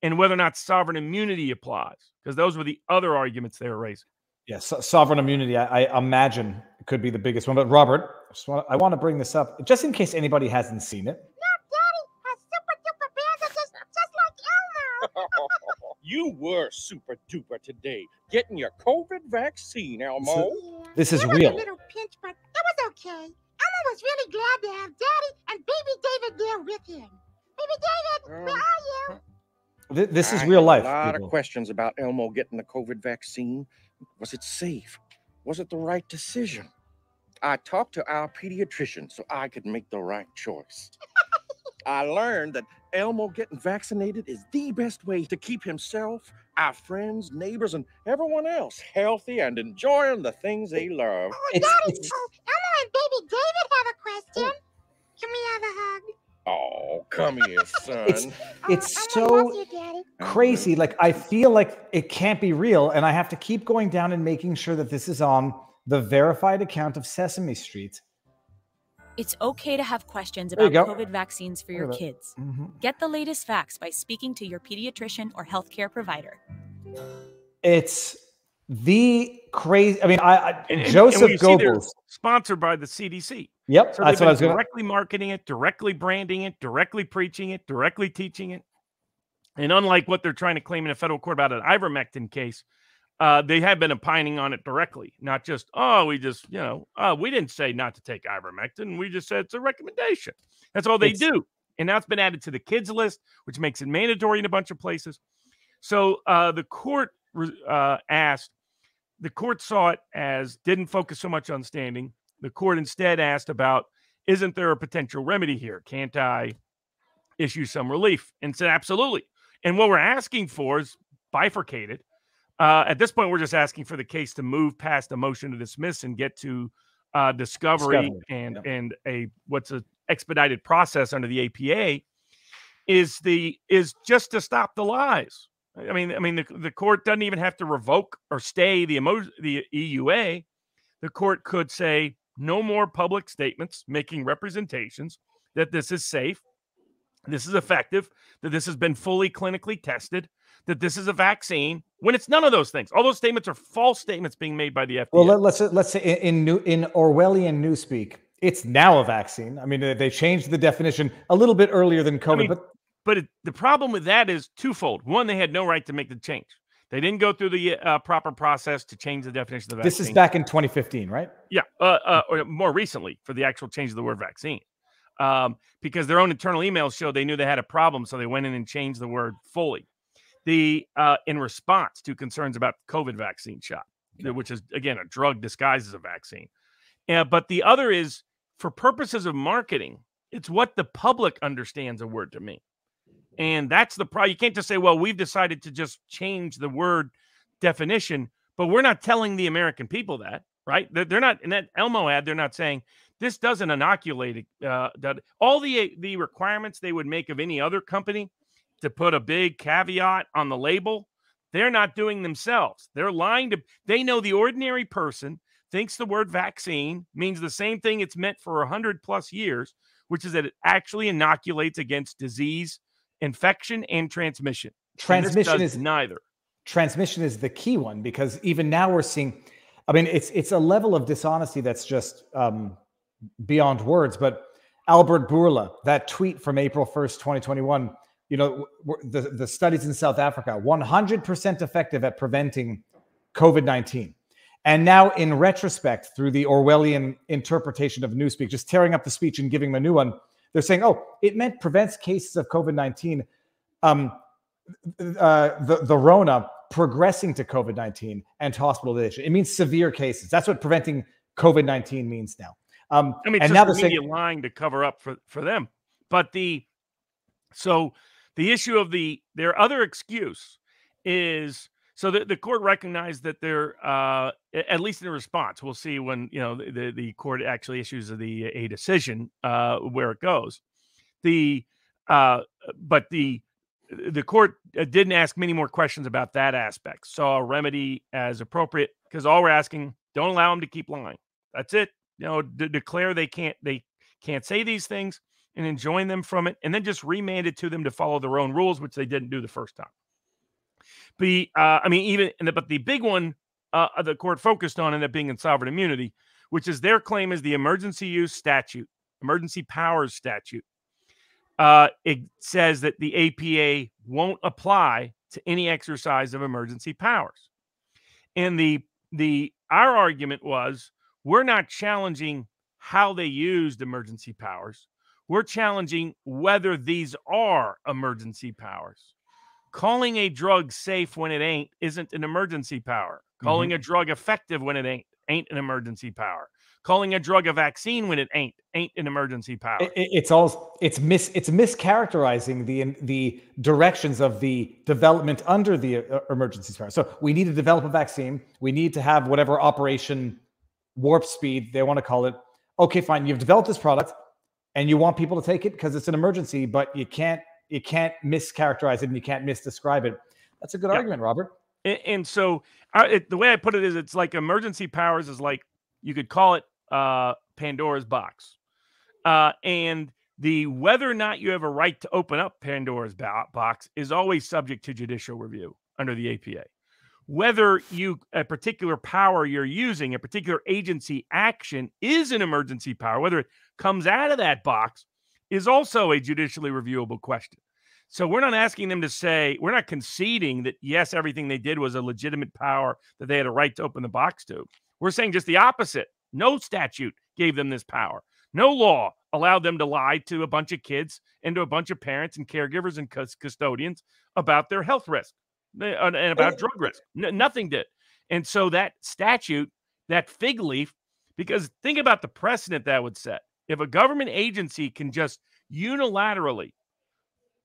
and whether or not sovereign immunity applies, because those were the other arguments they were raising. Yes, sovereign immunity, I imagine, could be the biggest one. But Robert, I want to bring this up just in case anybody hasn't seen it. You were super duper today, getting your COVID vaccine, Elmo. This is It was real. a little pinch, but that was okay. Elmo was really glad to have Daddy and Baby David there with him. Baby David, where are you? This is real life. A lot people. of questions about Elmo getting the COVID vaccine. Was it safe? Was it the right decision? I talked to our pediatrician so I could make the right choice. I learned that Elmo getting vaccinated is the best way to keep himself, our friends, neighbors, and everyone else healthy and enjoying the things they love. Oh, Daddy, Elmo and Baby David have a question. Can we have a hug? Oh, come here, son. It's Elmo so loves you, Daddy. crazy. Like, I feel like it can't be real, and I have to keep going down and making sure that this is on the verified account of Sesame Street. It's okay to have questions There you about go. COVID vaccines for your Look at that. kids. Mm-hmm. Get the latest facts by speaking to your pediatrician or healthcare provider. It's the crazy. I mean, And Joseph we see they're Goebbels. sponsored by the CDC. Yep, So that's they've what I was been going to. directly marketing it, directly branding it, directly preaching it, directly teaching it. And unlike what they're trying to claim in a federal court about an ivermectin case, they have been opining on it directly, not just, we didn't say not to take ivermectin. We just said it's a recommendation. That's all they do. And now it's been added to the kids list, which makes it mandatory in a bunch of places. So the court saw it as didn't focus so much on standing. The court instead asked about, isn't there a potential remedy here? Can't I issue some relief? And said, absolutely. And what we're asking for is bifurcated. At this point, we're just asking for the case to move past a motion to dismiss and get to discovery. And what's an expedited process under the APA is just to stop the lies. I mean, the court doesn't even have to revoke or stay the EUA. The court could say no more public statements making representations that this is safe, this is effective, that this has been fully clinically tested, that this is a vaccine, when it's none of those things. All those statements are false statements being made by the FDA. Well, let's say in Orwellian newspeak, it's now a vaccine. I mean, they changed the definition a little bit earlier than COVID, but the problem with that is twofold. One, they had no right to make the change. They didn't go through the proper process to change the definition of the vaccine. This is back in 2015, right? Yeah, or more recently for the actual change of the word vaccine. Because their own internal emails showed they knew they had a problem, so they went in and changed the word fully. in response to concerns about COVID vaccine shot, which is, again, a drug disguised as a vaccine. But the other is, for purposes of marketing, it's what the public understands a word to mean. And that's the problem. You can't just say, well, we've decided to just change the word definition, but we're not telling the American people that, right? They're not, in that Elmo ad, they're not saying, this doesn't inoculate all the requirements they would make of any other company to put a big caveat on the label. They're not doing themselves. They're lying they know the ordinary person thinks the word vaccine means the same thing it's meant for 100+ years, which is that it actually inoculates against disease, infection, and transmission. Transmission is neither. Transmission is the key one, because even now we're seeing, I mean, it's a level of dishonesty that's just beyond words. But Albert Bourla, that tweet from April 1st, 2021, you know, the studies in South Africa, 100% effective at preventing COVID-19. And now, in retrospect, through the Orwellian interpretation of Newspeak, just tearing up the speech and giving them a new one, they're saying, oh, it meant prevents cases of COVID-19, the Rona progressing to COVID-19 and hospitalization. It means severe cases. That's what preventing COVID-19 means now. I mean, and it's now just they're media saying, lying to cover up for them. But the issue of their other excuse is, so the court recognized that they're, at least in response, we'll see when, you know, the court actually issues a decision where it goes. But the court didn't ask many more questions about that aspect. Saw a remedy as appropriate, because all we're asking, don't allow them to keep lying. That's it. You know, declare they can't say these things and enjoin them from it, and then just remand it to them to follow their own rules, which they didn't do the first time. But the big one the court focused on ended up being in sovereign immunity, which is their claim is the emergency powers statute. It says that the APA won't apply to any exercise of emergency powers. And our argument was, we're not challenging how they used emergency powers. We're challenging whether these are emergency powers. Calling a drug safe when it ain't isn't an emergency power. Calling a drug effective when it ain't an emergency power. Calling a drug a vaccine when it ain't an emergency power. It's mischaracterizing the directions of the development under the emergency power. So we need to develop a vaccine. We need to have whatever Operation Warp Speed they want to call it. Okay, fine. You've developed this product, and you want people to take it because it's an emergency, but you can't mischaracterize it and you can't misdescribe it. That's a good argument, Robert. And so the way I put it is, it's like emergency powers is like, you could call it Pandora's box. And whether or not you have a right to open up Pandora's box is always subject to judicial review under the APA. Whether a particular power you're using, a particular agency action is an emergency power, whether it comes out of that box, is also a judicially reviewable question. So we're not asking them to say, we're not conceding that, yes, everything they did was a legitimate power that they had a right to open the box to. We're saying just the opposite. No statute gave them this power. No law allowed them to lie to a bunch of kids and to a bunch of parents and caregivers and custodians about their health risk and about drug risk. Nothing did. And so that statute, that fig leaf, because think about the precedent that would set. If a government agency can just unilaterally,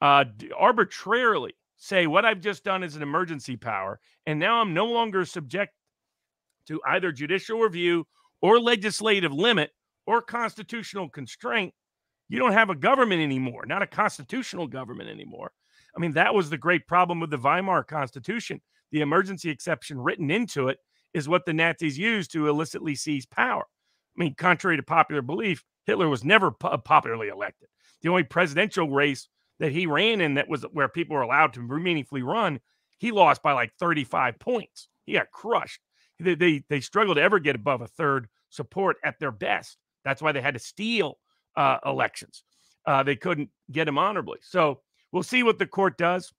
arbitrarily say, what I've just done is an emergency power, and now I'm no longer subject to either judicial review or legislative limit or constitutional constraint, you don't have a government anymore, not a constitutional government anymore. I mean, that was the great problem with the Weimar Constitution. The emergency exception written into it is what the Nazis used to illicitly seize power. I mean, contrary to popular belief, Hitler was never popularly elected. The only presidential race that he ran in that was where people were allowed to meaningfully run, he lost by like 35 points. He got crushed. They struggled to ever get above a third support at their best. That's why they had to steal elections. They couldn't get him honorably. So we'll see what the court does.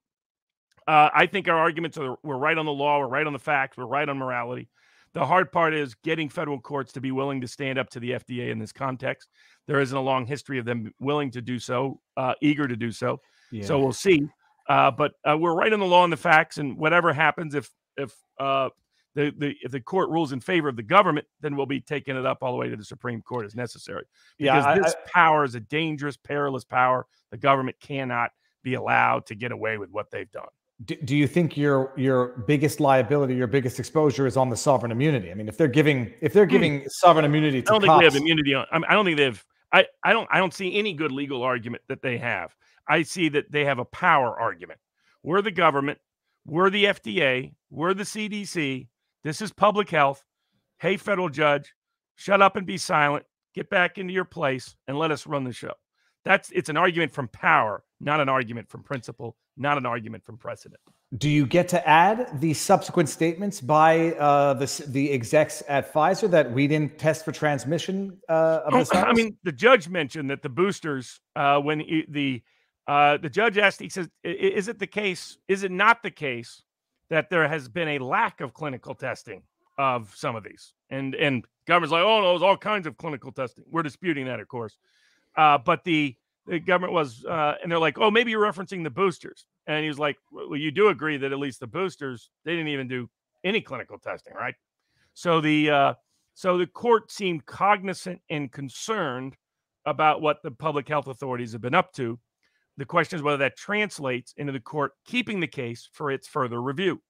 I think our arguments we're right on the law, we're right on the facts, we're right on morality. The hard part is getting federal courts to be willing to stand up to the FDA in this context. There isn't a long history of them willing to do so, eager to do so. Yeah. So we'll see. But we're right on the law and the facts, and whatever happens, if the court rules in favor of the government, then we'll be taking it up all the way to the Supreme Court as necessary. Because this power is a dangerous, perilous power. The government cannot be allowed to get away with what they've done. Do you think your biggest liability, your biggest exposure is on the sovereign immunity? I mean, if they're giving sovereign immunity to I don't cops, think they have immunity on. I don't think they have. I don't see any good legal argument that they have. I see that they have a power argument. We're the government. We're the FDA. We're the CDC. This is public health. Hey, federal judge, shut up and be silent. Get back into your place and let us run the show. It's an argument from power, not an argument from principle, not an argument from precedent. Do you get to add the subsequent statements by the execs at Pfizer that we didn't test for transmission of this virus? I mean, the judge mentioned that the boosters, when the judge asked, he says, is it not the case that there has been a lack of clinical testing of some of these? And government's like, oh, no, there's all kinds of clinical testing. We're disputing that, of course. But the government was, and they're like, oh, maybe you're referencing the boosters. And he was like, well, you do agree that at least the boosters, they didn't even do any clinical testing, right? So the court seemed cognizant and concerned about what the public health authorities have been up to. The question is whether that translates into the court keeping the case for its further review.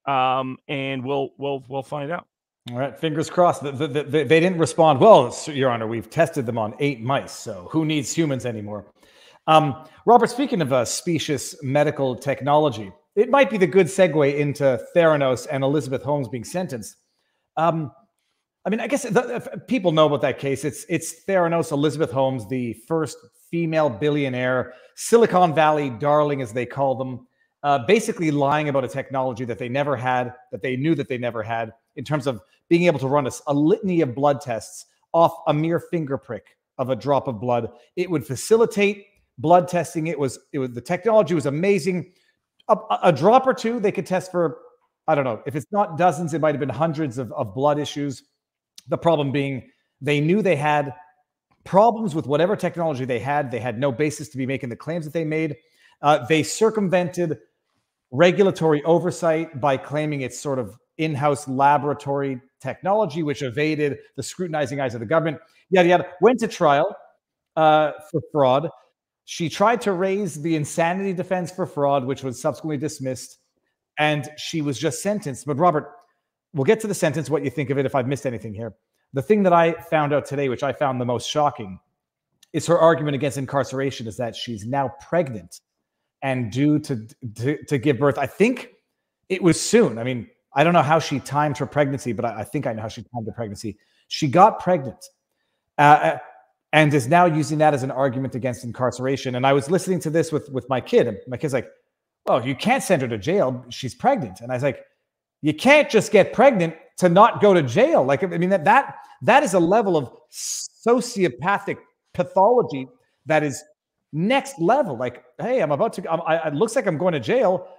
And we'll find out. All right, fingers crossed. They didn't respond. Well, Your Honor, we've tested them on 8 mice, so who needs humans anymore? Robert, speaking of specious medical technology, it might be the good segue into Theranos and Elizabeth Holmes being sentenced. I mean, I guess people know about that case. It's Theranos, Elizabeth Holmes, the first female billionaire, Silicon Valley darling, as they call them, basically lying about a technology that they never had, that they knew that they never had, in terms of being able to run a litany of blood tests off a mere finger prick of a drop of blood. It would facilitate blood testing. The technology was amazing. A drop or two, they could test for, I don't know, if it's not dozens, it might have been hundreds of blood issues. The problem being they knew they had problems with whatever technology they had. They had no basis to be making the claims that they made. They circumvented regulatory oversight by claiming it's sort of in-house laboratory technology, which evaded the scrutinizing eyes of the government. Yada, yada. Went to trial for fraud. She tried to raise the insanity defense for fraud, which was subsequently dismissed, and she was just sentenced. But Robert, we'll get to the sentence, what you think of it, if I've missed anything here. The thing that I found out today, which I found the most shocking, is her argument against incarceration is that she's now pregnant and due to give birth. I think it was soon. I mean, I don't know how she timed her pregnancy, but I think I know how she timed her pregnancy. She got pregnant and is now using that as an argument against incarceration. And I was listening to this with my kid, and my kid's like, well, you can't send her to jail. She's pregnant. And I was like, you can't just get pregnant to not go to jail. Like, I mean, that is a level of sociopathic pathology that is next level. Like, hey, it looks like I'm going to jail.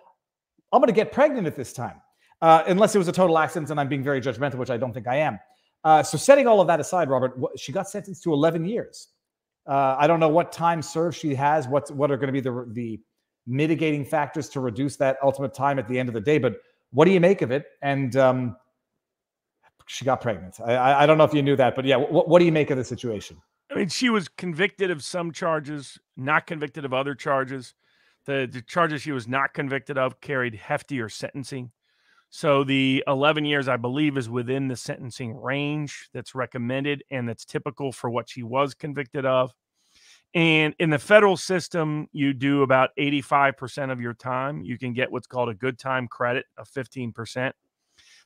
I'm going to get pregnant at this time. Unless it was a total accident and I'm being very judgmental, which I don't think I am. So setting all of that aside, Robert, she got sentenced to 11 years. I don't know what time served she has, what are going to be the mitigating factors to reduce that ultimate time at the end of the day. But what do you make of it? And she got pregnant. I don't know if you knew that, but yeah, what do you make of the situation? I mean, she was convicted of some charges, not convicted of other charges. The charges she was not convicted of carried heftier sentencing. So the 11 years, I believe, is within the sentencing range that's recommended and that's typical for what she was convicted of. And in the federal system, you do about 85% of your time. You can get what's called a good time credit of 15%.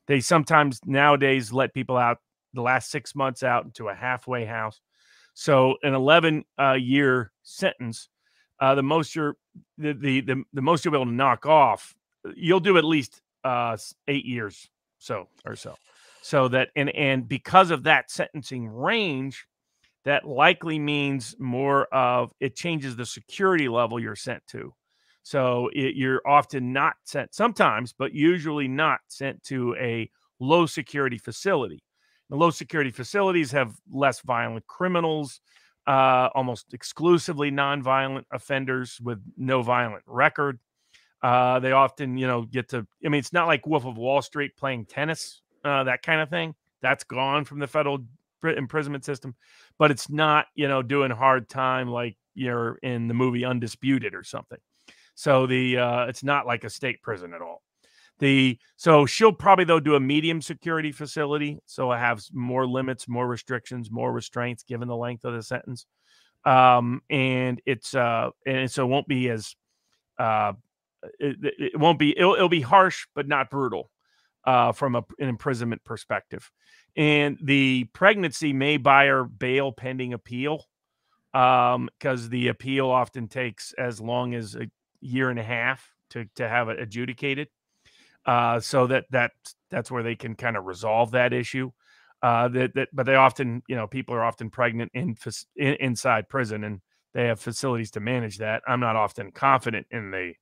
They sometimes nowadays let people out the last 6 months out into a halfway house. So an 11-year sentence, the most you'll be able to knock off, you'll do at least 8 years so. So that and because of that sentencing range, that likely means more of it changes the security level you're sent to. So you're often not sent sometimes, but usually not sent to a low security facility. The low security facilities have less violent criminals, almost exclusively nonviolent offenders with no violent record. They often, get to. I mean, it's not like Wolf of Wall Street playing tennis, that kind of thing. That's gone from the federal imprisonment system, but it's not, doing hard time like you're in the movie Undisputed or something. So it's not like a state prison at all. So she'll probably though do a medium security facility, so it has more limits, more restrictions, more restraints given the length of the sentence, and so it won't be as it won't be it'll be harsh but not brutal from an imprisonment perspective. And the pregnancy may buy her bail pending appeal, because the appeal often takes as long as a year and a half to have it adjudicated. So that's where they can kind of resolve that issue. But they often, people are often pregnant inside prison, and they have facilities to manage that. I'm not often confident in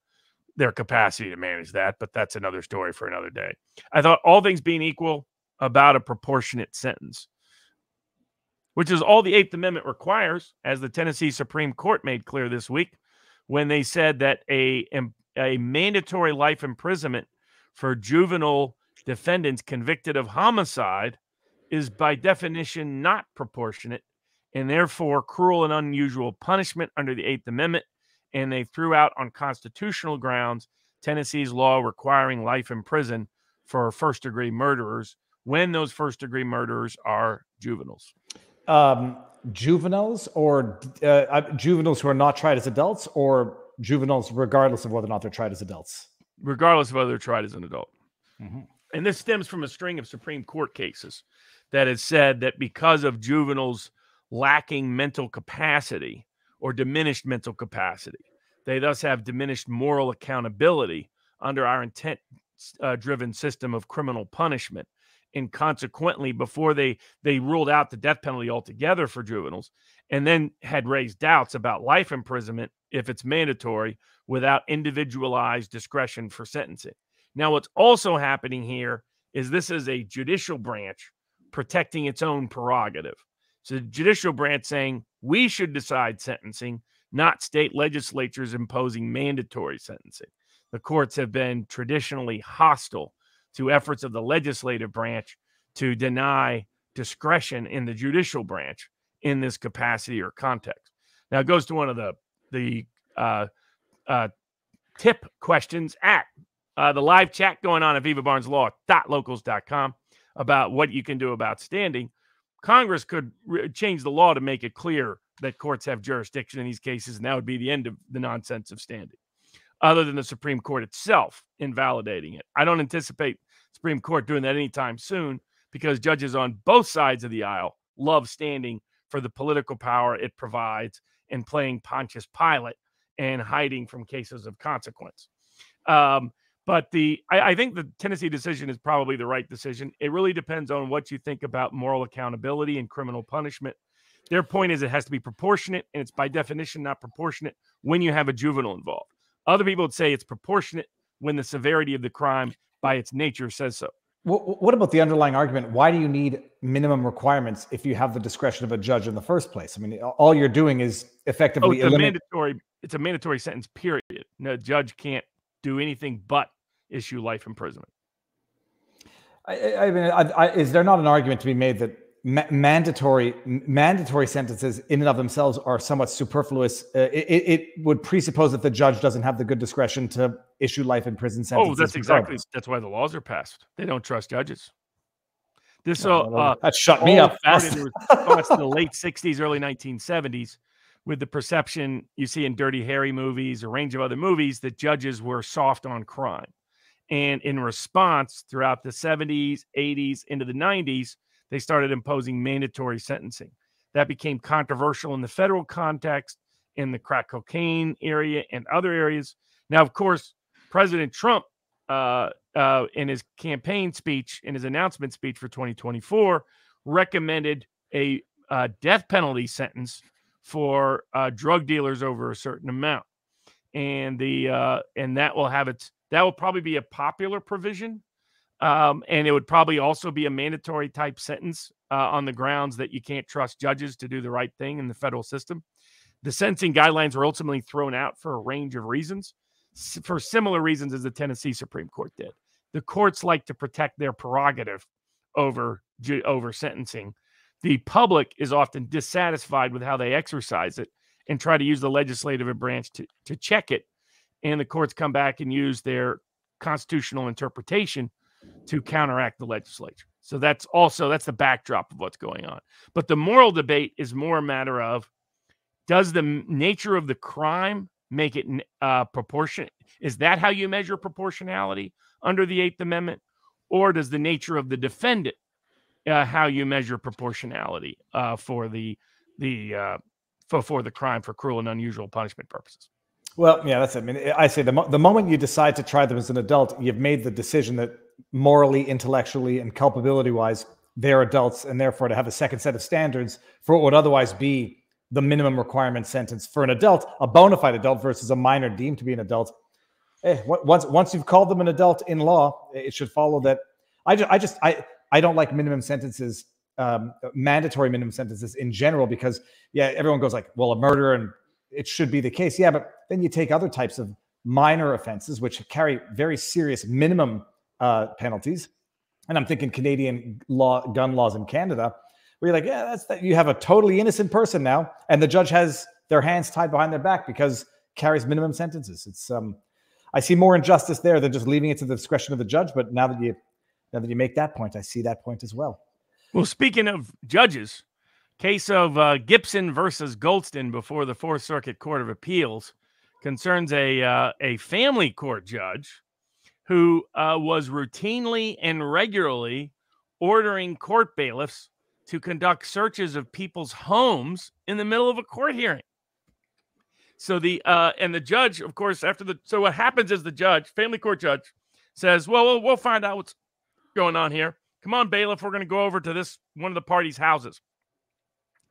their capacity to manage that, but that's another story for another day. I thought, all things being equal, about a proportionate sentence, which is all the Eighth Amendment requires, as the Tennessee Supreme Court made clear this week when they said that a mandatory life imprisonment for juvenile defendants convicted of homicide is by definition not proportionate, and therefore cruel and unusual punishment under the Eighth Amendment. And they threw out on constitutional grounds Tennessee's law requiring life in prison for first-degree murderers when those first-degree murderers are juveniles. Juveniles or juveniles who are not tried as adults, or juveniles regardless of whether or not they're tried as adults? Regardless of whether they're tried as an adult. Mm-hmm. And this stems from a string of Supreme Court cases that has said that because of juveniles lacking mental capacity or diminished mental capacity, they thus have diminished moral accountability under our intent-driven system of criminal punishment. And consequently, before they ruled out the death penalty altogether for juveniles, and then had raised doubts about life imprisonment if it's mandatory without individualized discretion for sentencing. Now, what's also happening here is this is a judicial branch protecting its own prerogative. So the judicial branch saying we should decide sentencing, not state legislatures imposing mandatory sentencing. The courts have been traditionally hostile to efforts of the legislative branch to deny discretion in the judicial branch in this capacity or context. Now, it goes to one of the tip questions at the live chat going on at vivabarneslaw.locals.com about what you can do about standing. Congress could change the law to make it clear that courts have jurisdiction in these cases, and that would be the end of the nonsense of standing, other than the Supreme Court itself invalidating it. I don't anticipate Supreme Court doing that anytime soon, because judges on both sides of the aisle love standing for the political power it provides and playing Pontius Pilate and hiding from cases of consequence. But I think the Tennessee decision is probably the right decision. It really depends on what you think about moral accountability and criminal punishment. Their point is it has to be proportionate, and it's by definition not proportionate when you have a juvenile involved. Other people would say it's proportionate when the severity of the crime by its nature says so. What about the underlying argument? Why do you need minimum requirements if you have the discretion of a judge in the first place? I mean, all you're doing is effectively it's a mandatory sentence, period. No judge can't do anything but issue life imprisonment. I mean, is there not an argument to be made that mandatory sentences in and of themselves are somewhat superfluous? It would presuppose that the judge doesn't have the good discretion to issue life in prison sentences. That's why the laws are passed. They don't trust judges. That shut me up fast. In response to the late 60s, early 1970s, with the perception you see in Dirty Harry movies, a range of other movies, that judges were soft on crime. And in response, throughout the 70s, 80s, into the 90s, they started imposing mandatory sentencing. That became controversial in the federal context, in the crack cocaine area and other areas. Now, of course, President Trump, in his campaign speech, in his announcement speech for 2024, recommended a death penalty sentence for drug dealers over a certain amount. And that will probably be a popular provision. And it would probably also be a mandatory type sentence on the grounds that you can't trust judges to do the right thing in the federal system. The sentencing guidelines were ultimately thrown out for a range of reasons. for similar reasons as the Tennessee Supreme Court did. The courts like to protect their prerogative over sentencing. The public is often dissatisfied with how they exercise it and try to use the legislative branch to check it. And the courts come back and use their constitutional interpretation to counteract the legislature. So that's the backdrop of what's going on. But the moral debate is more a matter of, does the nature of the crime make it proportionate? Is that how you measure proportionality under the Eighth Amendment? Or does the nature of the defendant how you measure proportionality for the crime for cruel and unusual punishment purposes? Well, yeah, that's it. I mean, I say the moment you decide to try them as an adult, you've made the decision that morally, intellectually, and culpability-wise, they're adults, and therefore to have a second set of standards for what would otherwise be the minimum requirement sentence for an adult, a bona fide adult versus a minor deemed to be an adult. Once you've called them an adult in law, it should follow that. I don't like minimum sentences, mandatory minimum sentences in general, because everyone goes like, well, a murder and it should be the case. Yeah, but then you take other types of minor offenses which carry very serious minimum penalties. And I'm thinking Canadian gun laws in Canada, where you're like, yeah, that's that. You have a totally innocent person now, and the judge has their hands tied behind their back because carries minimum sentences. It's I see more injustice there than just leaving it to the discretion of the judge. But now that you make that point, I see that point as well. Well, speaking of judges, case of Gibson versus Goldston before the Fourth Circuit Court of Appeals concerns a family court judge who was routinely and regularly ordering court bailiffs to conduct searches of people's homes in the middle of a court hearing. So the judge, of course, so what happens is the judge, family court judge, says, well, we'll find out what's going on here. Come on, bailiff, we're going to go over to this one of the party's houses.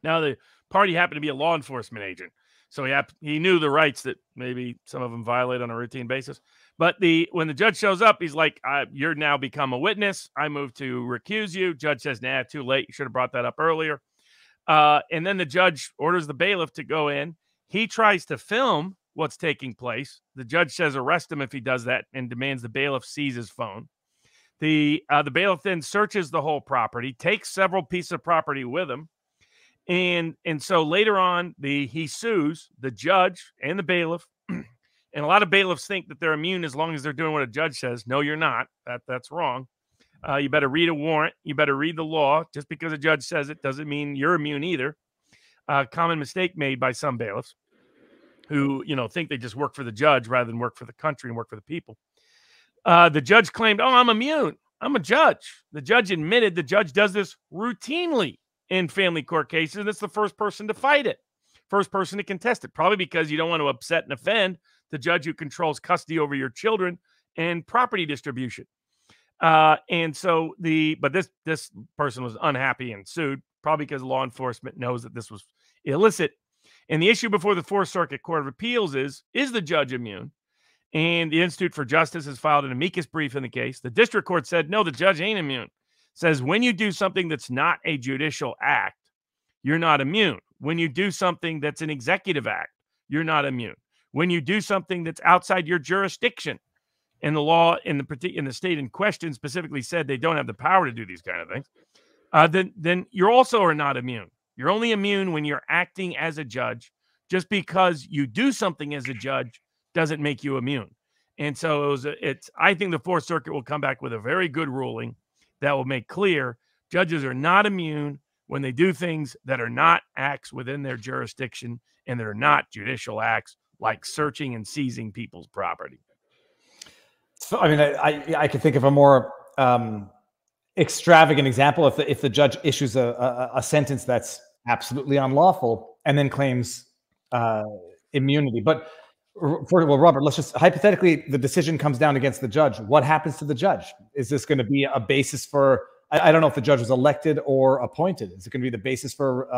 Now, the party happened to be a law enforcement agent, so he knew the rights that maybe some of them violate on a routine basis. But when the judge shows up, he's like, you're now become a witness. I move to recuse you. Judge says, nah, too late. You should have brought that up earlier. And then the judge orders the bailiff to go in. He tries to film what's taking place. The judge says arrest him if he does that and demands the bailiff seize his phone. The bailiff then searches the whole property, takes several pieces of property with him. And so later on, he sues the judge and the bailiff. And a lot of bailiffs think that they're immune as long as they're doing what a judge says. No, you're not. That's wrong. You better read a warrant. You better read the law. Just because a judge says it doesn't mean you're immune either. Common mistake made by some bailiffs who, think they just work for the judge rather than work for the country and work for the people. The judge claimed, I'm immune. I'm a judge. The judge admitted the judge does this routinely in family court cases. And it's the first person to fight it, first person to contest it, probably because you don't want to upset and offend the judge who controls custody over your children and property distribution. But this person was unhappy and sued, probably because law enforcement knows that this was illicit. And the issue before the Fourth Circuit Court of Appeals is the judge immune? And the Institute for Justice has filed an amicus brief in the case. The district court said, no, the judge ain't immune. Says when you do something that's not a judicial act, you're not immune. When you do something that's an executive act, you're not immune. When you do something that's outside your jurisdiction, and the law in the state in question specifically said they don't have the power to do these kind of things, then you're also are not immune. You're only immune when you're acting as a judge. Just because you do something as a judge doesn't make you immune. And so I think the Fourth Circuit will come back with a very good ruling that will make clear judges are not immune when they do things that are not acts within their jurisdiction and that are not judicial acts like searching and seizing people's property. So, I mean, I could think of a more extravagant example if the judge issues a sentence that's absolutely unlawful and then claims immunity. But Robert, let's just hypothetically, the decision comes down against the judge. What happens to the judge? Is this going to be a basis for, I don't know if the judge was elected or appointed. Is it going to be the basis for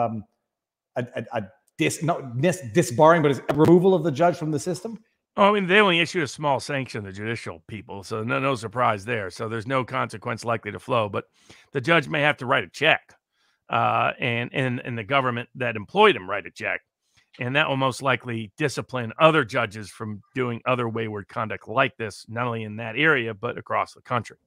disbarring, but is removal of the judge from the system? Oh, I mean, they only issued a small sanction, the judicial people, so no surprise there. So there's no consequence likely to flow, but the judge may have to write a check, and the government that employed him write a check. And that will most likely discipline other judges from doing other wayward conduct like this, not only in that area, but across the country.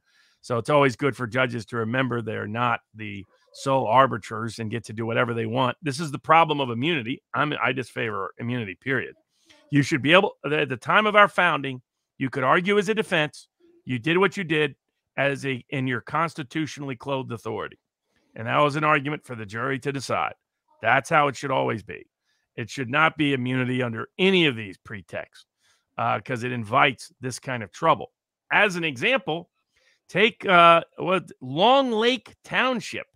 So it's always good for judges to remember they're not the sole arbiters and get to do whatever they want. This is the problem of immunity. I just favor immunity, period. You should be able, at the time of our founding, you could argue as a defense. You did what you did in your constitutionally clothed authority. And that was an argument for the jury to decide. That's how it should always be. It should not be immunity under any of these pretexts because it invites this kind of trouble. As an example, take Long Lake Township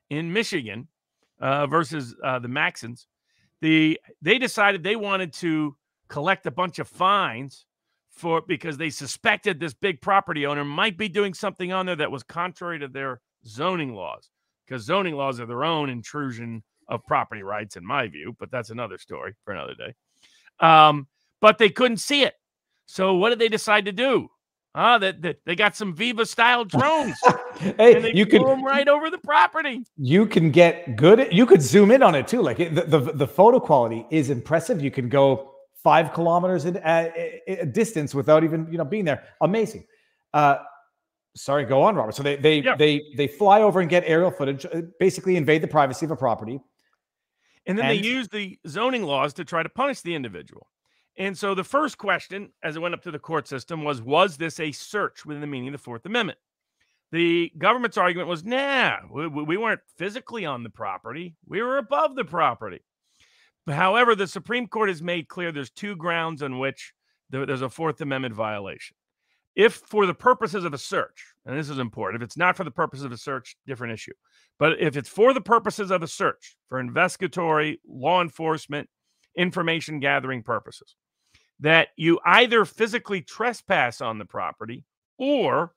in Michigan versus the Maxons. They decided they wanted to collect a bunch of fines because they suspected this big property owner might be doing something on there that was contrary to their zoning laws, because zoning laws are their own intrusion of property rights, in my view, but that's another story for another day. But they couldn't see it. So what did they decide to do? That they got some Viva style drones. Hey, and they you flew could them right over the property. You can get good. You could zoom in on it too. Like the photo quality is impressive. You can go 5 kilometers in a distance without even being there. Amazing. Sorry, go on, Robert. So they fly over and get aerial footage, basically invade the privacy of a property. And then they use the zoning laws to try to punish the individual. And so the first question, as it went up to the court system, was this a search within the meaning of the Fourth Amendment? The government's argument was, nah, we weren't physically on the property. We were above the property. However, the Supreme Court has made clear there's 2 grounds on which there's a Fourth Amendment violation. If for the purposes of a search, and this is important, if it's not for the purpose of a search, different issue. But if it's for the purposes of a search, for investigatory, law enforcement, information gathering purposes, that you either physically trespass on the property or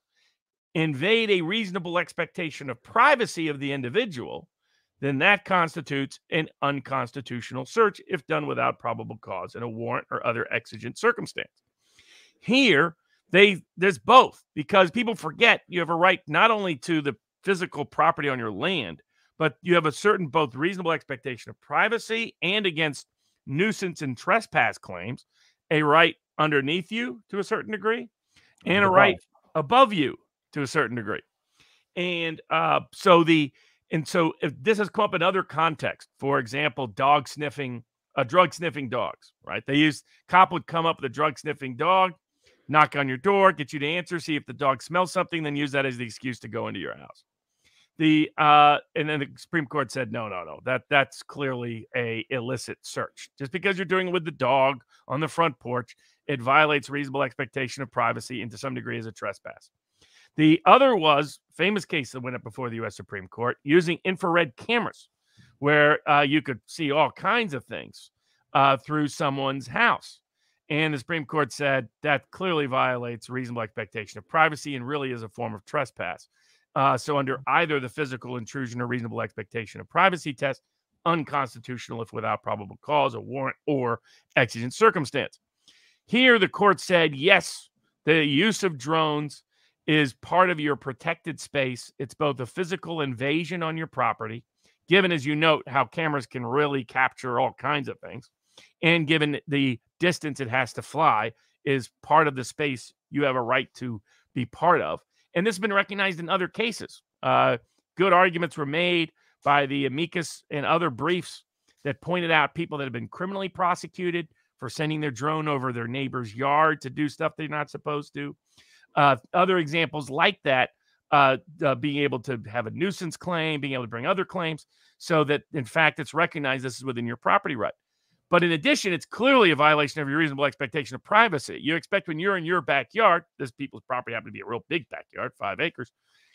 invade a reasonable expectation of privacy of the individual, then that constitutes an unconstitutional search if done without probable cause and a warrant or other exigent circumstance. Here, there's both, because people forget you have a right not only to the physical property on your land, but you have a certain both reasonable expectation of privacy and against nuisance and trespass claims, a right underneath you to a certain degree, and a right above you to a certain degree. And so if this has come up in other contexts, for example, drug sniffing dogs, right? Cop would come up with a drug sniffing dog, knock on your door, get you to answer, see if the dog smells something, then use that as the excuse to go into your house. And then the Supreme Court said, no, that's clearly a illicit search. Just because you're doing it with the dog on the front porch, it violates reasonable expectation of privacy and to some degree is a trespass. The other was famous case that went up before the U.S. Supreme Court using infrared cameras, where you could see all kinds of things through someone's house. And the Supreme Court said that clearly violates reasonable expectation of privacy and really is a form of trespass. So under either the physical intrusion or reasonable expectation of privacy test, unconstitutional if without probable cause, a warrant, or exigent circumstance. Here, the court said, yes, the use of drones is part of your protected space. It's both a physical invasion on your property, given, as you note, how cameras can really capture all kinds of things, and given the distance it has to fly is part of the space you have a right to be part of. And this has been recognized in other cases. Good arguments were made by the amicus and other briefs that pointed out people that have been criminally prosecuted for sending their drone over their neighbor's yard to do stuff they're not supposed to. Other examples like that, being able to have a nuisance claim, being able to bring other claims, so that, in fact, it's recognized this is within your property right. But in addition, it's clearly a violation of your reasonable expectation of privacy. You expect when you're in your backyard, this people's property happens to be a real big backyard, 5 acres,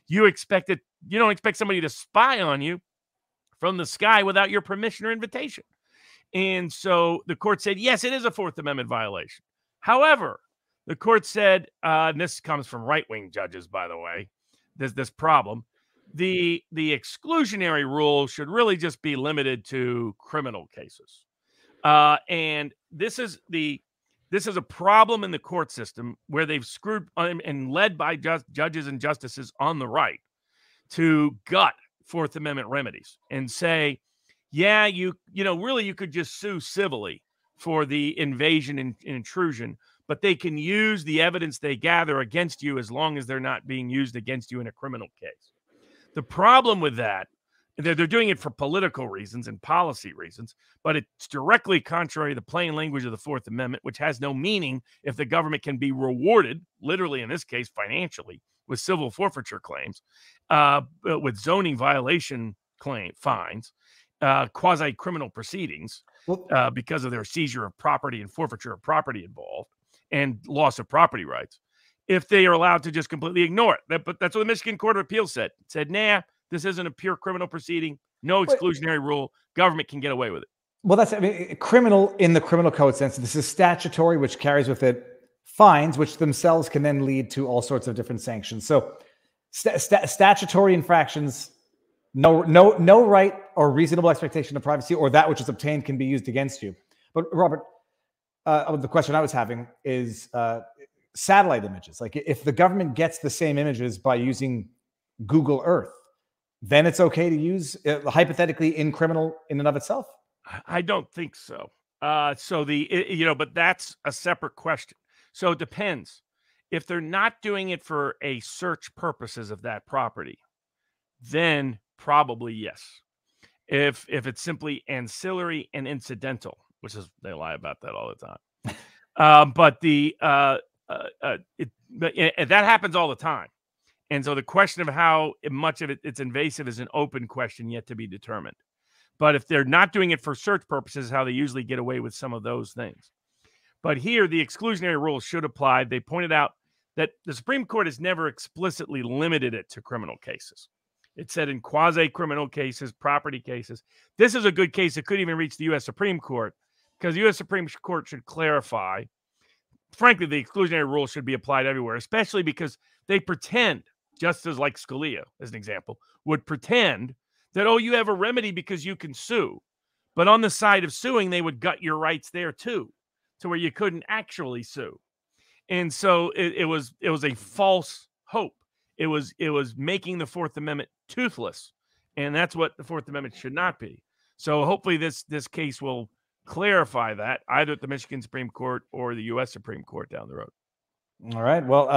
you don't expect somebody to spy on you from the sky without your permission or invitation. And so the court said, yes, it is a Fourth Amendment violation. However, the court said, and this comes from right-wing judges, by the way, this problem, the exclusionary rule should really just be limited to criminal cases. And this is a problem in the court system where they've screwed and led by judges and justices on the right to gut Fourth Amendment remedies and say, yeah, really you could just sue civilly for the invasion and intrusion, but they can use the evidence they gather against you as long as they're not being used against you in a criminal case. The problem with that, they're doing it for political reasons and policy reasons, but it's directly contrary to the plain language of the Fourth Amendment, which has no meaning if the government can be rewarded, literally in this case financially, with civil forfeiture claims, with zoning violation fines, quasi-criminal proceedings, because of their seizure of property and forfeiture of property involved, and loss of property rights, if they are allowed to just completely ignore it. But that's what the Michigan Court of Appeals said. It said, nah, this isn't a pure criminal proceeding. No exclusionary rule. Government can get away with it. Well, that's criminal in the criminal code sense. This is statutory, which carries with it fines, which themselves can then lead to all sorts of different sanctions. So statutory infractions, no right or reasonable expectation of privacy or that which is obtained can be used against you. But Robert, the question I was having is satellite images. Like if the government gets the same images by using Google Earth, then it's okay to use hypothetically in criminal in and of itself? I don't think so. But that's a separate question. So it depends. If they're not doing it for a search purposes of that property, then probably yes. If it's simply ancillary and incidental, which is, they lie about that all the time. That happens all the time. And so the question of how much of it's invasive is an open question yet to be determined. But if they're not doing it for search purposes, how they usually get away with some of those things. But here, the exclusionary rule should apply. They pointed out that the Supreme Court has never explicitly limited it to criminal cases. It said in quasi-criminal cases, property cases. This is a good case. It could even reach the U.S. Supreme Court because the U.S. Supreme Court should clarify. Frankly, the exclusionary rule should be applied everywhere, especially because they pretend, just as like Scalia, as an example, would pretend that, you have a remedy because you can sue. But on the side of suing, they would gut your rights there too, to where you couldn't actually sue. And so it was a false hope. It was making the Fourth Amendment toothless. And that's what the Fourth Amendment should not be. So hopefully this case will clarify that either at the Michigan Supreme Court or the U.S. Supreme Court down the road. All right. Well,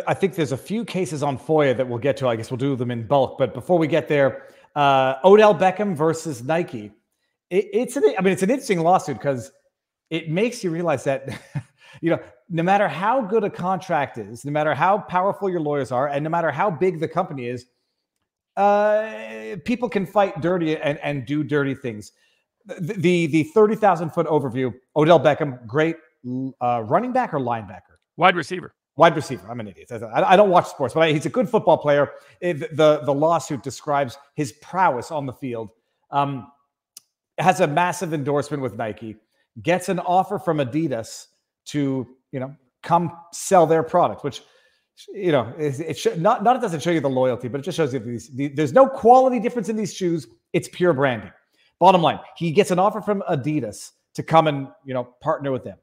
I think there's a few cases on FOIA that we'll get to. I guess we'll do them in bulk. But before we get there, Odell Beckham versus Nike. It's an interesting lawsuit because it makes you realize that, no matter how good a contract is, no matter how powerful your lawyers are, and no matter how big the company is, people can fight dirty and do dirty things. The 30,000-foot overview, Odell Beckham, great running back or linebacker? Wide receiver. Wide receiver. I'm an idiot. I don't watch sports, but he's a good football player. The lawsuit describes his prowess on the field. Has a massive endorsement with Nike. Gets an offer from Adidas to come sell their product, which it doesn't show you the loyalty, but it just shows you there's no quality difference in these shoes. It's pure branding. Bottom line, he gets an offer from Adidas to come and partner with them.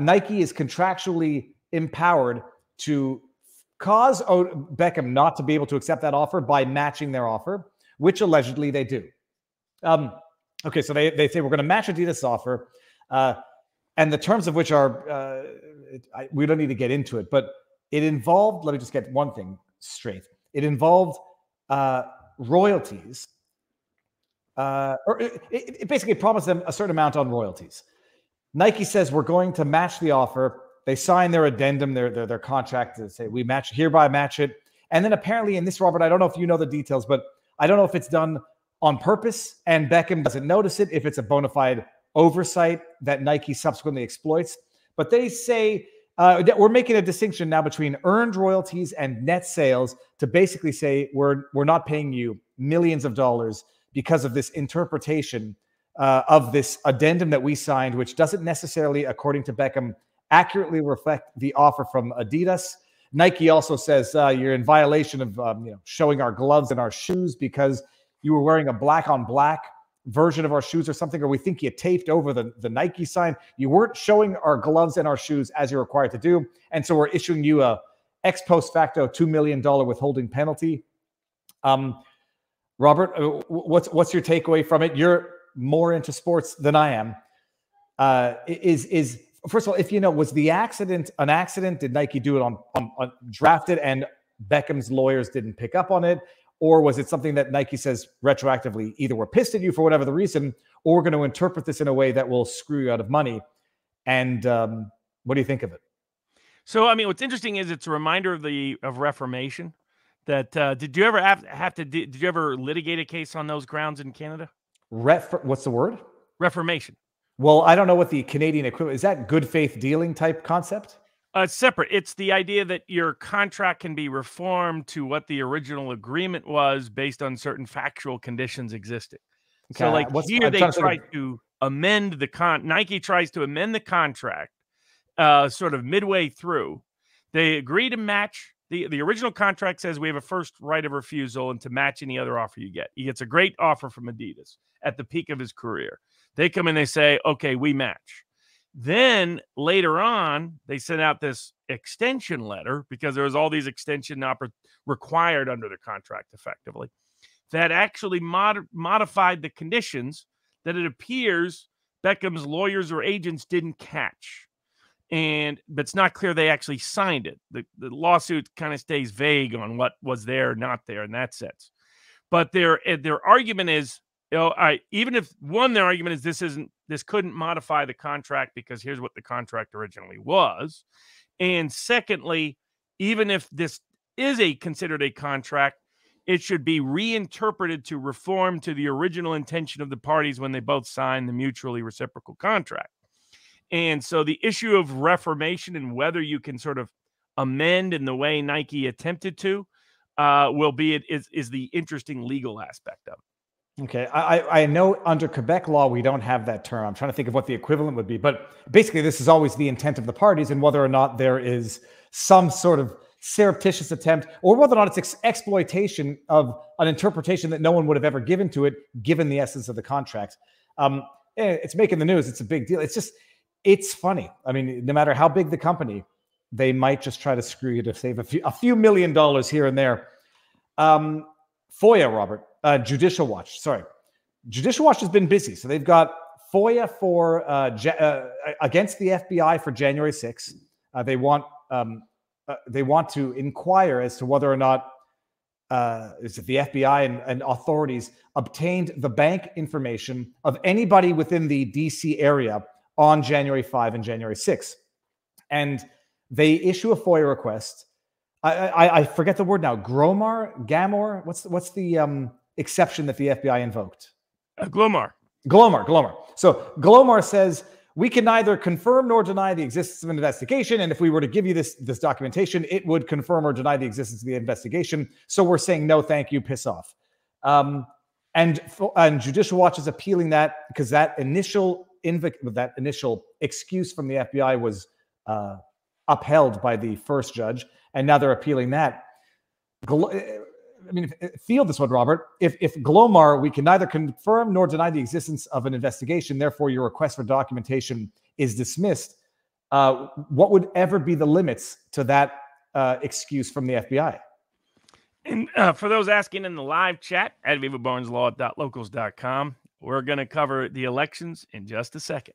Nike is contractually empowered to cause Beckham not to be able to accept that offer by matching their offer, which allegedly they do. Okay, so they say we're going to match Adidas' offer, and the terms of which are we don't need to get into it, but it involved. Let me just get one thing straight. It involved royalties, or it basically promised them a certain amount on royalties. Nike says we're going to match the offer. They sign their addendum, their contract to say we hereby match it. And then apparently in this, Robert, I don't know if you know the details, but I don't know if it's done on purpose and Beckham doesn't notice it, if it's a bona fide oversight that Nike subsequently exploits. But they say that we're making a distinction now between earned royalties and net sales to basically say we're not paying you millions of dollars because of this interpretation of this addendum that we signed, which doesn't necessarily, according to Beckham, accurately reflect the offer from Adidas. Nike also says you're in violation of showing our gloves and our shoes because you were wearing a black on black version of our shoes or something, or we think you taped over the Nike sign. You weren't showing our gloves and our shoes as you're required to do. And so we're issuing you a ex post facto $2 million withholding penalty. Robert, what's your takeaway from it? You're more into sports than I am. Is first of all, if you know, was the accident an accident? Did Nike do it on drafted and Beckham's lawyers didn't pick up on it? Or was it something that Nike says retroactively, either we're pissed at you for whatever the reason, or we're going to interpret this in a way that will screw you out of money? And what do you think of it? So, I mean, what's interesting is it's a reminder of Reformation. That did you ever did you ever litigate a case on those grounds in Canada? What's the word? Reformation. Well, I don't know what the Canadian equivalent is. That good faith dealing type concept? It's separate. It's the idea that your contract can be reformed to what the original agreement was based on certain factual conditions existing. Okay. So, like here, they try to amend the Nike tries to amend the contract sort of midway through. They agree to match. The original contract says we have a first right of refusal and to match any other offer you get. He gets a great offer from Adidas at the peak of his career. They come in, they say, okay, we match. Then later on, they sent out this extension letter because there was all these extension required under the contract effectively that actually modified the conditions that it appears Beckham's lawyers or agents didn't catch. But it's not clear they actually signed it. The lawsuit kind of stays vague on what was there or not there in that sense. But their argument is, even if their argument is this couldn't modify the contract because here's what the contract originally was. And secondly, even if this is considered a contract, it should be reinterpreted to reform to the original intention of the parties when they both signed the mutually reciprocal contract. And so the issue of reformation and whether you can sort of amend in the way Nike attempted to is the interesting legal aspect of it. Okay. I know under Quebec law, we don't have that term. I'm trying to think of what the equivalent would be. But basically, this is always the intent of the parties and whether or not there is some sort of surreptitious attempt or whether or not it's exploitation of an interpretation that no one would have ever given to it, given the essence of the contract. It's making the news. It's a big deal. It's funny. I mean, no matter how big the company, they might just try to screw you to save a few $1 million here and there. FOIA, Robert, Judicial Watch. Sorry. Judicial Watch has been busy. So they've got FOIA for against the FBI for January 6th. They want to inquire as to whether or not is it the FBI and authorities obtained the bank information of anybody within the DC area on January 5 and January 6. And they issue a FOIA request. I forget the word now. Gamor? What's the exception that the FBI invoked? Glomar. So Glomar says, we can neither confirm nor deny the existence of an investigation. And if we were to give you this documentation, it would confirm or deny the existence of the investigation. So we're saying, no, thank you, piss off. And Judicial Watch is appealing that because that initial excuse from the FBI was upheld by the first judge, and now they're appealing that. Field this one, Robert. If Glomar, we can neither confirm nor deny the existence of an investigation, therefore your request for documentation is dismissed. What would ever be the limits to that excuse from the FBI? And for those asking in the live chat at vivabarneslaw.locals.com, we're going to cover the elections in just a second.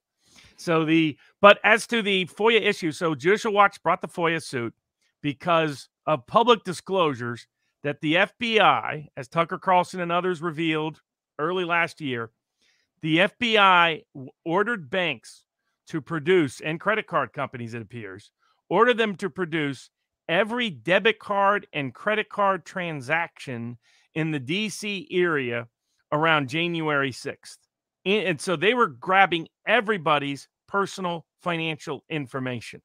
But as to the FOIA issue, so Judicial Watch brought the FOIA suit because of public disclosures that the FBI, as Tucker Carlson and others revealed early last year, the FBI ordered banks to produce, and credit card companies, it appears, ordered them to produce every debit card and credit card transaction in the DC area around January 6th. And so they were grabbing everybody's personal financial information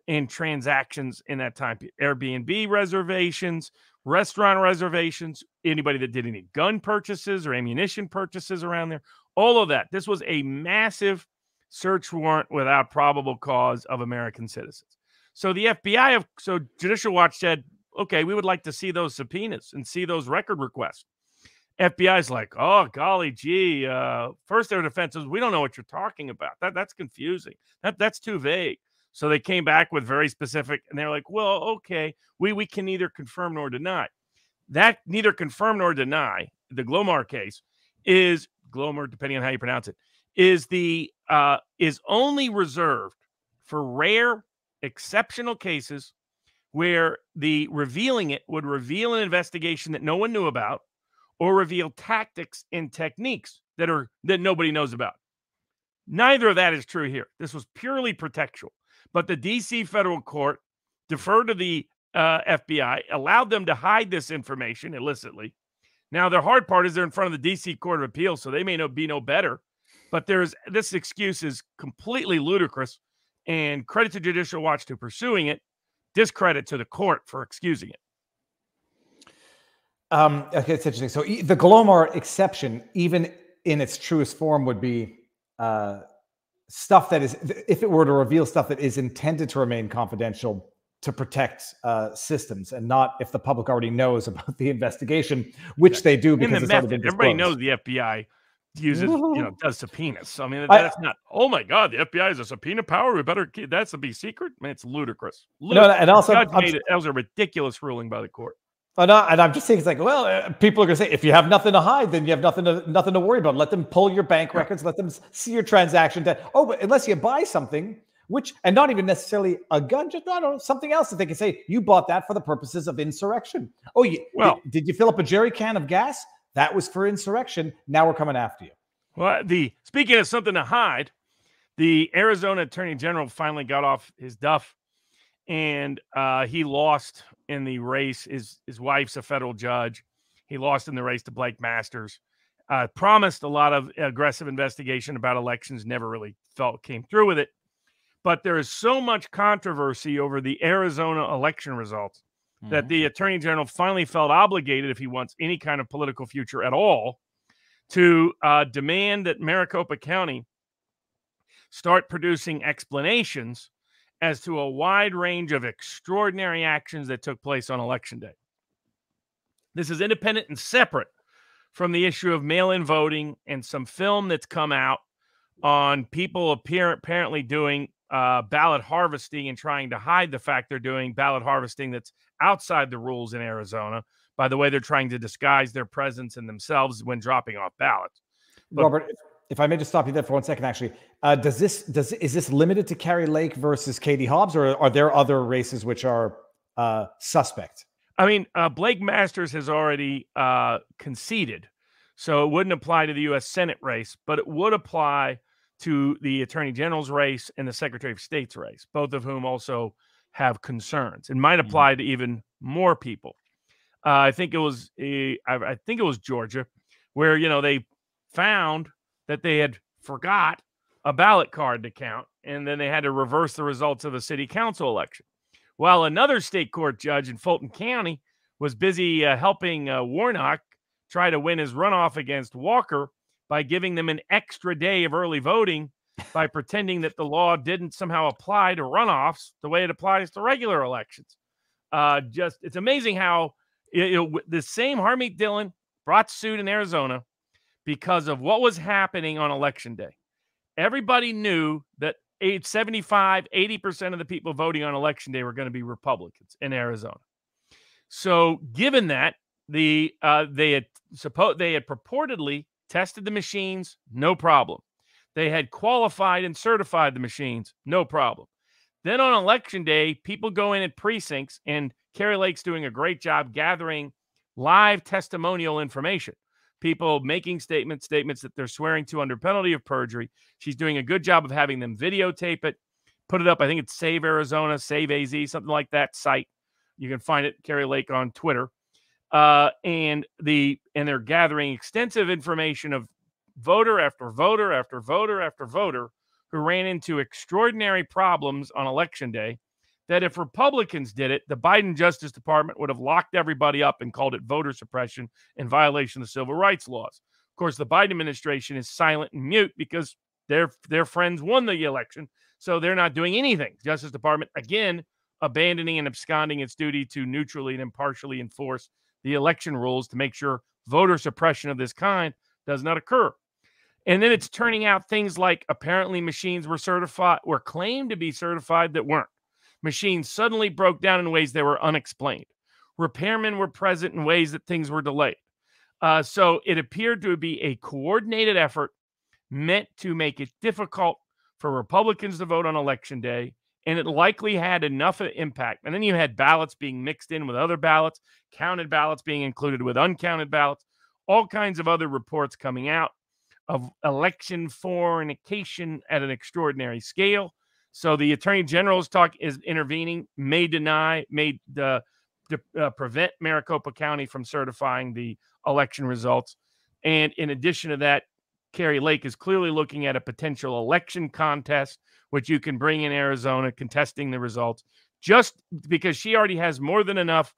and transactions in that time. Airbnb reservations, restaurant reservations, anybody that did any gun purchases or ammunition purchases around there, all of that. This was a massive search warrant without probable cause of American citizens. So the FBI, so Judicial Watch said, okay, we would like to see those subpoenas and see those record requests. FBI's like, oh, golly gee. First, their defense is, we don't know what you're talking about. That's confusing. That's too vague. So they came back with very specific, and they're like, well, okay, we can neither confirm nor deny. That neither confirm nor deny the Glomar case is Glomar, depending on how you pronounce it, is only reserved for rare, exceptional cases where the revealing it would reveal an investigation that no one knew about, or reveal tactics and techniques that nobody knows about. Neither of that is true here. This was purely protectual. But the D.C. federal court deferred to the FBI, allowed them to hide this information illicitly. Now, the hard part is they're in front of the D.C. Court of Appeals, so they may be no better. But this excuse is completely ludicrous, and credit to Judicial Watch to pursuing it, discredit to the court for excusing it. Okay, it's interesting. So the Glomar exception, even in its truest form, would be stuff that is, if it were to reveal stuff that is intended to remain confidential to protect systems, and not if the public already knows about the investigation, which they do because it's already been disclosed. Everybody knows the FBI uses, does subpoenas. So, I mean, that's not, oh my God, the FBI has a subpoena power. We better keep that's to be secret. Man, it's ludicrous. No, and also, that was a ridiculous ruling by the court. And I'm just saying, it's like, well, people are going to say, if you have nothing to hide, then you have nothing to worry about. Let them pull your bank records, let them see your transaction. Oh, but unless you buy something, and not even necessarily a gun, just something else that they can say, you bought that for the purposes of insurrection. Oh, did you fill up a jerry can of gas? That was for insurrection. Now we're coming after you. Well, speaking of something to hide, the Arizona Attorney General finally got off his duff, and he lost in the race. His wife's a federal judge. He lost in the race to Blake Masters. Promised a lot of aggressive investigation about elections, never really came through with it. But there is so much controversy over the Arizona election results that the Attorney General finally felt obligated, if he wants any kind of political future at all, to demand that Maricopa County start producing explanations as to a wide range of extraordinary actions that took place on Election Day. This is independent and separate from the issue of mail-in voting and some film that's come out on people apparently doing ballot harvesting and trying to hide the fact they're doing ballot harvesting that's outside the rules in Arizona. By the way, they're trying to disguise their presence and themselves when dropping off ballots. But, Robert, if I may just stop you there for 1 second, actually, is this limited to Carrie Lake versus Katie Hobbs, or are there other races which are suspect? I mean, Blake Masters has already conceded, so it wouldn't apply to the U.S. Senate race, but it would apply to the Attorney General's race and the Secretary of State's race, both of whom also have concerns. It might apply to even more people. I think it was Georgia, where they found that they had forgot a ballot card to count, and then they had to reverse the results of the city council election. While another state court judge in Fulton County was busy helping Warnock try to win his runoff against Walker by giving them an extra day of early voting by pretending that the law didn't somehow apply to runoffs the way it applies to regular elections. It's amazing how the same Harmeet Dillon brought suit in Arizona because of what was happening on Election Day. Everybody knew that 75-80% of the people voting on Election Day were going to be Republicans in Arizona. So given that, they had purportedly tested the machines, no problem. They had qualified and certified the machines, no problem. Then on Election Day, people go in at precincts, and Carrie Lake's doing a great job gathering live testimonial information. People making statements that they're swearing to under penalty of perjury. She's doing a good job of having them videotape it, put it up. I think it's Save Arizona, Save AZ, something like that site. You can find it, Carrie Lake, on Twitter. And they're gathering extensive information of voter after voter after voter after voter who ran into extraordinary problems on Election Day that if Republicans did it, the Biden Justice Department would have locked everybody up and called it voter suppression in violation of civil rights laws. Of course, the Biden administration is silent and mute because their friends won the election, so they're not doing anything. Justice Department, again, abandoning and absconding its duty to neutrally and impartially enforce the election rules to make sure voter suppression of this kind does not occur. And then it's turning out things like apparently machines were claimed to be certified that weren't. Machines suddenly broke down in ways that were unexplained. Repairmen were present in ways that things were delayed. So it appeared to be a coordinated effort meant to make it difficult for Republicans to vote on Election Day, and it likely had enough impact. And then you had ballots being mixed in with other ballots, counted ballots being included with uncounted ballots, all kinds of other reports coming out of election fornication at an extraordinary scale. So the Attorney General's is intervening, may prevent Maricopa County from certifying the election results. And in addition to that, Kari Lake is clearly looking at a potential election contest, which you can bring in Arizona, contesting the results, just because she already has more than enough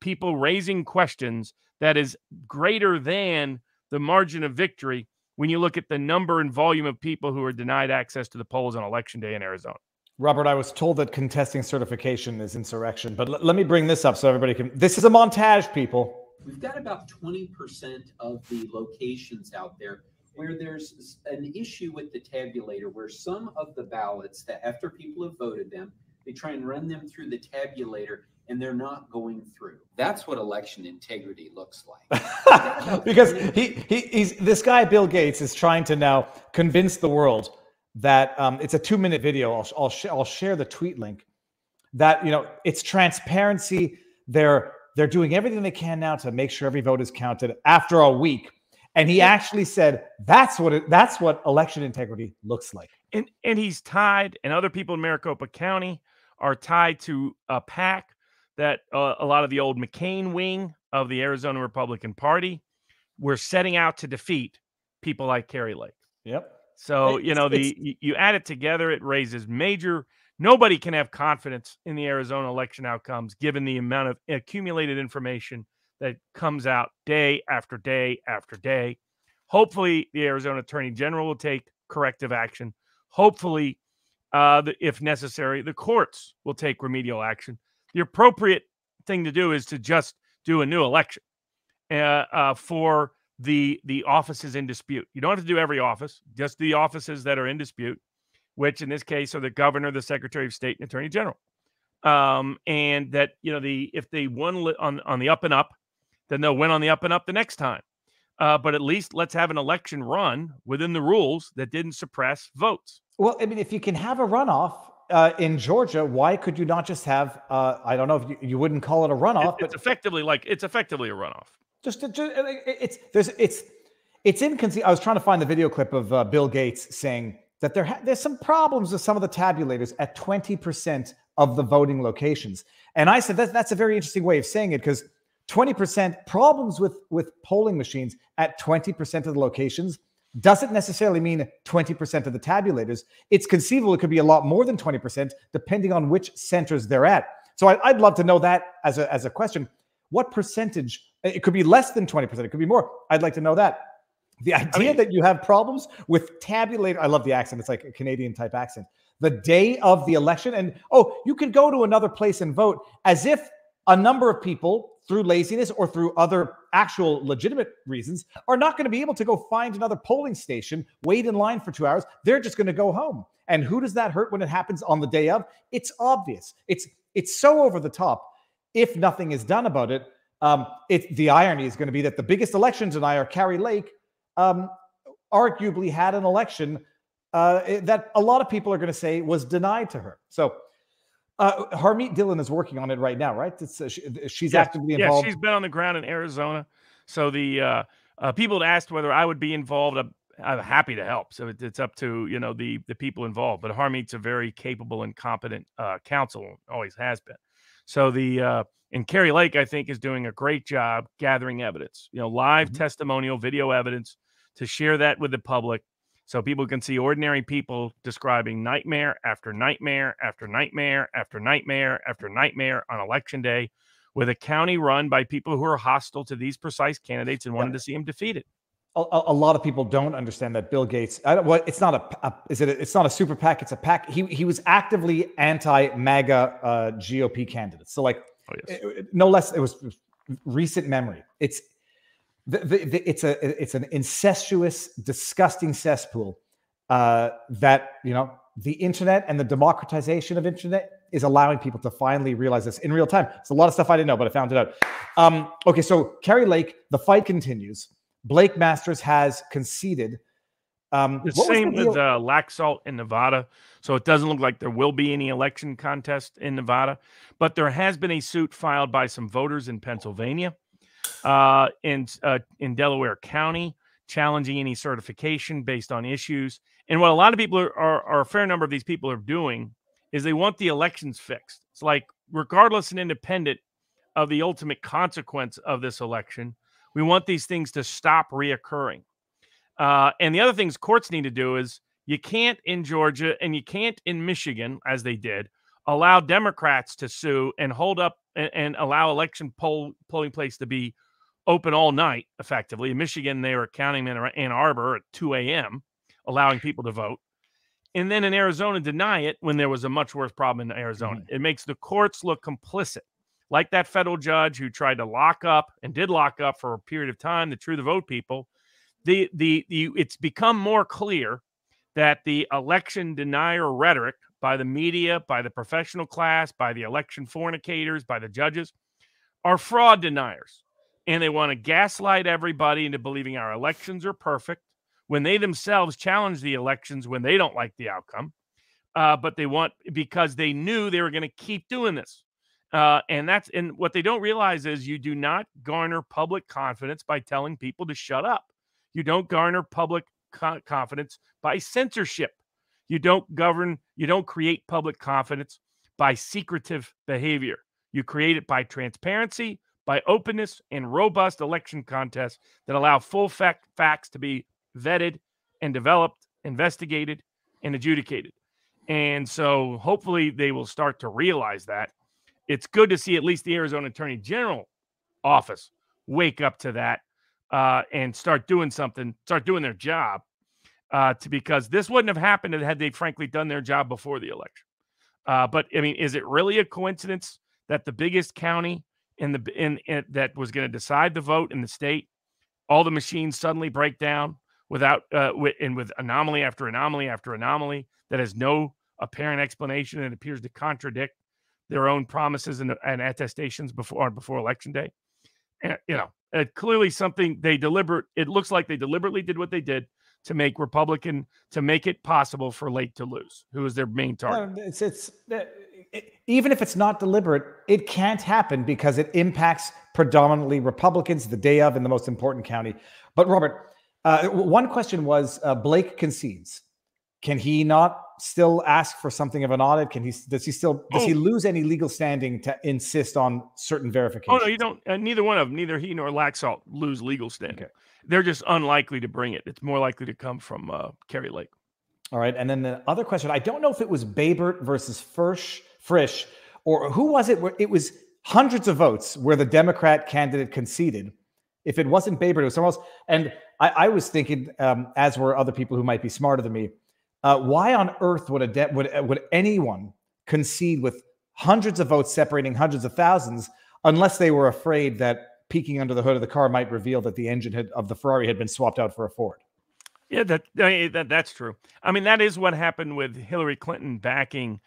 people raising questions that is greater than the margin of victory when you look at the number and volume of people who are denied access to the polls on Election Day in Arizona. Robert, I was told that contesting certification is insurrection, but let me bring this up so everybody can. This is a montage, people. We've got about 20% of the locations out there where there's an issue with the tabulator, where some of the ballots that after people have voted them, they try and run them through the tabulator and they're not going through. That's what election integrity looks like. Because he's this guy, Bill Gates, is trying to now convince the world that it's a 2-minute video. I'll share the tweet link that, it's transparency. They're doing everything they can now to make sure every vote is counted after a week. And he actually said that's what election integrity looks like. And he's tied, and other people in Maricopa County are tied to a PAC that a lot of the old McCain wing of the Arizona Republican Party were setting out to defeat people like Kari Lake. Yep. So, you add it together, it raises nobody can have confidence in the Arizona election outcomes, given the amount of accumulated information that comes out day after day after day. Hopefully, the Arizona Attorney General will take corrective action. Hopefully, if necessary, the courts will take remedial action. The appropriate thing to do is to just do a new election for the offices in dispute. You don't have to do every office, just the offices that are in dispute, which in this case are the governor, the secretary of state, and attorney general. And that, if they won on the up and up, then they'll win on the up and up the next time. But at least let's have an election run within the rules that didn't suppress votes. Well, I mean, if you can have a runoff in Georgia, why could you not just have, I don't know if you wouldn't call it a runoff, but it's effectively a runoff. It's inconceivable. I was trying to find the video clip of Bill Gates saying that there's some problems with some of the tabulators at 20% of the voting locations. And I said that's a very interesting way of saying it, because 20% problems with polling machines at 20% of the locations doesn't necessarily mean 20% of the tabulators. It's conceivable it could be a lot more than 20%, depending on which centers they're at. So I'd love to know that as a question. What percentage? It could be less than 20%. It could be more. I'd like to know that. The idea that you have problems with tabulator, I love the accent. It's like a Canadian type accent. The day of the election, and you can go to another place and vote, as if a number of people, through laziness or through other actual legitimate reasons, are not going to be able to go find another polling station, wait in line for 2 hours. They're just going to go home. And who does that hurt when it happens on the day of? It's obvious. It's so over the top. If nothing is done about it, the irony is going to be that the biggest election denier, Kari Lake, arguably had an election that a lot of people are going to say was denied to her. So Harmeet Dillon is working on it right now, right? She's actively involved. Yeah, she's been on the ground in Arizona. So the people had asked whether I would be involved. I'm happy to help. So it's up to the people involved. But Harmeet's a very capable and competent counsel, always has been. So and Kari Lake, I think, is doing a great job gathering evidence, live testimonial, video evidence, to share that with the public, so people can see ordinary people describing nightmare after nightmare after nightmare after nightmare after nightmare on Election Day, with a county run by people who are hostile to these precise candidates and wanted to see them defeated. A lot of people don't understand that Bill Gates. It's not it's not a super PAC. It's a PAC. He was actively anti-MAGA GOP candidates. So no less. It was recent memory. It's an incestuous, disgusting cesspool that the internet and the democratization of internet is allowing people to finally realize this in real time. It's a lot of stuff I didn't know, but I found it out. Okay, so Kerry Lake, the fight continues. Blake Masters has conceded. The same with Laxalt in Nevada. So it doesn't look like there will be any election contest in Nevada, but there has been a suit filed by some voters in Pennsylvania, in Delaware County, challenging any certification based on issues. And what a lot of people are a fair number of these people are doing is they want the elections fixed. It's like, regardless and independent of the ultimate consequence of this election, we want these things to stop reoccurring. And the other things courts need to do is, you can't in Georgia and you can't in Michigan, as they did, allow Democrats to sue and hold up and allow election polling place to be open all night, effectively. In Michigan, they were counting in Ann Arbor at 2 a.m., allowing people to vote. And then in Arizona, deny it when there was a much worse problem in Arizona. It makes the courts look complicit, like that federal judge who tried to lock up and did lock up for a period of time the True the Vote people. It's become more clear that the election denier rhetoric by the media, by the professional class, by the election fornicators, by the judges, are fraud deniers. And they want to gaslight everybody into believing our elections are perfect when they themselves challenge the elections when they don't like the outcome. But they want, because they knew they were going to keep doing this. And what they don't realize is, you do not garner public confidence by telling people to shut up. You don't garner public confidence by censorship. You don't create public confidence by secretive behavior. You create it by transparency, by openness, and robust election contests that allow full facts to be vetted and developed, investigated, and adjudicated. And so hopefully they will start to realize that. It's good to see at least the Arizona Attorney General office wake up to that. And start doing something, start doing their job, because this wouldn't have happened had they frankly done their job before the election. But I mean, is it really a coincidence that the biggest county that was going to decide the vote in the state, all the machines suddenly break down with anomaly after anomaly after anomaly that has no apparent explanation and appears to contradict their own promises and attestations before election day? And, clearly something it looks like they deliberately did what they did to make it possible for Lake to lose, who is their main target. Even if it's not deliberate, it can't happen because it impacts predominantly Republicans the day of in the most important county. But Robert, one question was, Blake concedes. Can he not still ask for something of an audit? Does he lose any legal standing to insist on certain verifications? Oh no, you don't. Neither one of them, neither he nor Laxalt, lose legal standing. Okay. They're just unlikely to bring it. It's more likely to come from Kerry Lake. All right, and then the other question, I don't know if it was Babert versus Frisch, or who was it? Where it was hundreds of votes where the Democrat candidate conceded. If it wasn't Babert, it was someone else. And I was thinking, as were other people who might be smarter than me, why on earth would anyone concede with hundreds of votes separating hundreds of thousands unless they were afraid that peeking under the hood of the car might reveal that the engine of the Ferrari had been swapped out for a Ford? Yeah, that's true. I mean, that is what happened with Hillary Clinton backing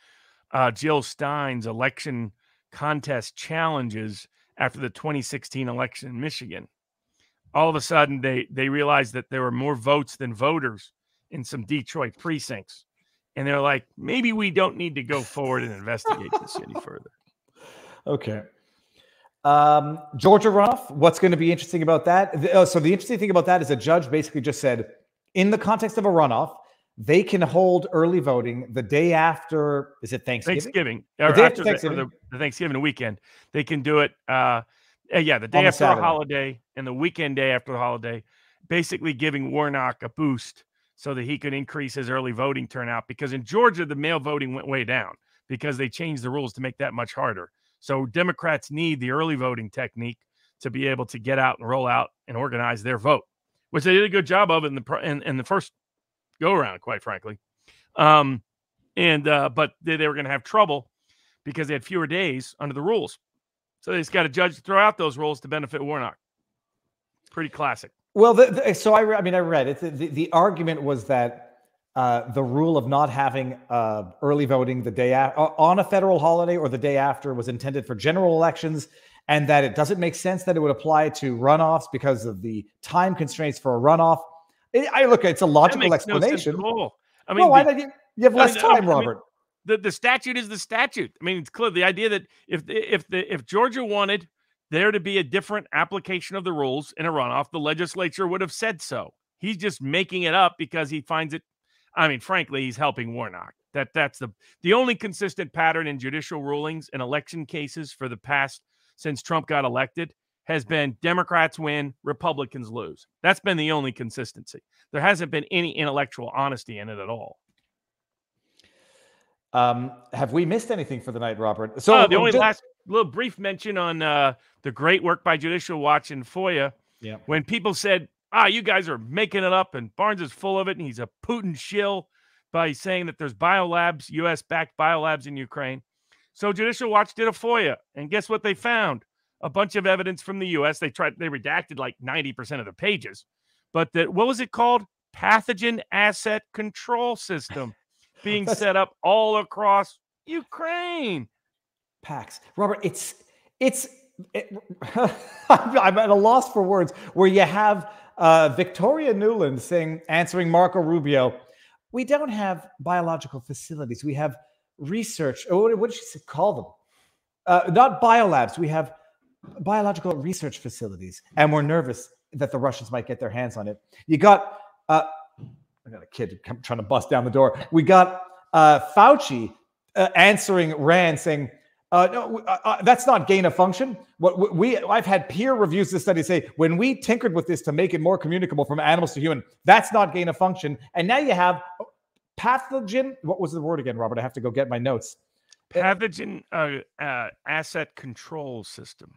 Jill Stein's election contest challenges after the 2016 election in Michigan. All of a sudden, they realized that there were more votes than voters in some Detroit precincts. And they're like, maybe we don't need to go forward and investigate this any further. Okay. Georgia runoff, what's going to be interesting about that? So the interesting thing about that is a judge basically just said, in the context of a runoff, they can hold early voting the day after, is it Thanksgiving? The day after Thanksgiving. The Thanksgiving weekend. They can do it, the day after a holiday and the weekend day after the holiday, basically giving Warnock a boost so that he could increase his early voting turnout. Because in Georgia, the mail voting went way down because they changed the rules to make that much harder. So Democrats need the early voting technique to be able to get out and roll out and organize their vote, which they did a good job of in the first go around, quite frankly. But they were going to have trouble because they had fewer days under the rules. So they just got a judge to throw out those rules to benefit Warnock. Pretty classic. Well, so I read it. The argument was that the rule of not having early voting the day on a federal holiday or the day after was intended for general elections, and that it doesn't make sense that it would apply to runoffs because of the time constraints for a runoff. It's a logical explanation. No sense at all. I mean, you have less time, Robert. The statute is the statute. I mean, it's clear the idea that if Georgia wanted there to be a different application of the rules in a runoff, the legislature would have said so. He's just making it up because he finds it. I mean, frankly, he's helping Warnock. That's the only consistent pattern in judicial rulings and election cases for the past since Trump got elected has been Democrats win, Republicans lose. That's been the only consistency. There hasn't been any intellectual honesty in it at all. Have we missed anything for the night, Robert? So the only last little brief mention on the great work by Judicial Watch and FOIA. Yeah. When people said, you guys are making it up and Barnes is full of it and he's a Putin shill by saying that there's biolabs, U.S.-backed biolabs in Ukraine. So Judicial Watch did a FOIA, and guess what they found? A bunch of evidence from the U.S. They redacted like 90% of the pages. But what was it called? Pathogen Asset Control System being set up all across Ukraine. PAX. Robert, I'm at a loss for words, where you have Victoria Nuland answering Marco Rubio, we don't have biological facilities. We have research. What did she call them? Not biolabs. We have biological research facilities. And we're nervous that the Russians might get their hands on it. You got, I got a kid trying to bust down the door. We got Fauci answering Rand saying, no, that's not gain of function. I've had peer reviews this study say when we tinkered with this to make it more communicable from animals to human, that's not gain of function. And now you have pathogen. What was the word again, Robert? I have to go get my notes. Pathogen asset control system.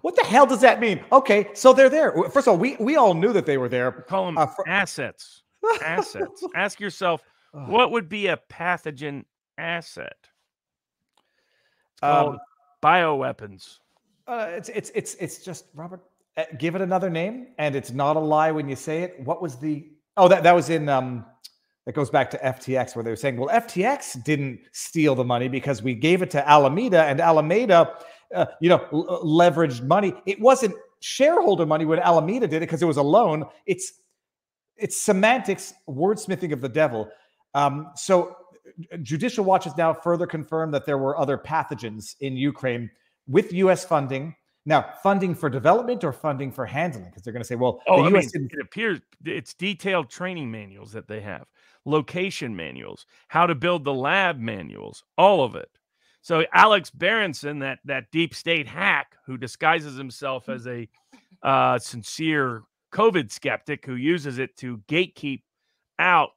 What the hell does that mean? Okay, so they're there. First of all, we all knew that they were there. Call them assets. Assets. Ask yourself, what would be a pathogen asset? Bioweapons. It's just, Robert, give it another name, and it's not a lie when you say it. What was that was in that goes back to FTX, where they were saying, well, FTX didn't steal the money because we gave it to Alameda, and Alameda leveraged money. It wasn't shareholder money when Alameda did it because it was a loan. It's semantics, wordsmithing of the devil. So Judicial Watch has now further confirmed that there were other pathogens in Ukraine with U.S. funding. Now, funding for development or funding for handling? Because they're going to say, well, the U.S. it appears it's detailed training manuals that they have, location manuals, how to build the lab manuals, all of it. So Alex Berenson, that deep state hack who disguises himself as a sincere COVID skeptic who uses it to gatekeep out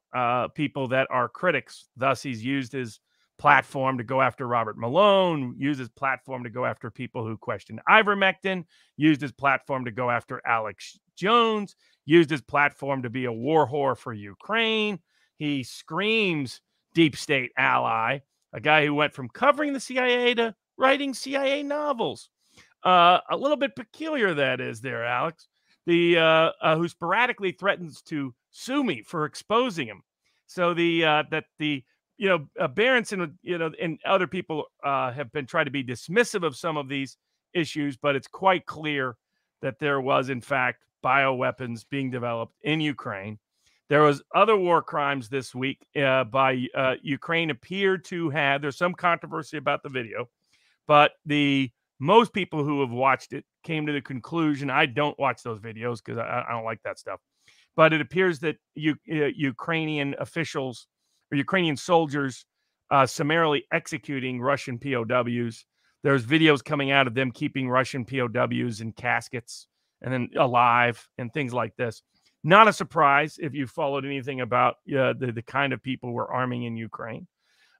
people that are critics. Thus, he's used his platform to go after Robert Malone, used his platform to go after people who question ivermectin, used his platform to go after Alex Jones, used his platform to be a war whore for Ukraine. He screams deep state ally, a guy who went from covering the CIA to writing CIA novels. A little bit peculiar that is there, Alex. Who sporadically threatens to sue me for exposing him. So Berenson, and other people have been trying to be dismissive of some of these issues, but it's quite clear that there was, in fact, bioweapons being developed in Ukraine. There was other war crimes this week by Ukraine appeared to have. There's some controversy about the video, but most people who have watched it came to the conclusion. I don't watch those videos because I don't like that stuff. But it appears that Ukrainian officials or Ukrainian soldiers summarily executing Russian POWs. There's videos coming out of them keeping Russian POWs in caskets and then alive and things like this. Not a surprise if you followed anything about the kind of people we're arming in Ukraine.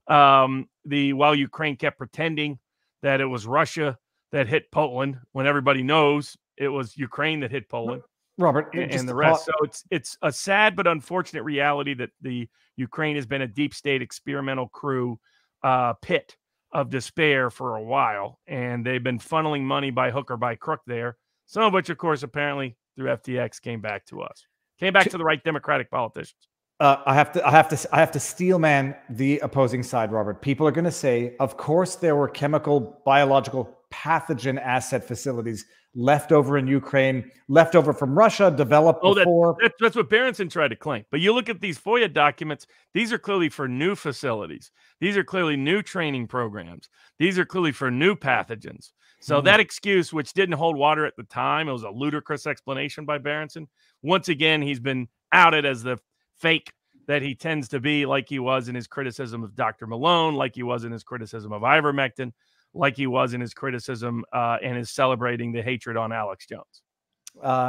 While Ukraine kept pretending that it was Russia that hit Poland, when everybody knows it was Ukraine that hit Poland, Robert, and the rest. So it's a sad but unfortunate reality that the Ukraine has been a deep state experimental crew pit of despair for a while, and they've been funneling money by hook or by crook there. Some of which, of course, apparently through FTX came back to us. Came back to the right Democratic politicians. I have to steel man the opposing side, Robert. People are going to say, of course, there were chemical, biological, pathogen asset facilities left over in Ukraine, left over from Russia, developed before. That's what Berenson tried to claim. But you look at these FOIA documents, these are clearly for new facilities. These are clearly new training programs. These are clearly for new pathogens. So that excuse, which didn't hold water at the time, it was a ludicrous explanation by Berenson. Once again, he's been outed as the fake that he tends to be, like he was in his criticism of Dr. Malone, like he was in his criticism of ivermectin, like he was in his criticism and his celebrating the hatred on Alex Jones.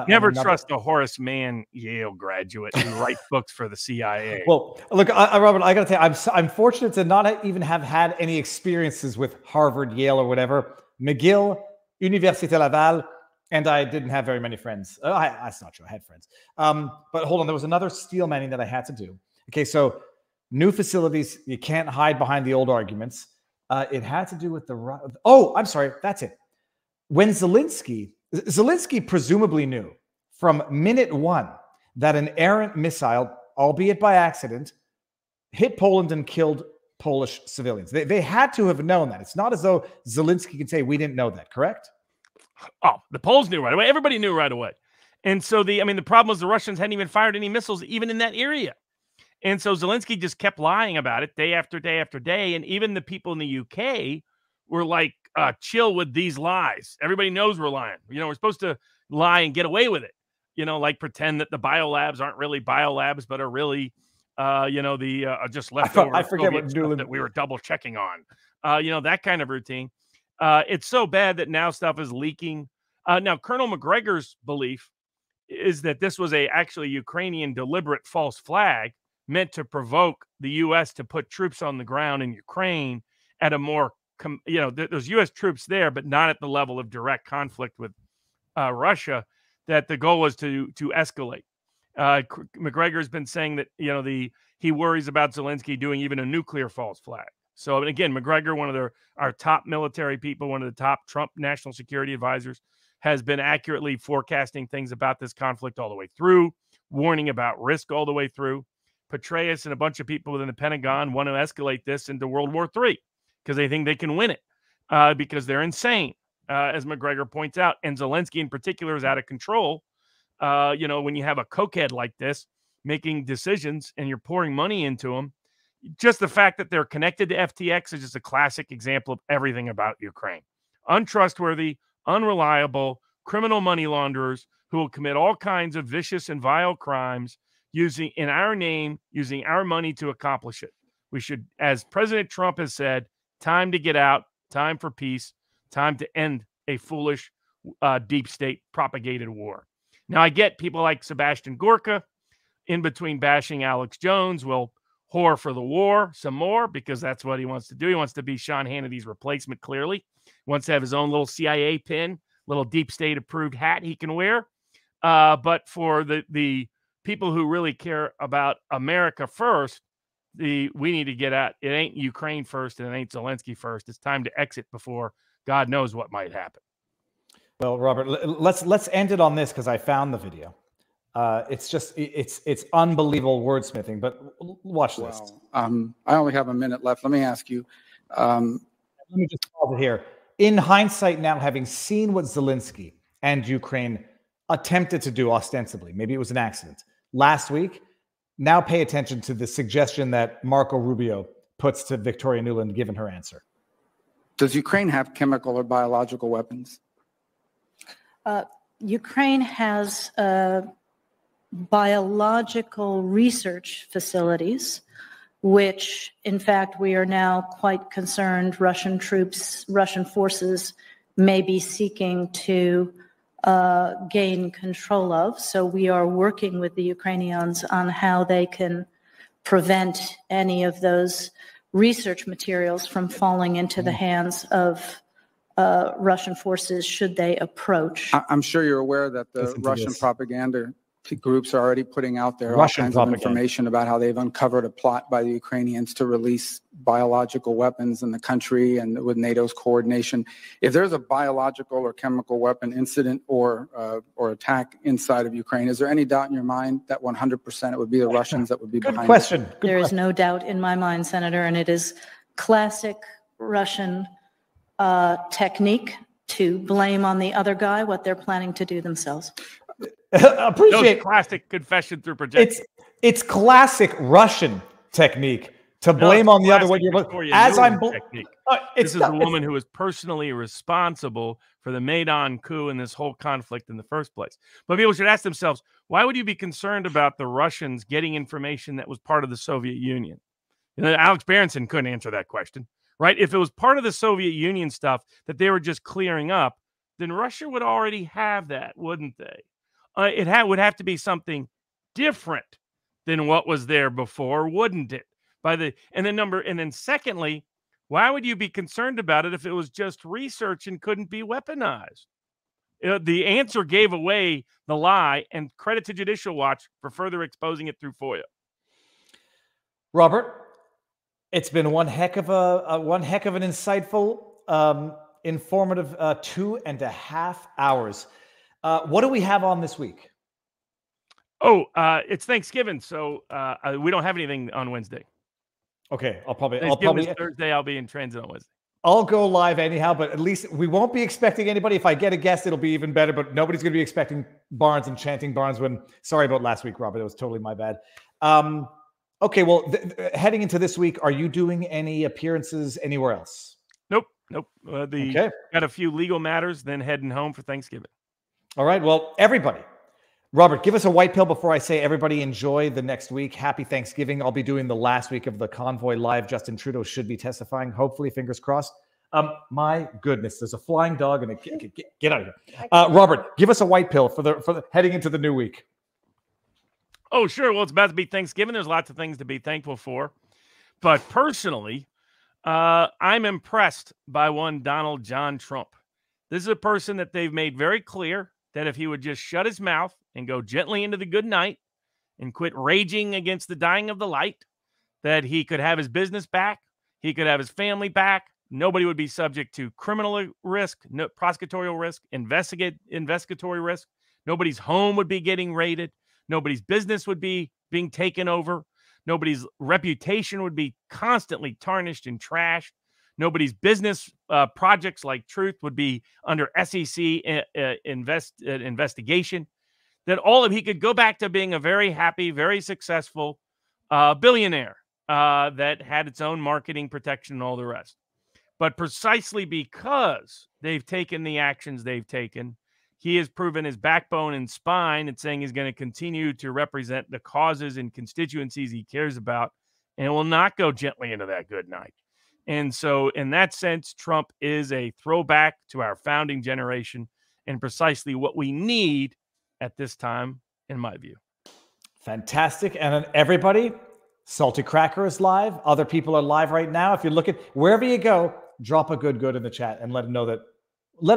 Never trust a Horace Mann Yale graduate who writes books for the CIA. Well, look, Robert, I got to tell you, I'm fortunate to not even have had any experiences with Harvard, Yale, or whatever. McGill, Université Laval, and I didn't have very many friends. That's not true. I had friends. But hold on, there was another steel manning that I had to do. Okay, so new facilities, you can't hide behind the old arguments. It had to do with the... Oh, I'm sorry. That's it. When Zelensky presumably knew from minute one that an errant missile, albeit by accident, hit Poland and killed Polish civilians. They had to have known that. It's not as though Zelensky can say, we didn't know that, correct? Oh, the Poles knew right away. Everybody knew right away. And so the problem was the Russians hadn't even fired any missiles even in that area. And so Zelensky just kept lying about it day after day after day. And even the people in the UK were like, chill with these lies. Everybody knows we're lying. We're supposed to lie and get away with it. Like pretend that the biolabs aren't really biolabs, but are really, just leftover. I forget what Newland that we were double checking on. That kind of routine. It's so bad that now stuff is leaking. Now, Colonel McGregor's belief is that this was actually Ukrainian deliberate false flag meant to provoke the U.S. to put troops on the ground in Ukraine at a more, there's U.S. troops there, but not at the level of direct conflict with Russia, that the goal was to escalate. McGregor's been saying that, he worries about Zelensky doing even a nuclear false flag. So, and again, McGregor, one of our top military people, one of the top Trump national security advisors, has been accurately forecasting things about this conflict all the way through, warning about risk all the way through. Petraeus and a bunch of people within the Pentagon want to escalate this into World War III because they think they can win it because they're insane, as McGregor points out. And Zelensky in particular is out of control. When you have a cokehead like this making decisions and you're pouring money into them, just the fact that they're connected to FTX is just a classic example of everything about Ukraine. Untrustworthy, unreliable, criminal money launderers who will commit all kinds of vicious and vile crimes using our money to accomplish it. We should, as President Trump has said, time to get out, time for peace, time to end a foolish deep state propagated war. Now, I get people like Sebastian Gorka in between bashing Alex Jones will whore for the war some more because that's what he wants to do. He wants to be Sean Hannity's replacement, clearly. He wants to have his own little CIA pin, little deep state approved hat he can wear. But for the people who really care about America first, we need to get out. It ain't Ukraine first and it ain't Zelensky first. It's time to exit before God knows what might happen. Well, Robert, let's end it on this because I found the video. It's unbelievable wordsmithing, but watch this. Wow. I only have a minute left. Let me ask you. Let me just pause it here. In hindsight now, having seen what Zelensky and Ukraine attempted to do ostensibly, maybe it was an accident, last week, now pay attention to the suggestion that Marco Rubio puts to Victoria Nuland, given her answer. Does Ukraine have chemical or biological weapons? Ukraine has biological research facilities, which, in fact, we are now quite concerned Russian forces may be seeking to gain control of. So we are working with the Ukrainians on how they can prevent any of those research materials from falling into the hands of Russian forces should they approach. I'm sure you're aware that the Russian propaganda The groups are already putting out there all Russian kinds propaganda. of information about how they've uncovered a plot by the Ukrainians to release biological weapons in the country and with NATO's coordination. If there's a biological or chemical weapon incident or attack inside of Ukraine, is there any doubt in your mind that 100% it would be the Russians that would be behind it? Good question. There is no doubt in my mind, Senator, and it is classic Russian technique to blame on the other guy what they're planning to do themselves. Appreciate classic confession through projection. It's classic Russian technique to blame on the other one. As I'm technique. This is a woman who is personally responsible for the Maidan coup and this whole conflict in the first place. But people should ask themselves, why would you be concerned about the Russians getting information that was part of the Soviet Union? Alex Berenson couldn't answer that question, right? If it was part of the Soviet Union stuff that they were just clearing up, then Russia would already have that, wouldn't they? It would have to be something different than what was there before, wouldn't it? And then secondly, why would you be concerned about it if it was just research and couldn't be weaponized? The answer gave away the lie, and credit to Judicial Watch for further exposing it through FOIA. Robert, it's been one heck of an insightful, informative 2.5 hours. What do we have on this week? Oh, it's Thanksgiving, so we don't have anything on Wednesday. Okay, I'll probably Thursday. I'll be in transit on Wednesday. I'll go live anyhow, but at least we won't be expecting anybody. If I get a guest, it'll be even better. But nobody's going to be expecting Barnes and chanting Barnes. Sorry about last week, Robert. It was totally my bad. Okay, well, heading into this week, are you doing any appearances anywhere else? Nope. Got a few legal matters, then heading home for Thanksgiving. All right. Well, everybody, Robert, give us a white pill before I say everybody enjoy the next week. Happy Thanksgiving. I'll be doing the last week of the convoy live. Justin Trudeau should be testifying. Hopefully, fingers crossed. My goodness, there's a flying dog and get out of here. Robert, give us a white pill for the heading into the new week. Oh, sure. Well, it's about to be Thanksgiving. There's lots of things to be thankful for. But personally, I'm impressed by one Donald John Trump. This is a person that they've made very clear that if he would just shut his mouth and go gently into the good night and quit raging against the dying of the light, that he could have his business back, he could have his family back, nobody would be subject to criminal risk, prosecutorial risk, investigatory risk, nobody's home would be getting raided, nobody's business would be being taken over, nobody's reputation would be constantly tarnished and trashed, nobody's business projects like Truth would be under SEC investigation. That he could go back to being a very happy, very successful billionaire that had its own marketing protection and all the rest. But precisely because they've taken the actions they've taken, he has proven his backbone and spine and saying he's going to continue to represent the causes and constituencies he cares about and will not go gently into that good night. And so in that sense, Trump is a throwback to our founding generation and precisely what we need at this time, in my view. Fantastic. And everybody, Salty Cracker is live. Other people are live right now. If you're looking, wherever you go, drop a good in the chat and let them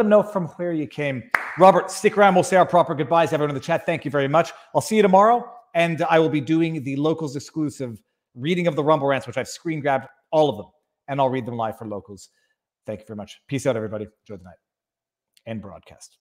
know from where you came. Robert, stick around. We'll say our proper goodbyes. Everyone in the chat, thank you very much. I'll see you tomorrow. And I will be doing the Locals exclusive reading of the Rumble Rants, which I've screen grabbed all of them. And I'll read them live for Locals. Thank you very much. Peace out, everybody. Enjoy the night. End broadcast.